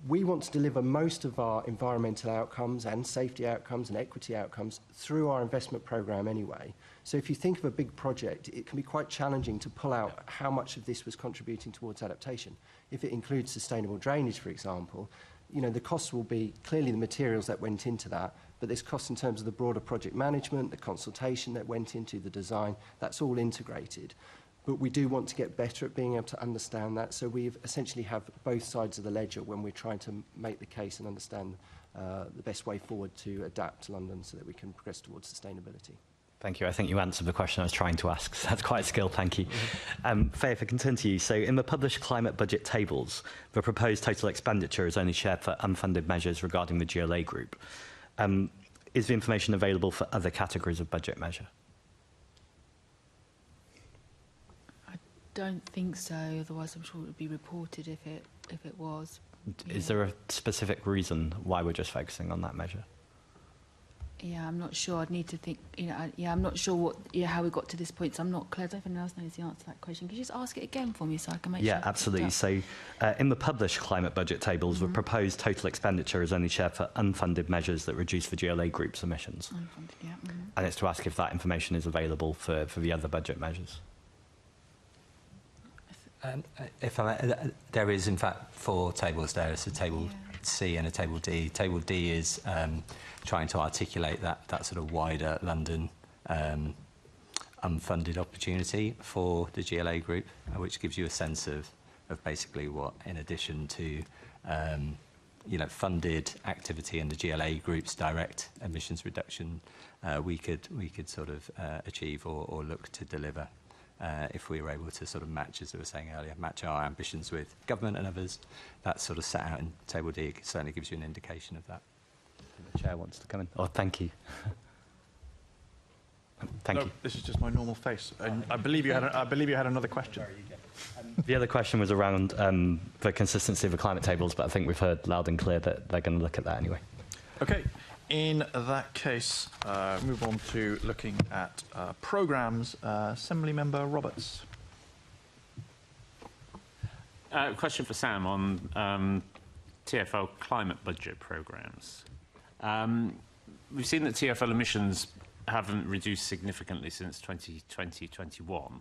we want to deliver most of our environmental outcomes and safety outcomes and equity outcomes through our investment programme anyway. So if you think of a big project, it can be quite challenging to pull out how much of this was contributing towards adaptation. If it includes sustainable drainage, for example, you know, the costs will be clearly the materials that went into that, but there's costs in terms of the broader project management, the consultation that went into the design, that's all integrated. But we do want to get better at being able to understand that, so we essentially have both sides of the ledger when we're trying to make the case and understand the best way forward to adapt London so that we can progress towards sustainability. Thank you. I think you answered the question I was trying to ask. So that's quite a skill, thank you. Faye, if I can turn to you. So in the published climate budget tables, the proposed total expenditure is only shared for unfunded measures regarding the GLA group. Is the information available for other categories of budget measure? I don't think so, otherwise I'm sure it would be reported if it was. Is there a specific reason why we're just focusing on that measure? Yeah, I'm not sure. I'd need to think, I'm not sure what, how we got to this point, so I'm not clear. I don't know if anyone else knows the answer to that question. Could you just ask it again for me so I can make sure? Yeah, absolutely. So in the published climate budget tables, the proposed total expenditure is only shared for unfunded measures that reduce the GLA group's emissions. Unfunded, yeah. And it's to ask if that information is available for the other budget measures. There is, in fact, 4 tables there. It's a table C and a table D. Table D is trying to articulate that sort of wider London unfunded opportunity for the GLA group, which gives you a sense of basically what, in addition to funded activity in the GLA group's direct emissions reduction, we could sort of achieve or look to deliver. If we were able to sort of match, as I was saying earlier, match our ambitions with government and others, that's sort of set out in Table D. It certainly gives you an indication of that. The Chair wants to come in. Oh, thank you. Thank you. This is just my normal face. And I believe you had another question. The other question was around the consistency of the climate tables, but I think we've heard loud and clear that they're going to look at that anyway. Okay. In that case, move on to looking at programmes. Assembly Member Roberts. Question for Sam on TfL climate budget programmes. We've seen that TfL emissions haven't reduced significantly since 2020-21,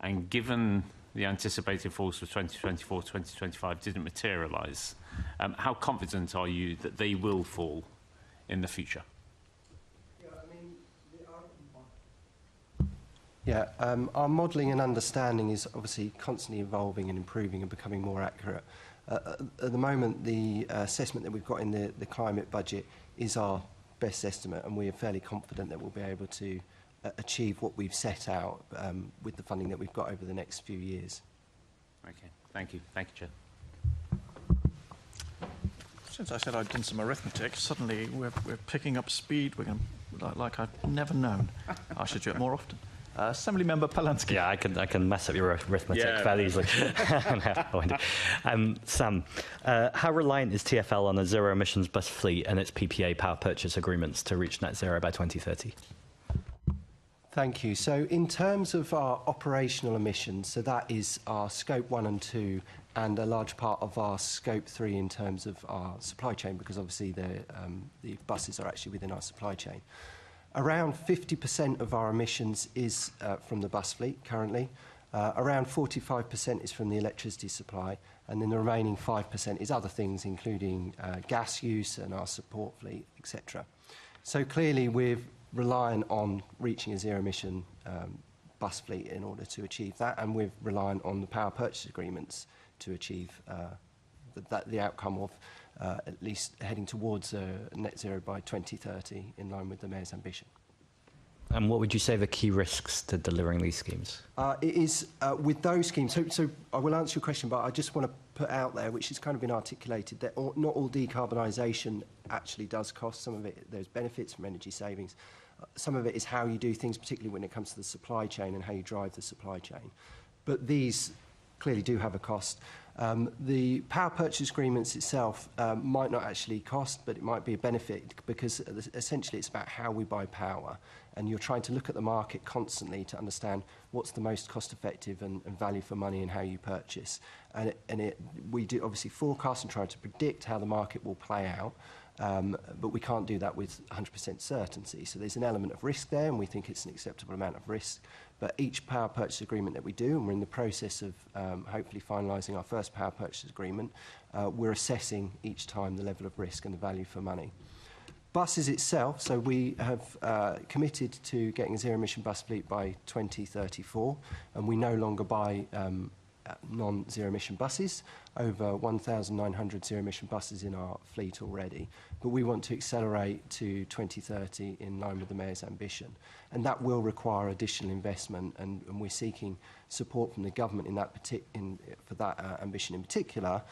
and given the anticipated falls for 2024-2025 didn't materialise, how confident are you that they will fall in the future? Our modelling and understanding is obviously constantly evolving and improving and becoming more accurate. At the moment, the assessment that we've got in the climate budget is our best estimate, and we are fairly confident that we'll be able to achieve what we've set out with the funding that we've got over the next few years. Okay, thank you. Thank you, Chair. Since I said I'd done some arithmetic, suddenly we're picking up speed. We're going like I've never known. I should do it more often. Assembly Member Polansky. Yeah, I can mess up your arithmetic fairly easily. Sam, how reliant is TfL on a zero emissions bus fleet and its PPA power purchase agreements to reach net zero by 2030? Thank you. So in terms of our operational emissions, so that is our scope 1 and 2 and a large part of our scope 3 in terms of our supply chain, because obviously the buses are actually within our supply chain. Around 50% of our emissions is from the bus fleet currently. Around 45% is from the electricity supply, and then the remaining 5% is other things, including gas use and our support fleet, etc. So clearly we're reliant on reaching a zero-emission bus fleet in order to achieve that, and we're reliant on the power purchase agreements to achieve the outcome of at least heading towards net zero by 2030 in line with the Mayor's ambition. And what would you say are the key risks to delivering these schemes? It is with those schemes. So I will answer your question, but I just want to put out there, which has kind of been articulated, that not all decarbonisation actually does cost. Some of it, there's benefits from energy savings. Some of it is how you do things, particularly when it comes to the supply chain and how you drive the supply chain. But these clearly do have a cost. The power purchase agreements itself might not actually cost, but it might be a benefit, because essentially it's about how we buy power. And you're trying to look at the market constantly to understand what's the most cost-effective and value for money and how you purchase. We do obviously forecast and try to predict how the market will play out, but we can't do that with 100% certainty. So there's an element of risk there, and we think it's an acceptable amount of risk. But each power purchase agreement that we do, and we're in the process of hopefully finalising our first power purchase agreement, we're assessing each time the level of risk and the value for money. Buses itself, so we have committed to getting a zero-emission bus fleet by 2034, and we no longer buy non-zero-emission buses, over 1,900 zero-emission buses in our fleet already. But we want to accelerate to 2030 in line with the Mayor's ambition. And that will require additional investment, and we're seeking support from the government in that for that ambition in particular.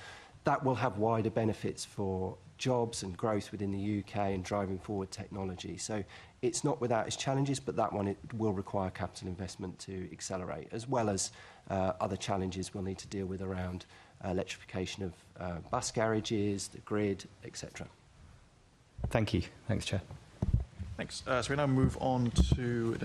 That will have wider benefits for jobs and growth within the UK and driving forward technology. So it's not without its challenges, but that one, it will require capital investment to accelerate, as well as other challenges we'll need to deal with around electrification of bus garages, the grid, etc. Thank you. Thanks, Chair. Thanks. So we now move on to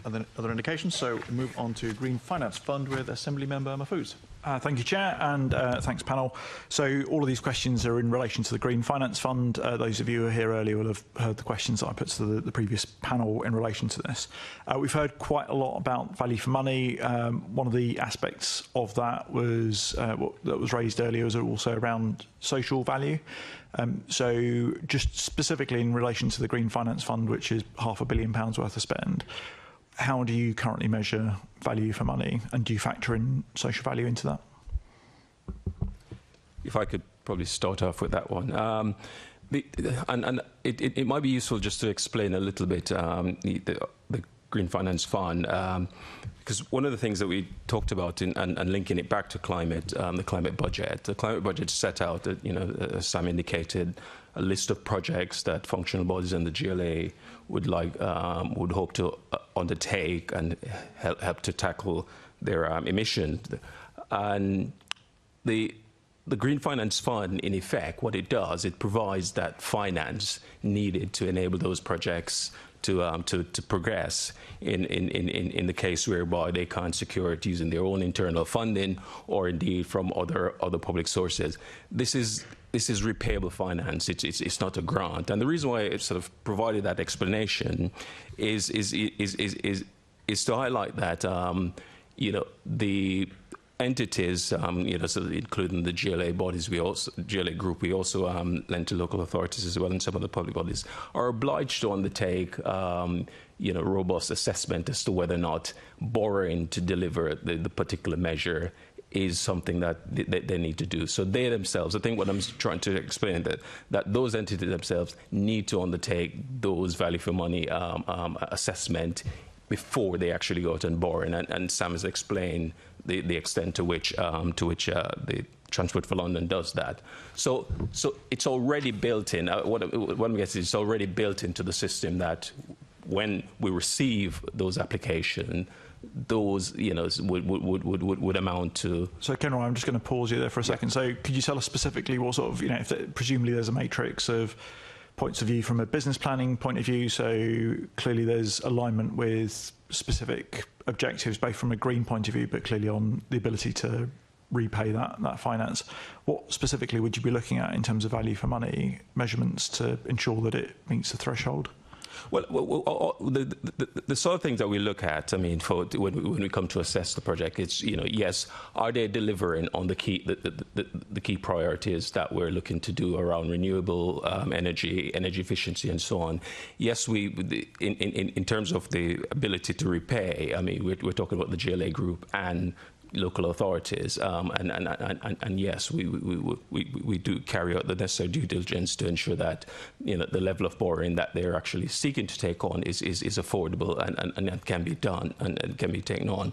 other indications. So we move on to Green Finance Fund with Assembly Member Mahfouz. Thank you, Chair, and thanks, panel. So all of these questions are in relation to the Green Finance Fund. Those of you who were here earlier will have heard the questions that I put to the previous panel in relation to this. We've heard quite a lot about value for money. One of the aspects of that was that was raised earlier was also around social value. So just specifically in relation to the Green Finance Fund, which is £500 million worth of spend, how do you currently measure value for money, and do you factor in social value into that? If I could probably start off with that one. It might be useful just to explain a little bit the Green Finance Fund, because one of the things that we talked about and linking it back to climate, the climate budget set out, as Sam indicated, a list of projects that functional bodies and the GLA would hope to undertake and help to tackle their emissions. And the Green Finance Fund, in effect, what it does, it provides that finance needed to enable those projects to progress in the case whereby they can't secure it using their own internal funding or indeed from other public sources. This is repayable finance. It's not a grant, and the reason why it sort of provided that explanation is to highlight that the entities, so including the GLA bodies, GLA group, we also lend to local authorities as well, and some of the public bodies are obliged to undertake, robust assessment as to whether or not borrowing to deliver the particular measure is something that they need to do. So they themselves, I think what I'm trying to explain, that those entities themselves need to undertake those value for money assessment before they actually go out and borrow. And Sam has explained the extent to which the Transport for London does that. So it's already built in. What I'm guessing is it's already built into the system that when we receive those applications, those would amount to. So, Kenroy, I'm just going to pause you there for a second. So, could you tell us specifically what sort of, if presumably there's a matrix of points of view from a business planning point of view. So clearly there's alignment with specific objectives, both from a green point of view, but clearly on the ability to repay that finance. What specifically would you be looking at in terms of value for money measurements to ensure that it meets the threshold? Well, the sort of things that we look at, I mean, when we come to assess the project, it's, yes, are they delivering on the key priorities that we're looking to do around renewable energy efficiency, and so on. Yes, in terms of the ability to repay, I mean, we're talking about the GLA group and local authorities, and yes, we do carry out the necessary due diligence to ensure that the level of borrowing that they're actually seeking to take on is affordable and can be done and can be taken on.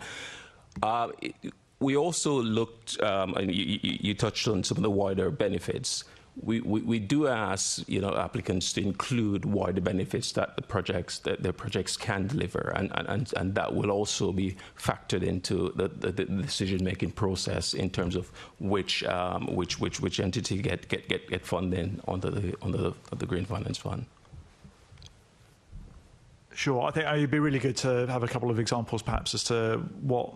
We also looked, and you touched on some of the wider benefits. We do ask applicants to include wider benefits that their projects can deliver, and that will also be factored into the decision-making process in terms of which entity get funding under the Green Finance Fund. Sure, I think it'd be really good to have a couple of examples, perhaps, as to what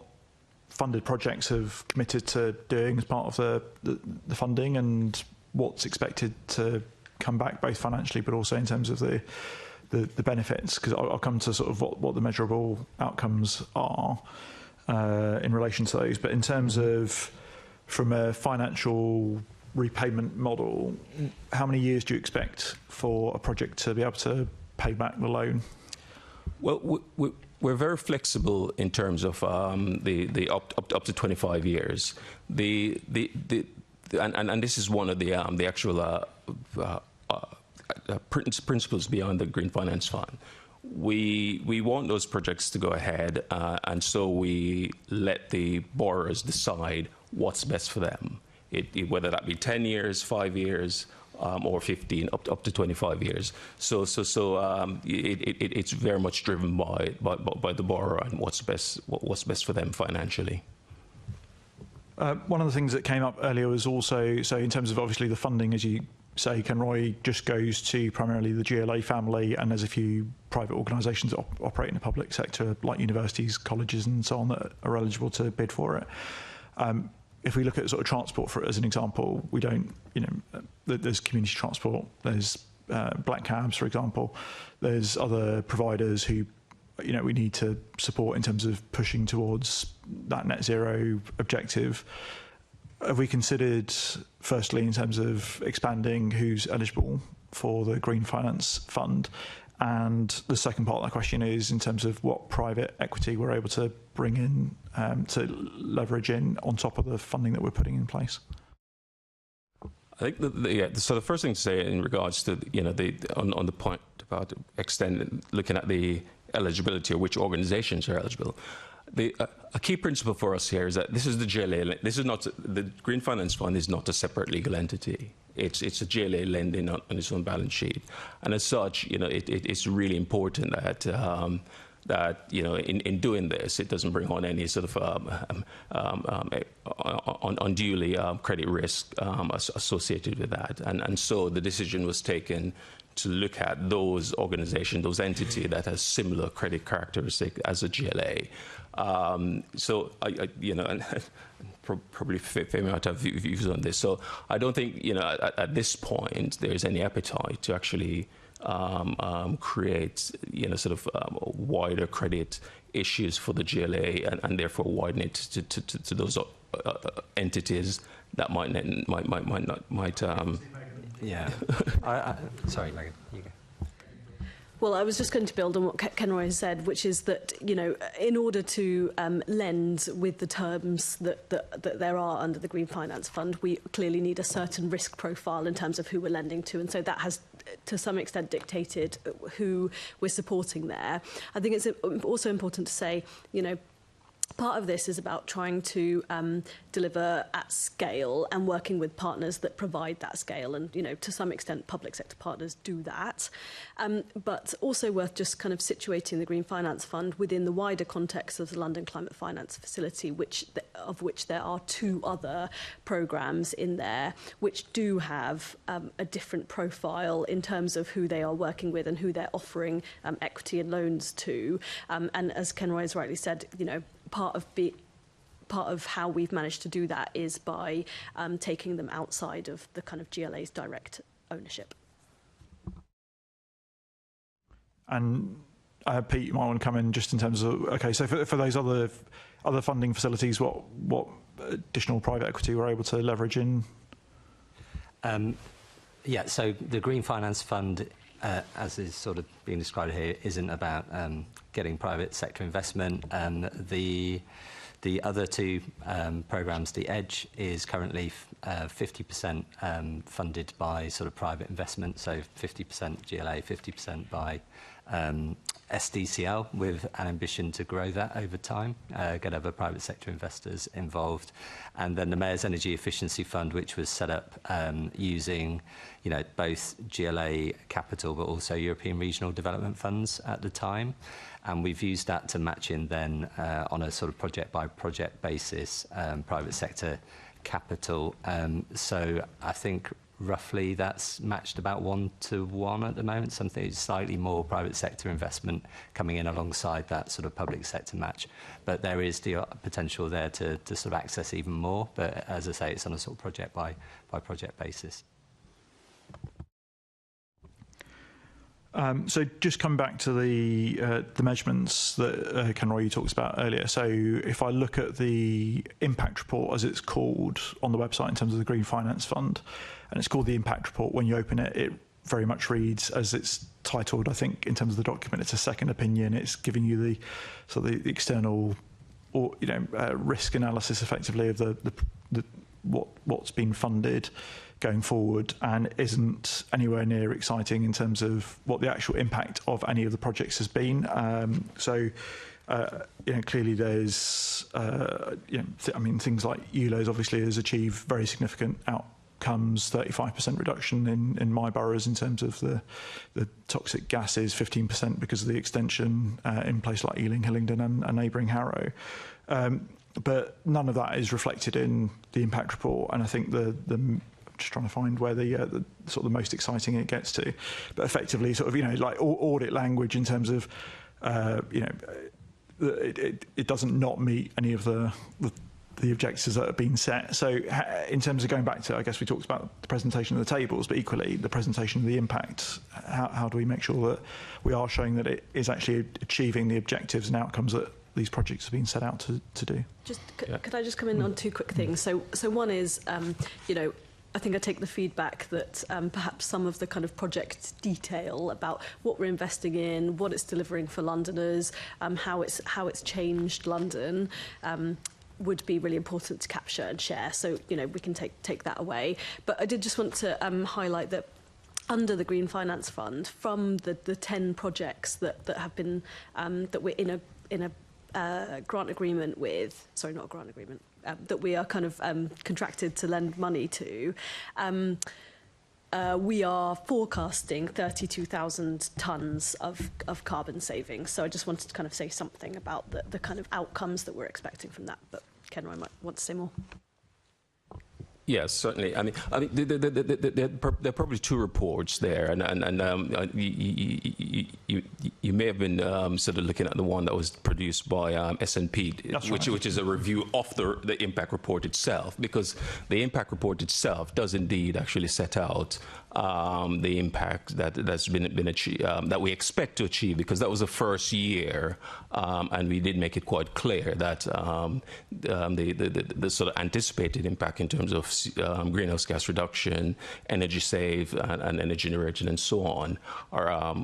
funded projects have committed to doing as part of the funding, and what's expected to come back, both financially but also in terms of the benefits, because I'll come to sort of what the measurable outcomes are in relation to those. But in terms of from a financial repayment model, how many years do you expect for a project to be able to pay back the loan? Well, we're very flexible in terms of the up to 25 years. And this is one of the actual principles beyond the Green Finance Fund. We want those projects to go ahead, and so we let the borrowers decide what's best for them, whether that be 10 years, 5 years, or 15, up to 25 years. So it's very much driven by the borrower and what's best for them financially. One of the things that came up earlier was also, so in terms of obviously the funding, as you say, Kenroy, just goes to primarily the GLA family, and there's a few private organisations that operate in the public sector, like universities, colleges and so on, that are eligible to bid for it. If we look at sort of transport for it as an example, we don't, there's community transport, there's black cabs, for example, there's other providers who we need to support in terms of pushing towards that net zero objective. Have we considered, firstly, in terms of expanding who's eligible for the Green Finance Fund? And the second part of that question is in terms of what private equity we're able to bring in, to leverage in on top of the funding that we're putting in place. I think so the first thing to say in regards to on the point about looking at the eligibility or which organisations are eligible, a key principle for us here is that this is the GLA. This is not the Green Finance Fund is not a separate legal entity. It's a GLA lending on its own balance sheet, and as such, it's really important that in doing this, it doesn't bring on any sort of unduly credit risk associated with that, and so the decision was taken to look at those organizations, those entities that has similar credit characteristics as a GLA. So and probably Femi might have views on this. So I don't think at this point there is any appetite to actually create wider credit issues for the GLA and therefore widen it to those entities that might. Yeah. Sorry, Megan. You go. Well, I was just going to build on what Kenroy has said, which is that, in order to lend with the terms that there are under the Green Finance Fund, we clearly need a certain risk profile in terms of who we're lending to. And so that has, to some extent, dictated who we're supporting there. I think it's also important to say, part of this is about trying to deliver at scale and working with partners that provide that scale. And, to some extent, public sector partners do that. But also worth just kind of situating the Green Finance Fund within the wider context of the London Climate Finance Facility, of which there are 2 other programmes in there, which do have a different profile in terms of who they are working with and who they're offering equity and loans to. And as Kenroy has rightly said, part of how we've managed to do that is by taking them outside of the kind of GLA's direct ownership. And Pete, you might want to come in just in terms of, okay, so for those other funding facilities, what additional private equity we're able to leverage in? Yeah, so the Green Finance Fund, as is sort of being described here, isn't about getting private sector investment. The The other two programmes, the EDGE is currently 50% funded by sort of private investment, so 50% GLA, 50% by SDCL, with an ambition to grow that over time, get other private sector investors involved. And then the Mayor's Energy Efficiency Fund, which was set up using, both GLA capital but also European Regional Development Funds at the time. And we've used that to match in then on a sort of project-by-project basis, private sector capital. So I think roughly that's matched about 1-to-1 at the moment, something slightly more private sector investment coming in alongside that sort of public sector match. But there is the potential there to sort of access even more. But as I say, it's on a sort of project-by-project basis. So just coming back to the measurements that Ken Roy talked about earlier. So if I look at the impact report, as it's called on the website in terms of the Green Finance Fund, and it's called the impact report, when you open it, it very much reads as it's titled. I think in terms of the document, it's a second opinion. It's giving you the sort of the external, or risk analysis effectively of what's been funded going forward, and isn't anywhere near exciting in terms of what the actual impact of any of the projects has been. Clearly there's, things like ULEZ obviously has achieved very significant outcomes, 35% reduction in my boroughs in terms of the toxic gases, 15% because of the extension in places like Ealing, Hillingdon and neighbouring Harrow. But none of that is reflected in the impact report, and I think just trying to find where the sort of the most exciting it gets to, but effectively sort of like audit language in terms of it doesn't not meet any of the objectives that have been set. So in terms of going back to, I guess we talked about the presentation of the tables, but equally the presentation of the impact, how do we make sure that we are showing that it is actually achieving the objectives and outcomes that these projects have been set out to do? Could I just come in on two quick things? So one is, I think I take the feedback that perhaps some of the kind of project detail about what we're investing in, what it's delivering for Londoners, how it's changed London, would be really important to capture and share. So we can take that away. But I did just want to highlight that under the Green Finance Fund, from the 10 projects that have been that we're in a grant agreement with, sorry, not a grant agreement, that we are kind of contracted to lend money to, we are forecasting 32,000 tonnes of carbon savings. So I just wanted to kind of say something about the kind of outcomes that we're expecting from that. But Ken Roy might want to say more. Yes, certainly. I mean, there are probably two reports there, and you may have been sort of looking at the one that was produced by S&P, which is a review of the impact report itself, because the impact report itself does indeed actually set out the impact that's been achieved, that we expect to achieve, because that was the first year, and we did make it quite clear that the sort of anticipated impact in terms of greenhouse gas reduction, energy save, and energy generation, and so on,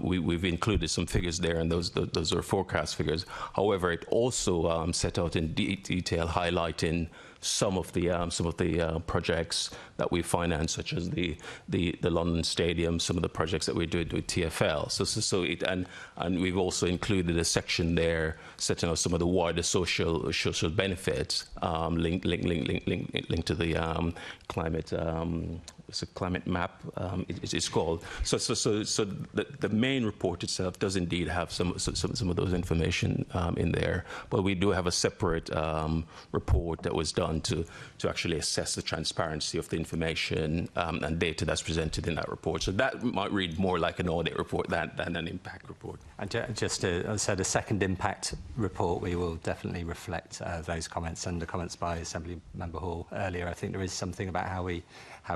we've included some figures there, and those are forecast figures. However, it also set out in detail, highlighting some of the projects that we finance, such as the London Stadium, some of the projects that we do with TfL. And we've also included a section there setting out some of the wider social benefits linked to the climate. It's a climate map, it's called. So the main report itself does indeed have some of those information in there, but we do have a separate report that was done to actually assess the transparency of the information and data that's presented in that report. So that might read more like an audit report than an impact report. And just to say, the second impact report, we will definitely reflect those comments and the comments by Assembly Member Hall earlier. I think there is something about how we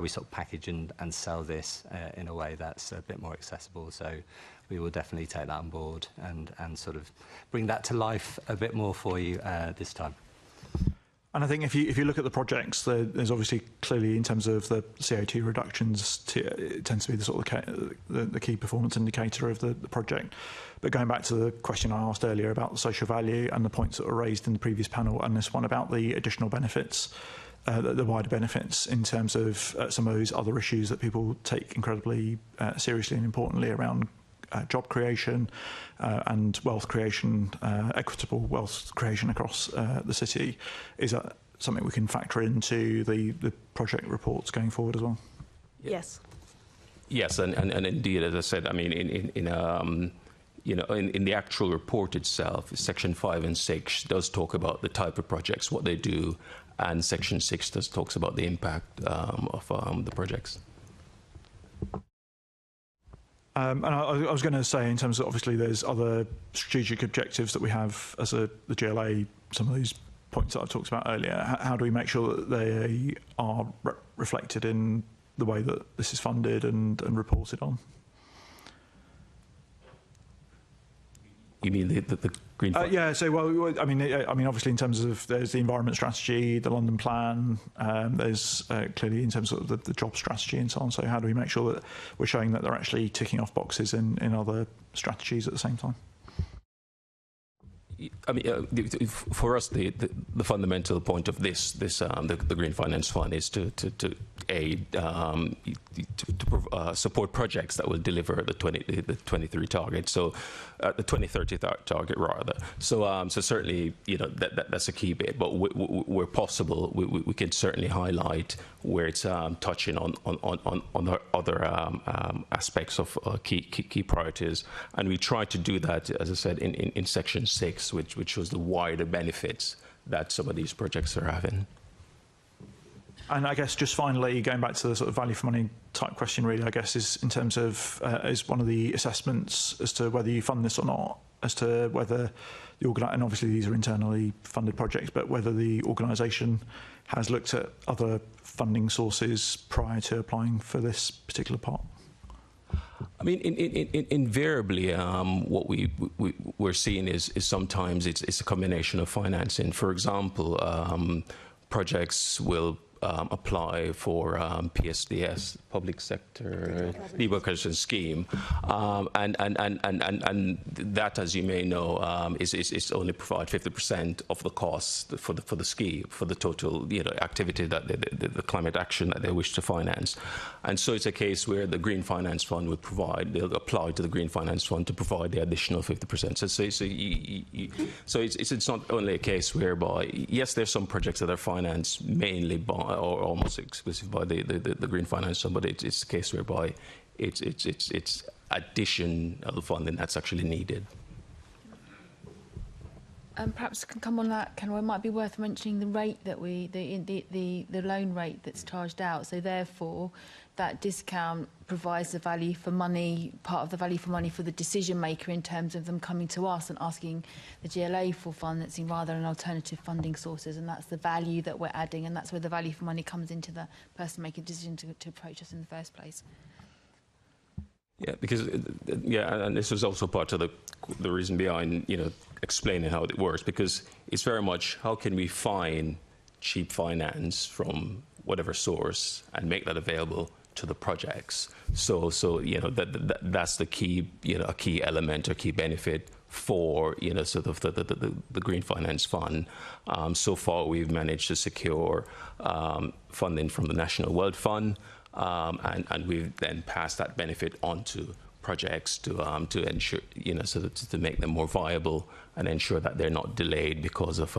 sort of package and sell this in a way that's a bit more accessible. So we will definitely take that on board and sort of bring that to life a bit more for you this time. And I think if you look at the projects, there's obviously clearly in terms of the CO2 reductions, it tends to be the sort of the key performance indicator of the project. But going back to the question I asked earlier about the social value and the points that were raised in the previous panel, and this one about the additional benefits, the wider benefits in terms of some of those other issues that people take incredibly seriously and importantly around job creation and wealth creation, equitable wealth creation across the city. Is that something we can factor into the project reports going forward as well? Yes. Yes, and indeed, as I said, I mean, in the actual report itself, Section 5 and 6 does talk about the type of projects, what they do, and Section 6 does talks about the impact of the projects. And I was going to say, in terms of obviously there's other strategic objectives that we have as the GLA, some of these points that I talked about earlier, how do we make sure that they are reflected in the way that this is funded and reported on? You mean the green fund? Yeah, so, well, I mean, obviously in terms of there's the environment strategy, the London plan, there's clearly in terms of the job strategy and so on. So how do we make sure that we're showing that they're actually ticking off boxes in other strategies at the same time? I mean, for us, the fundamental point of the Green Finance Fund is to aid, support projects that will deliver the 23 target. So, the 2030 target rather. So, certainly, that's a key bit. But where possible, we can certainly highlight where it's touching on other aspects of key priorities, and we try to do that, as I said, in Section 6, which shows the wider benefits that some of these projects are having. And I guess just finally, going back to the sort of value for money type question, really, I guess, is in terms of is one of the assessments as to whether you fund this or not, as to whether and obviously these are internally funded projects, but whether the organisation has looked at other funding sources prior to applying for this particular part. I mean, invariably, what we're seeing is sometimes it's a combination of financing. For example, projects will apply for PSDS, Public Sector Democratization Scheme, and that, as you may know, is only provide 50% of the costs for the scheme, for the total activity that the climate action that they wish to finance. And so it's a case where the Green Finance Fund would they'll apply to the Green Finance Fund to provide the additional 50%. So it's not only a case whereby, yes, there's some projects that are financed mainly by or almost exclusive by the Green Finance Fund, but it's a case whereby it's additional funding that's actually needed. Perhaps can come on that, Ken. It might be worth mentioning the rate that the loan rate that's charged out. So therefore, that discount provides the value for money, part of the value for money for the decision maker in terms of them coming to us and asking the GLA for financing rather than alternative funding sources. And that's the value that we're adding, and that's where the value for money comes into the person making a decision to approach us in the first place. Yeah, because and this was also part of the reason behind explaining how it works, because it's very much how can we find cheap finance from whatever source and make that available to the projects. So that's the key a key element or key benefit for sort of the Green Finance Fund. So far, we've managed to secure funding from the National World Fund. And we've then passed that benefit on to projects to ensure, to make them more viable and ensure that they're not delayed because of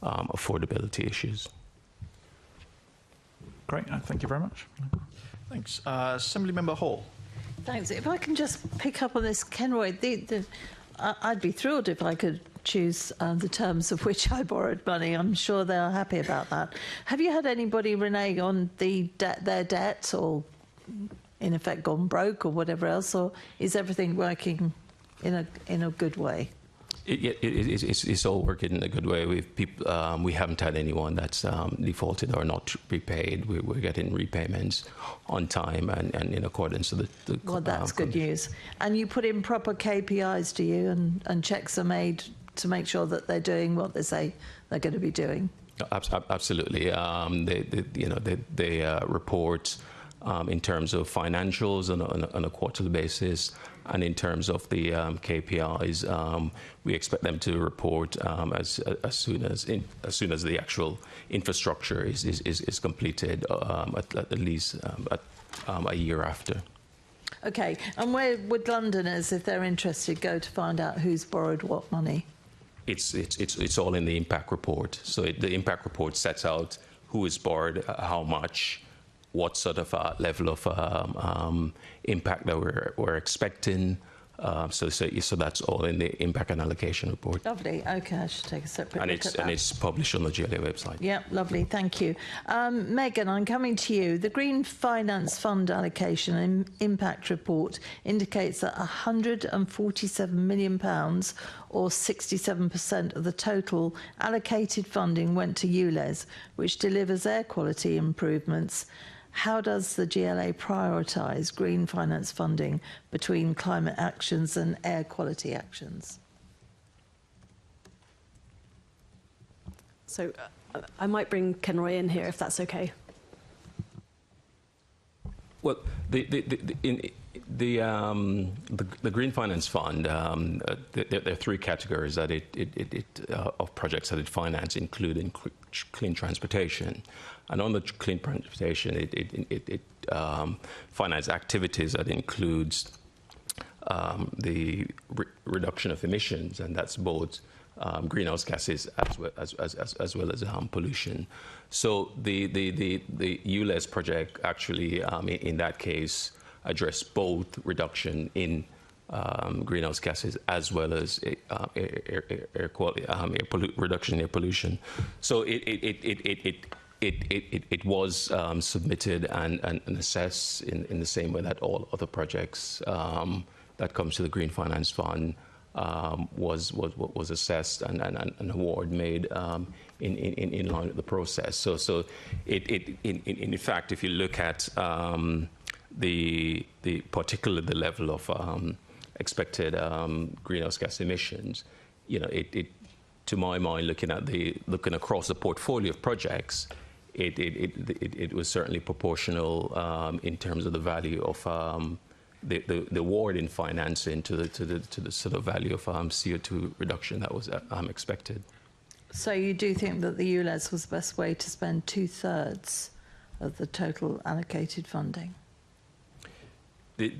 affordability issues. Great, thank you very much. Thanks. Assemblymember Hall. Thanks. If I can just pick up on this, Kenroy, I'd be thrilled if I could choose the terms of which I borrowed money. I'm sure they're happy about that. Have you had anybody renege on their debt, or in effect gone broke, or whatever else, or is everything working in a good way? It's all working in a good way. We haven't had anyone that's defaulted or not repaid. We're getting repayments on time and in accordance to the well, that's good news. And you put in proper KPIs, do you? And checks are made to make sure that they're doing what they say they're going to be doing? Absolutely. They report in terms of financials on a quarterly basis, and in terms of the KPIs, we expect them to report as soon as the actual infrastructure is completed, at least a year after. Okay, and where would Londoners, if they're interested, go to find out who's borrowed what money? It's all in the impact report. So the impact report sets out who is borrowed, how much, what sort of level of impact that we're expecting. So that's all in the impact and allocation report. Lovely. Okay, I should take a separate look at that. And it's published on the GLA website. Yeah, lovely. Thank you. Megan, I'm coming to you. The Green Finance Fund allocation and impact report indicates that £147 million, or 67% of the total allocated funding, went to ULEZ, which delivers air quality improvements. How does the GLA prioritise green finance funding between climate actions and air quality actions? So I might bring Kenroy in here if that's okay. Well, the Green Finance Fund, there are three categories that of projects that it finances, including clean transportation. And on the clean transportation, it finances activities that includes the reduction of emissions, and that's both greenhouse gases as well as pollution. So the ULEZ project actually, in that case, addressed both reduction in greenhouse gases as well as air quality, reduction in air pollution. So it was submitted and assessed in the same way that all other projects that comes to the Green Finance Fund was assessed and an award made in line with the process. So in fact, if you look at particularly the level of expected greenhouse gas emissions, it to my mind, looking across the portfolio of projects, it was certainly proportional in terms of the value of the award in financing to the sort of value of CO2 reduction that was expected. So you do think that the ULEZ was the best way to spend 2/3 of the total allocated funding? In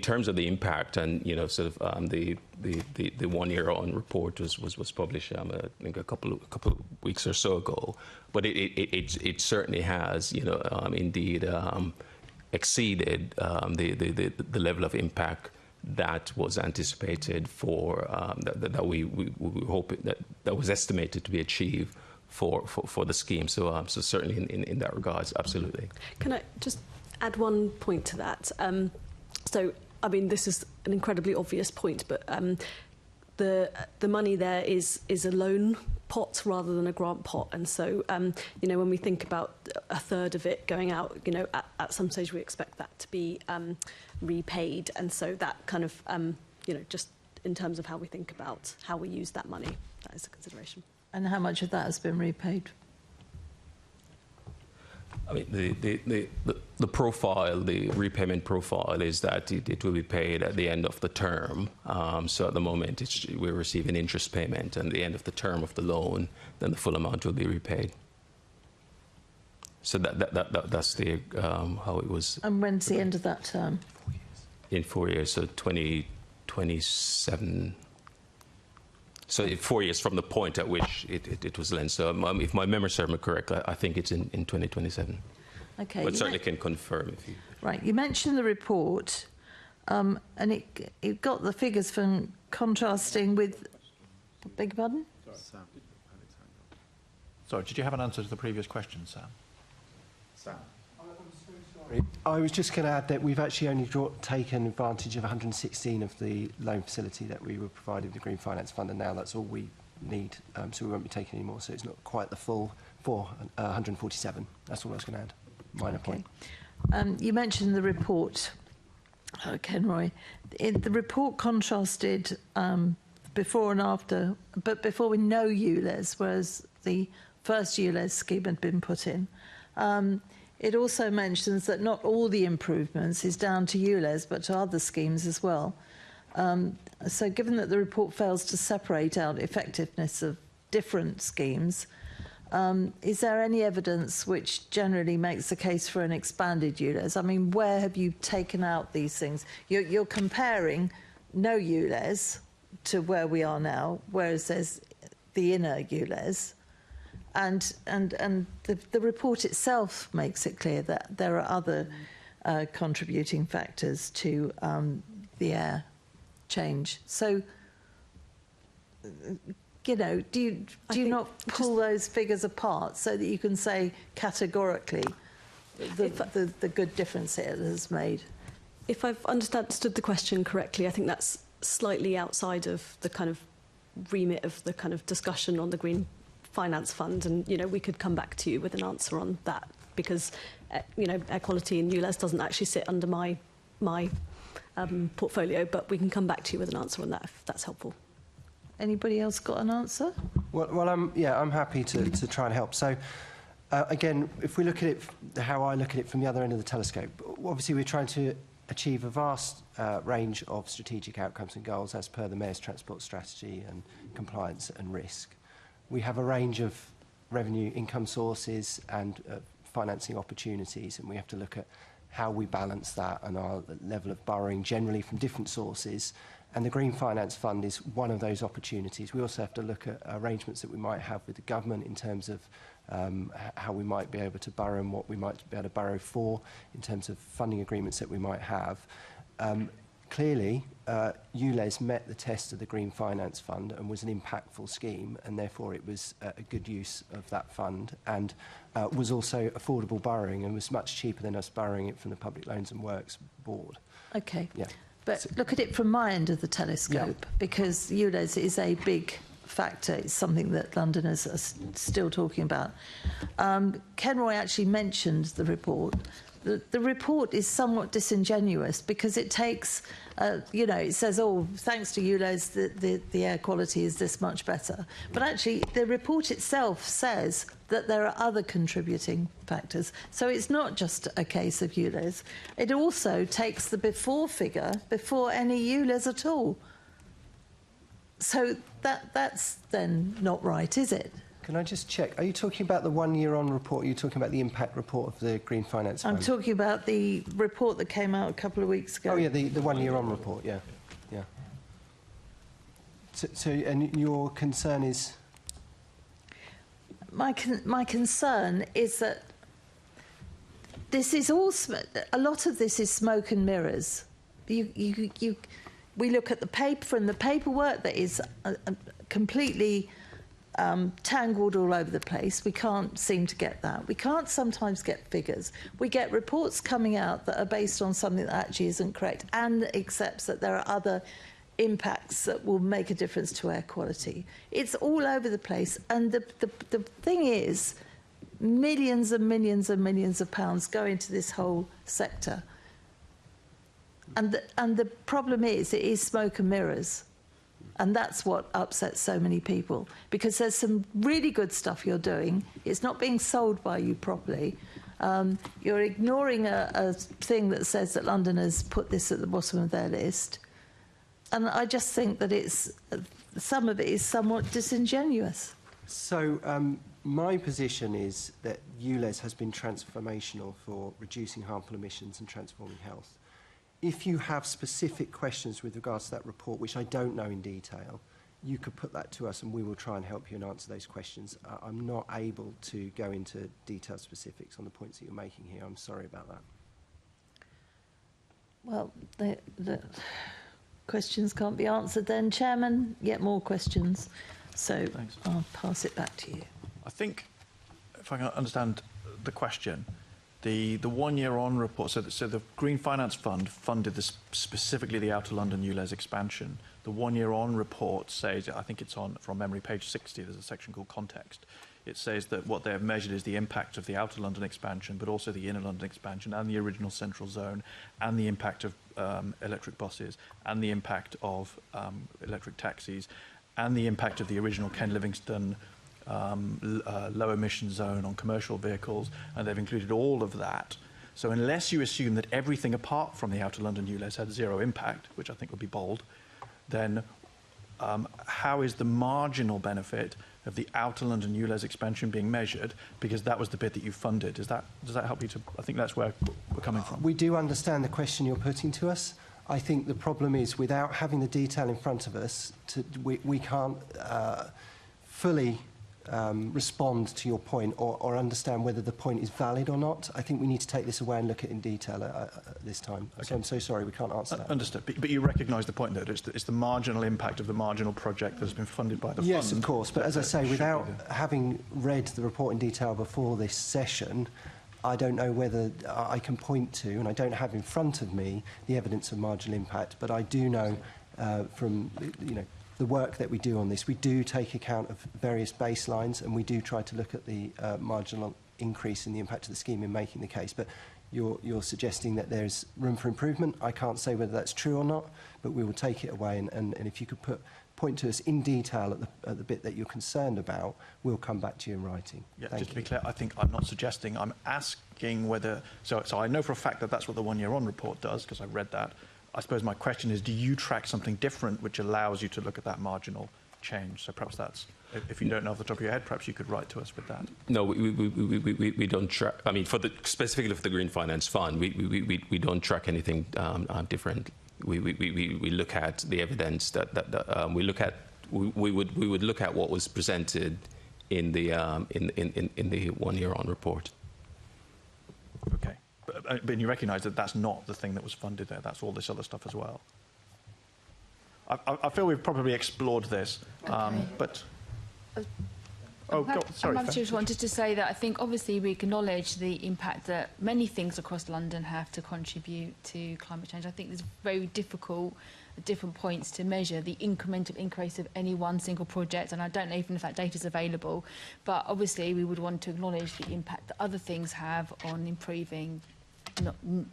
terms of the impact, and sort of the 1 year on report was published I think a couple of weeks or so ago, but it certainly has indeed exceeded the level of impact that was anticipated for that we hope that was estimated to be achieved for the scheme. So certainly in that regards, absolutely. Can I just add one point to that? So, I mean, this is an incredibly obvious point, but the money there is a loan pot rather than a grant pot, and so when we think about a third of it going out, at some stage we expect that to be repaid, and so that kind of just in terms of how we think about how we use that money, that is a consideration. And how much of that has been repaid? I mean, the profile, the repayment profile is that it will be paid at the end of the term. So at the moment, we're receiving interest payment, and at the end of the term of the loan, then the full amount will be repaid. So that's the how it was. And when's the end of that term? In 4 years, so 2027. So 4 years from the point at which it was lent. So if my memory serves me correct, I think it's in 2027. Okay. But certainly can confirm if you... Right. You mentioned the report, and it got the figures from contrasting with... Beg your pardon? Sorry, did you have an answer to the previous question, Sam? Sam? I was just going to add that we've actually only taken advantage of 116 of the loan facility that we were provided with the Green Finance Fund, and now that's all we need, so we won't be taking any more. So it's not quite the full 147. That's all I was going to add. Minor point. You mentioned the report, Kenroy. The report contrasted before and after, but before we know ULEZ, whereas the first ULEZ scheme had been put in. It also mentions that not all the improvements is down to ULEZ, but to other schemes as well. So given that the report fails to separate out effectiveness of different schemes, is there any evidence which generally makes the case for an expanded ULEZ? I mean, where have you taken out these things? You're comparing no ULEZ to where we are now, whereas there's the inner ULEZ. And the report itself makes it clear that there are other contributing factors to the air change. So, you know, do you not pull those figures apart so that you can say categorically the good difference it has made? If I've understood the question correctly, I think that's slightly outside of the kind of remit of the kind of discussion on the Green Finance Fund, and you know, we could come back to you with an answer on that, because you know, air quality in ULEZ doesn't actually sit under my portfolio, but we can come back to you with an answer on that if that's helpful. Anybody else got an answer? Well, I'm happy to try and help. So again, if we look at it, how I look at it from the other end of the telescope, obviously we're trying to achieve a vast range of strategic outcomes and goals as per the Mayor's Transport Strategy and compliance and risk. We have a range of revenue income sources and financing opportunities, and we have to look at how we balance that and our level of borrowing generally from different sources. And the Green Finance Fund is one of those opportunities. We also have to look at arrangements that we might have with the government in terms of how we might be able to borrow and what we might be able to borrow for in terms of funding agreements that we might have. Clearly, ULEZ met the test of the Green Finance Fund and was an impactful scheme, and therefore it was a good use of that fund, and was also affordable borrowing and was much cheaper than us borrowing it from the Public Loans and Works Board. Okay. Yeah. But look at it from my end of the telescope, because ULEZ is a big factor. It's something that Londoners are still talking about. Ken Roy actually mentioned the report. The report is somewhat disingenuous because it takes, you know, it says, oh, thanks to ULEZ, the air quality is this much better. But actually, the report itself says that there are other contributing factors. So it's not just a case of ULEZ. It also takes the before figure before any ULEZ at all. So that's then not right, is it? Can I just check? Are you talking about the 1 year on report? Or are you talking about the impact report of the Green Finance Fund? I'm talking about the report that came out a couple of weeks ago. Oh, yeah, the 1 year on report, yeah. So and your concern is? My concern is that this is all, a lot of this is smoke and mirrors. We look at the paper and the paperwork that is completely tangled all over the place. We can't seem to get that. We can't sometimes get figures. We get reports coming out that are based on something that actually isn't correct and accepts that there are other impacts that will make a difference to air quality. It's all over the place. And the thing is, millions and millions and millions of pounds go into this whole sector. And the problem is, it is smoke and mirrors. And that's what upsets so many people, because there's some really good stuff you're doing. It's not being sold by you properly. You're ignoring a thing that says that Londoners put this at the bottom of their list. And I just think that some of it is somewhat disingenuous. So my position is that ULEZ has been transformational for reducing harmful emissions and transforming health. If you have specific questions with regards to that report, which I don't know in detail, you could put that to us and we will try and help you and answer those questions. I'm not able to go into detailed specifics on the points that you're making here. I'm sorry about that. Well, the questions can't be answered then, Chairman. Yet more questions. So I'll pass it back to you. I think, if I can understand the question, the 1 year on report, so the Green Finance Fund funded specifically the Outer London ULEZ expansion. The 1 year on report says, I think it's on, from memory, page 60, there's a section called Context. it says that what they've measured is the impact of the outer London expansion, but also the inner London expansion and the original central zone, and the impact of electric buses, and the impact of electric taxis, and the impact of the original Ken Livingstone low emission zone on commercial vehicles, and they've included all of that. So unless you assume that everything apart from the outer London ULEZ had zero impact, which I think would be bold, then how is the marginal benefit of the outer London ULEZ expansion being measured? Because that was the bit that you funded. Does that help you to? I think that's where we're coming from. We do understand the question you're putting to us. I think the problem is, without having the detail in front of us, we can't fully respond to your point or understand whether the point is valid or not. I think we need to take this away and look at it in detail this time. Okay. So I'm so sorry, we can't answer that. Understood. But you recognise the point, though. It's the marginal impact of the marginal project that has been funded by the fund. Yes, of course. But as I say, without having read the report in detail before this session, I don't know whether I can point to, and I don't have in front of me, the evidence of marginal impact, but I do know from, the work that we do on this, we do take account of various baselines, and we do try to look at the marginal increase in the impact of the scheme in making the case. But you're suggesting that there's room for improvement. I can't say whether that's true or not, but we will take it away, and if you could point to us in detail at the bit that you're concerned about, we'll come back to you in writing. Yeah, just to be clear, I think I'm not suggesting, I'm asking whether... So I know for a fact that that's what the one-year-on report does, because I read that. I suppose my question is, do you track something different which allows you to look at that marginal change? So perhaps that's, if you don't know off the top of your head, perhaps you could write to us with that. No, we don't track. I mean, specifically for the Green Finance Fund, we don't track anything different. We look at the evidence that we look at. We would look at what was presented in the one-year-on report. Okay. But you recognise that that's not the thing that was funded there. That's all this other stuff as well. I feel we've probably explored this, but... Sorry. I just wanted to say that I think obviously we acknowledge the impact that many things across London have to contribute to climate change. I think it's very difficult at different points to measure the incremental increase of any one single project, and I don't know even if that data is available. But obviously we would want to acknowledge the impact that other things have on improving.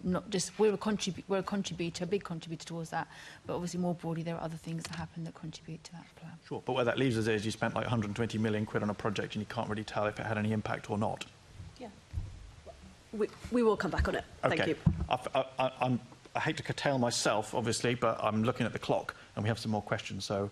Not just we're a contributor, a big contributor towards that, but obviously more broadly there are other things that happen that contribute to that plan. Sure, but where that leaves us is you spent like 120 million quid on a project and you can't really tell if it had any impact or not. Yeah, we will come back on it. Okay. Thank you. I hate to curtail myself, obviously, but I'm looking at the clock and we have some more questions. So,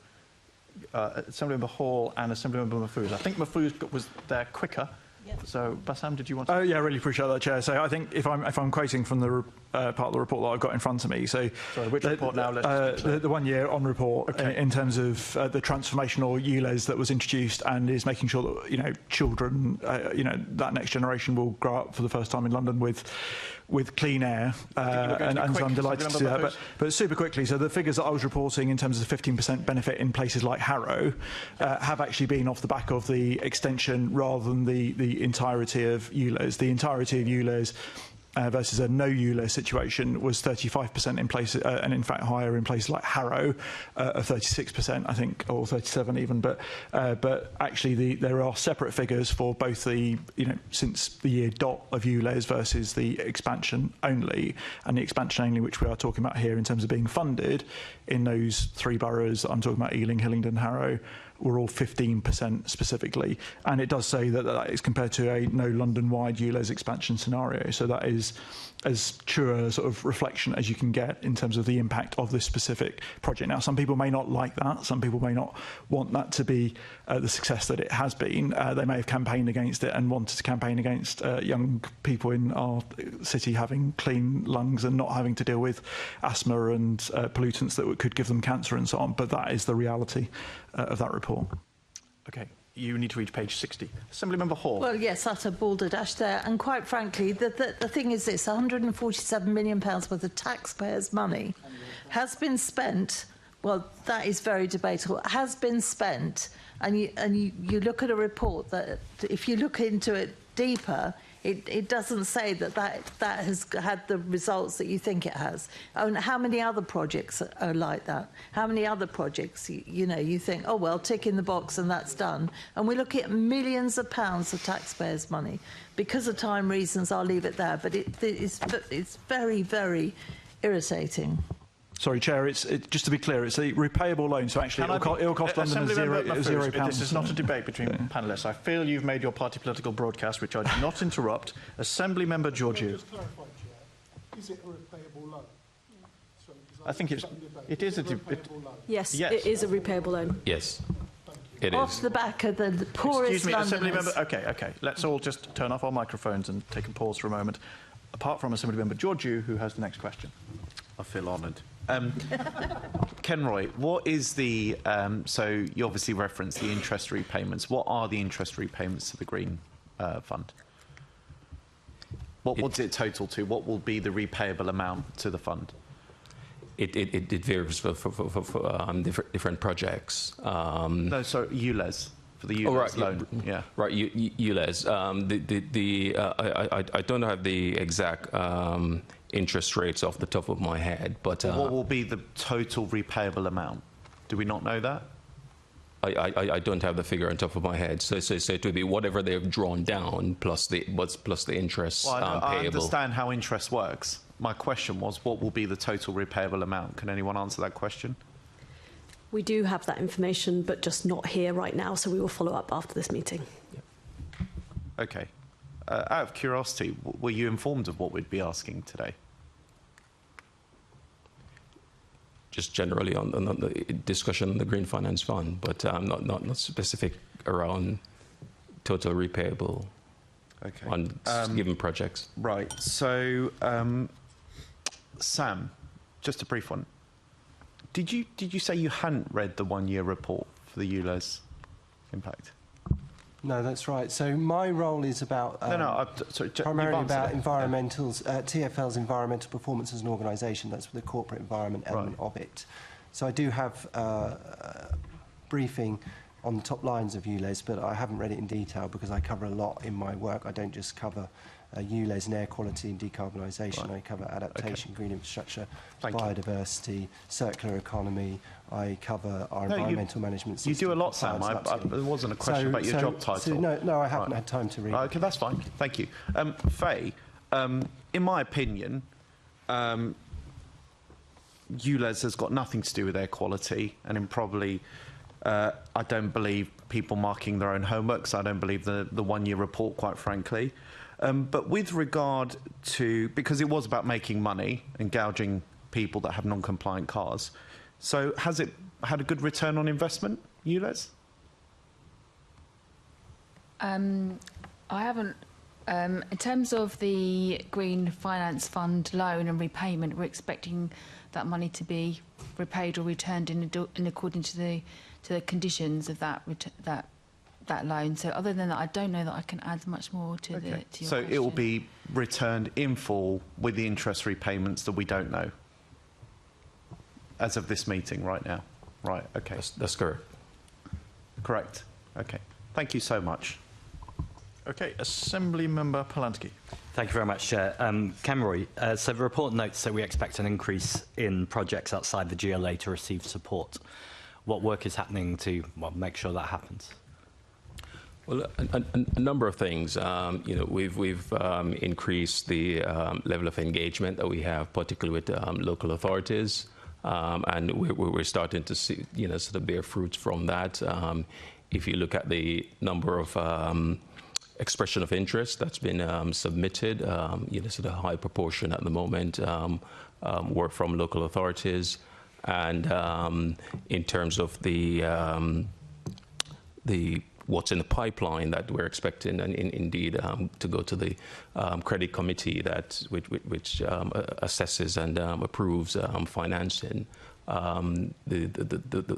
Assemblymember Hall and Assemblymember Mahfouz. I think Mahfouz was there quicker. Yep. So, Bassam, did you want to... Yeah, I really appreciate that, Chair. So I think if I'm quoting from the part of the report that I've got in front of me, so... Sorry, which report now? The one-year-on report, okay. in terms of the transformational ULEZ that was introduced and is making sure that, children, that next generation will grow up for the first time in London with clean air, and so I'm delighted to see that. But super quickly, so the figures that I was reporting in terms of the 15% benefit in places like Harrow have actually been off the back of the extension rather than the entirety of ULEZ. The entirety of ULEZ versus a no ULEZ situation was 35% in places, and in fact higher in places like Harrow, of 36%, I think, or 37 even. But actually, there are separate figures for both the since the year dot of ULEZ versus the expansion only, and the expansion only, which we are talking about here in terms of being funded in those three boroughs that I'm talking about, Ealing, Hillingdon, Harrow, were all 15% specifically. And it does say that is compared to a no London-wide ULEZ expansion scenario. So that is as true a sort of reflection as you can get in terms of the impact of this specific project. Now, some people may not like that. Some people may not want that to be the success that it has been. They may have campaigned against it and wanted to campaign against young people in our city having clean lungs and not having to deal with asthma and pollutants that could give them cancer and so on. But that is the reality of that report. Okay. You need to reach page 60. Assemblymember Hall. Well, yes, utter balderdash there. And quite frankly, the thing is this, £147 million worth of taxpayers' money has been spent. Well, that is very debatable. Has been spent. And you look at a report that, if you look into it deeper, It doesn't say that has had the results that you think it has. And how many other projects are like that? How many other projects, you think, oh, well, tick in the box and that's done. And we look at millions of pounds of taxpayers' money. Because of time reasons, I'll leave it there. But it's very, very irritating. Sorry, Chair, just to be clear, it's a repayable loan, so actually it'll cost London £0. This is not a debate between panellists. I feel you've made your party political broadcast, which I did not interrupt. Assembly Member Georgiou. Just clarify, Chair. Is it a repayable loan? I think it is a repayable loan. Yes, it is a repayable loan. Yes, it Off the back of the poorest Excuse me, Assembly Londoners. Member. Okay. Let's all just turn off our microphones and take a pause for a moment. Apart from Assembly Member Georgiou, who has the next question. I feel honoured. Kenroy, what is the... so you obviously referenced the interest repayments. What are the interest repayments to the Green Fund? What's it total to? What will be the repayable amount to the fund? It varies for different projects. No, sorry, ULEZ. For the ULEZ loan. Yeah. Right, ULEZ. I don't have the exact interest rates off the top of my head, but... what will be the total repayable amount? Do we not know that? I don't have the figure on top of my head. So it would be whatever they've drawn down plus the interest payable. I understand how interest works. My question was, what will be the total repayable amount? Can anyone answer that question? We do have that information, but just not here right now, so we will follow up after this meeting. Okay. Out of curiosity, were you informed of what we'd be asking today? Just generally on the discussion on the Green Finance Fund, but not specific around total repayable on given projects. Right. So, Sam, just a brief one. Did you say you hadn't read the one-year report for the ULEZ impact? No, that's right. So my role is about primarily about environmentals, TfL's environmental performance as an organisation. That's the corporate environment element of it. So I do have a briefing on the top lines of ULEZ, but I haven't read it in detail because I cover a lot in my work. I don't just cover ULEZ and air quality and decarbonisation. I cover adaptation, green infrastructure, biodiversity, circular economy. I cover our environmental management system. You do a lot, Sam. There wasn't a question about your job title. No, I haven't had time to read. Okay, that's fine. Thank you. Faye, in my opinion, ULEZ has got nothing to do with air quality, and probably I don't believe people marking their own homeworks. I don't believe the one-year report, quite frankly. But with regard to, because it was about making money and gouging people that have non-compliant cars, so has it had a good return on investment, ULEZ? I haven't. In terms of the Green Finance Fund loan and repayment, we're expecting that money to be repaid or returned in according to the conditions of that loan. So other than that, I don't know that I can add much more to your question. So it will be returned in full with the interest repayments that we don't know as of this meeting right now. Right, okay. That's correct. Correct. Okay. Thank you so much. Okay, Assembly Member Polanski. Thank you very much, Chair. Kenroy, so the report notes that we expect an increase in projects outside the GLA to receive support. What work is happening to make sure that happens? Well, a number of things. We've increased the level of engagement that we have, particularly with local authorities, and we're starting to see, sort of bear fruits from that. If you look at the number of expression of interest that's been submitted, sort of high proportion at the moment work from local authorities, and in terms of the what's in the pipeline that we're expecting, and indeed to go to the credit committee which assesses and approves financing. The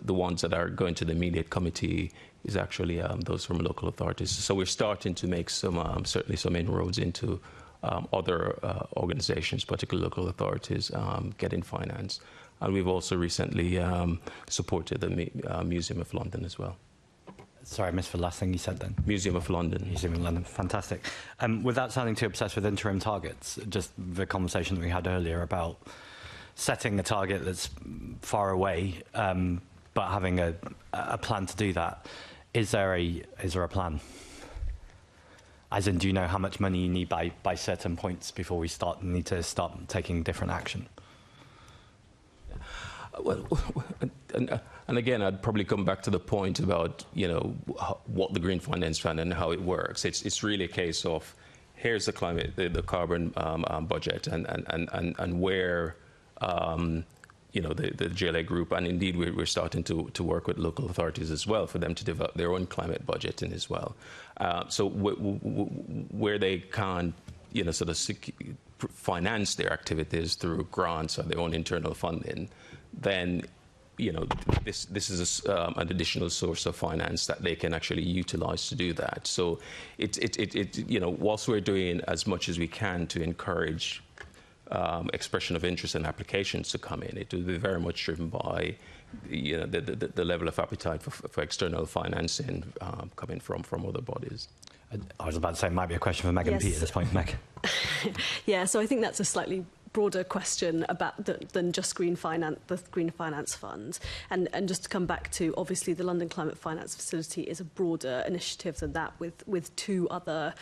ones that are going to the immediate committee is actually those from local authorities. So we're starting to make certainly some inroads into other organisations, particularly local authorities, getting finance. And we've also recently supported the Museum of London as well. Sorry, I missed the last thing you said then. Museum of London. Museum of London, fantastic. Without sounding too obsessed with interim targets, just the conversation that we had earlier about setting a target that's far away, but having a plan to do that. Is there a plan? As in, do you know how much money you need by certain points before we need to start taking different action? Well, and again, I'd probably come back to the point about, you know, what the Green Finance Fund and how it works. It's really a case of here's the climate, the carbon budget, and where, you know, the GLA group, and indeed we're starting to work with local authorities as well for them to develop their own climate budgeting as well. So where they can, you know, sort of finance their activities through grants or their own internal funding, then, you know, this is an additional source of finance that they can actually utilize to do that. So you know, whilst we're doing as much as we can to encourage expression of interest and applications to come in, it will be very much driven by, you know, the level of appetite for external financing coming from other bodies. I was about to say it might be a question for Meg and Pete at this point. Meg. Yeah, so I think that's a slightly broader question about than just the Green Finance Fund. And just to come back to, obviously, the London Climate Finance Facility is a broader initiative than that, with two other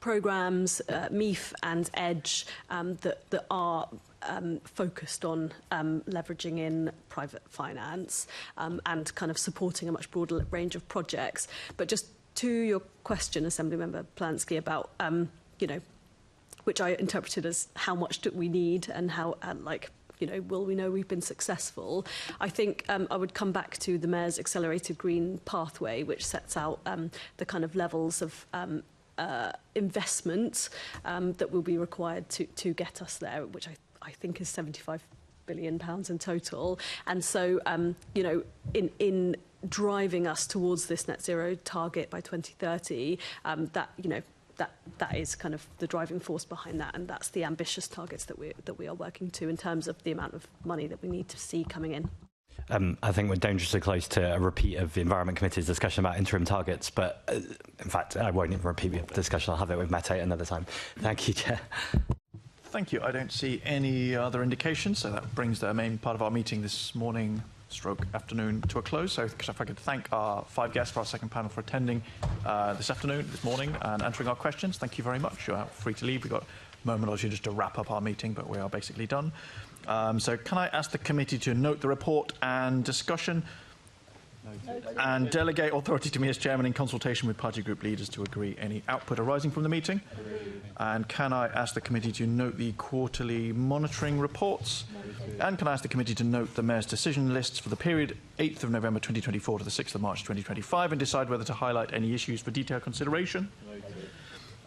programmes, MEEF and EDGE, that are focused on leveraging in private finance and kind of supporting a much broader range of projects. But just to your question, Assemblymember Polanski, about, you know, which I interpreted as how much do we need and how, like, you know, will we know we've been successful? I think I would come back to the Mayor's Accelerated Green Pathway, which sets out the kind of levels of investment that will be required to get us there, which I think is £75 billion in total. And so, you know, in driving us towards this net zero target by 2030, that, you know, that is kind of the driving force behind that, and that's the ambitious targets that we are working to in terms of the amount of money that we need to see coming in. I think we're dangerously close to a repeat of the Environment Committee's discussion about interim targets, but in fact, I won't even repeat the discussion. I'll have it with Mette another time. Thank you, Chair. Thank you. I don't see any other indications, so that brings the main part of our meeting this morning / afternoon to a close. So if I could thank our 5 guests for our second panel for attending this morning, and answering our questions. Thank you very much. You're free to leave. We've got a moment or two just to wrap up our meeting, but we are basically done. So can I ask the committee to note the report and discussion and delegate authority to me as chairman in consultation with party group leaders to agree any output arising from the meeting? And can I ask the committee to note the quarterly monitoring reports? And can I ask the committee to note the Mayor's decision lists for the period 8th of November 2024 to the 6th of March 2025 and decide whether to highlight any issues for detailed consideration?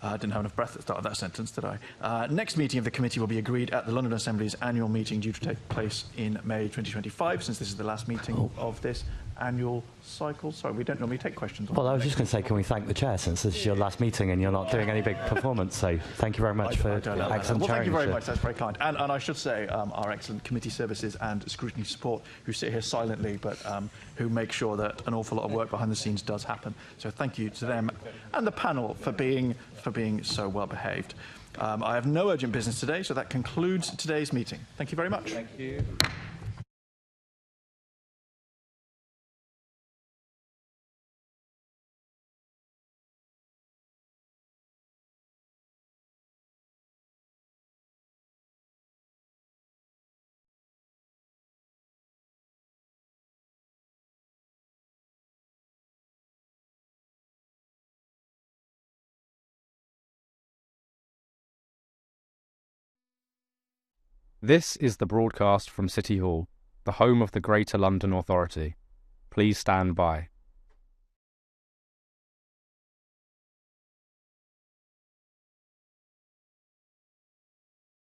I didn't have enough breath at the start of that sentence, did I? Next meeting of the committee will be agreed at the London Assembly's annual meeting due to take place in May 2025, since this is the last meeting of this annual cycle. Sorry, we don't normally take questions. Well, I was just going to say, can we thank the Chair, since this is your last meeting and you're not doing any big performance, so thank you very much for excellent chairing. Well, thank you very much, that's very kind. And I should say our excellent committee services and scrutiny support, who sit here silently, but who make sure that an awful lot of work behind the scenes does happen. So thank you to them and the panel for being so well behaved. I have no urgent business today, so that concludes today's meeting. Thank you very much. Thank you. This is the broadcast from City Hall, the home of the Greater London Authority. Please stand by.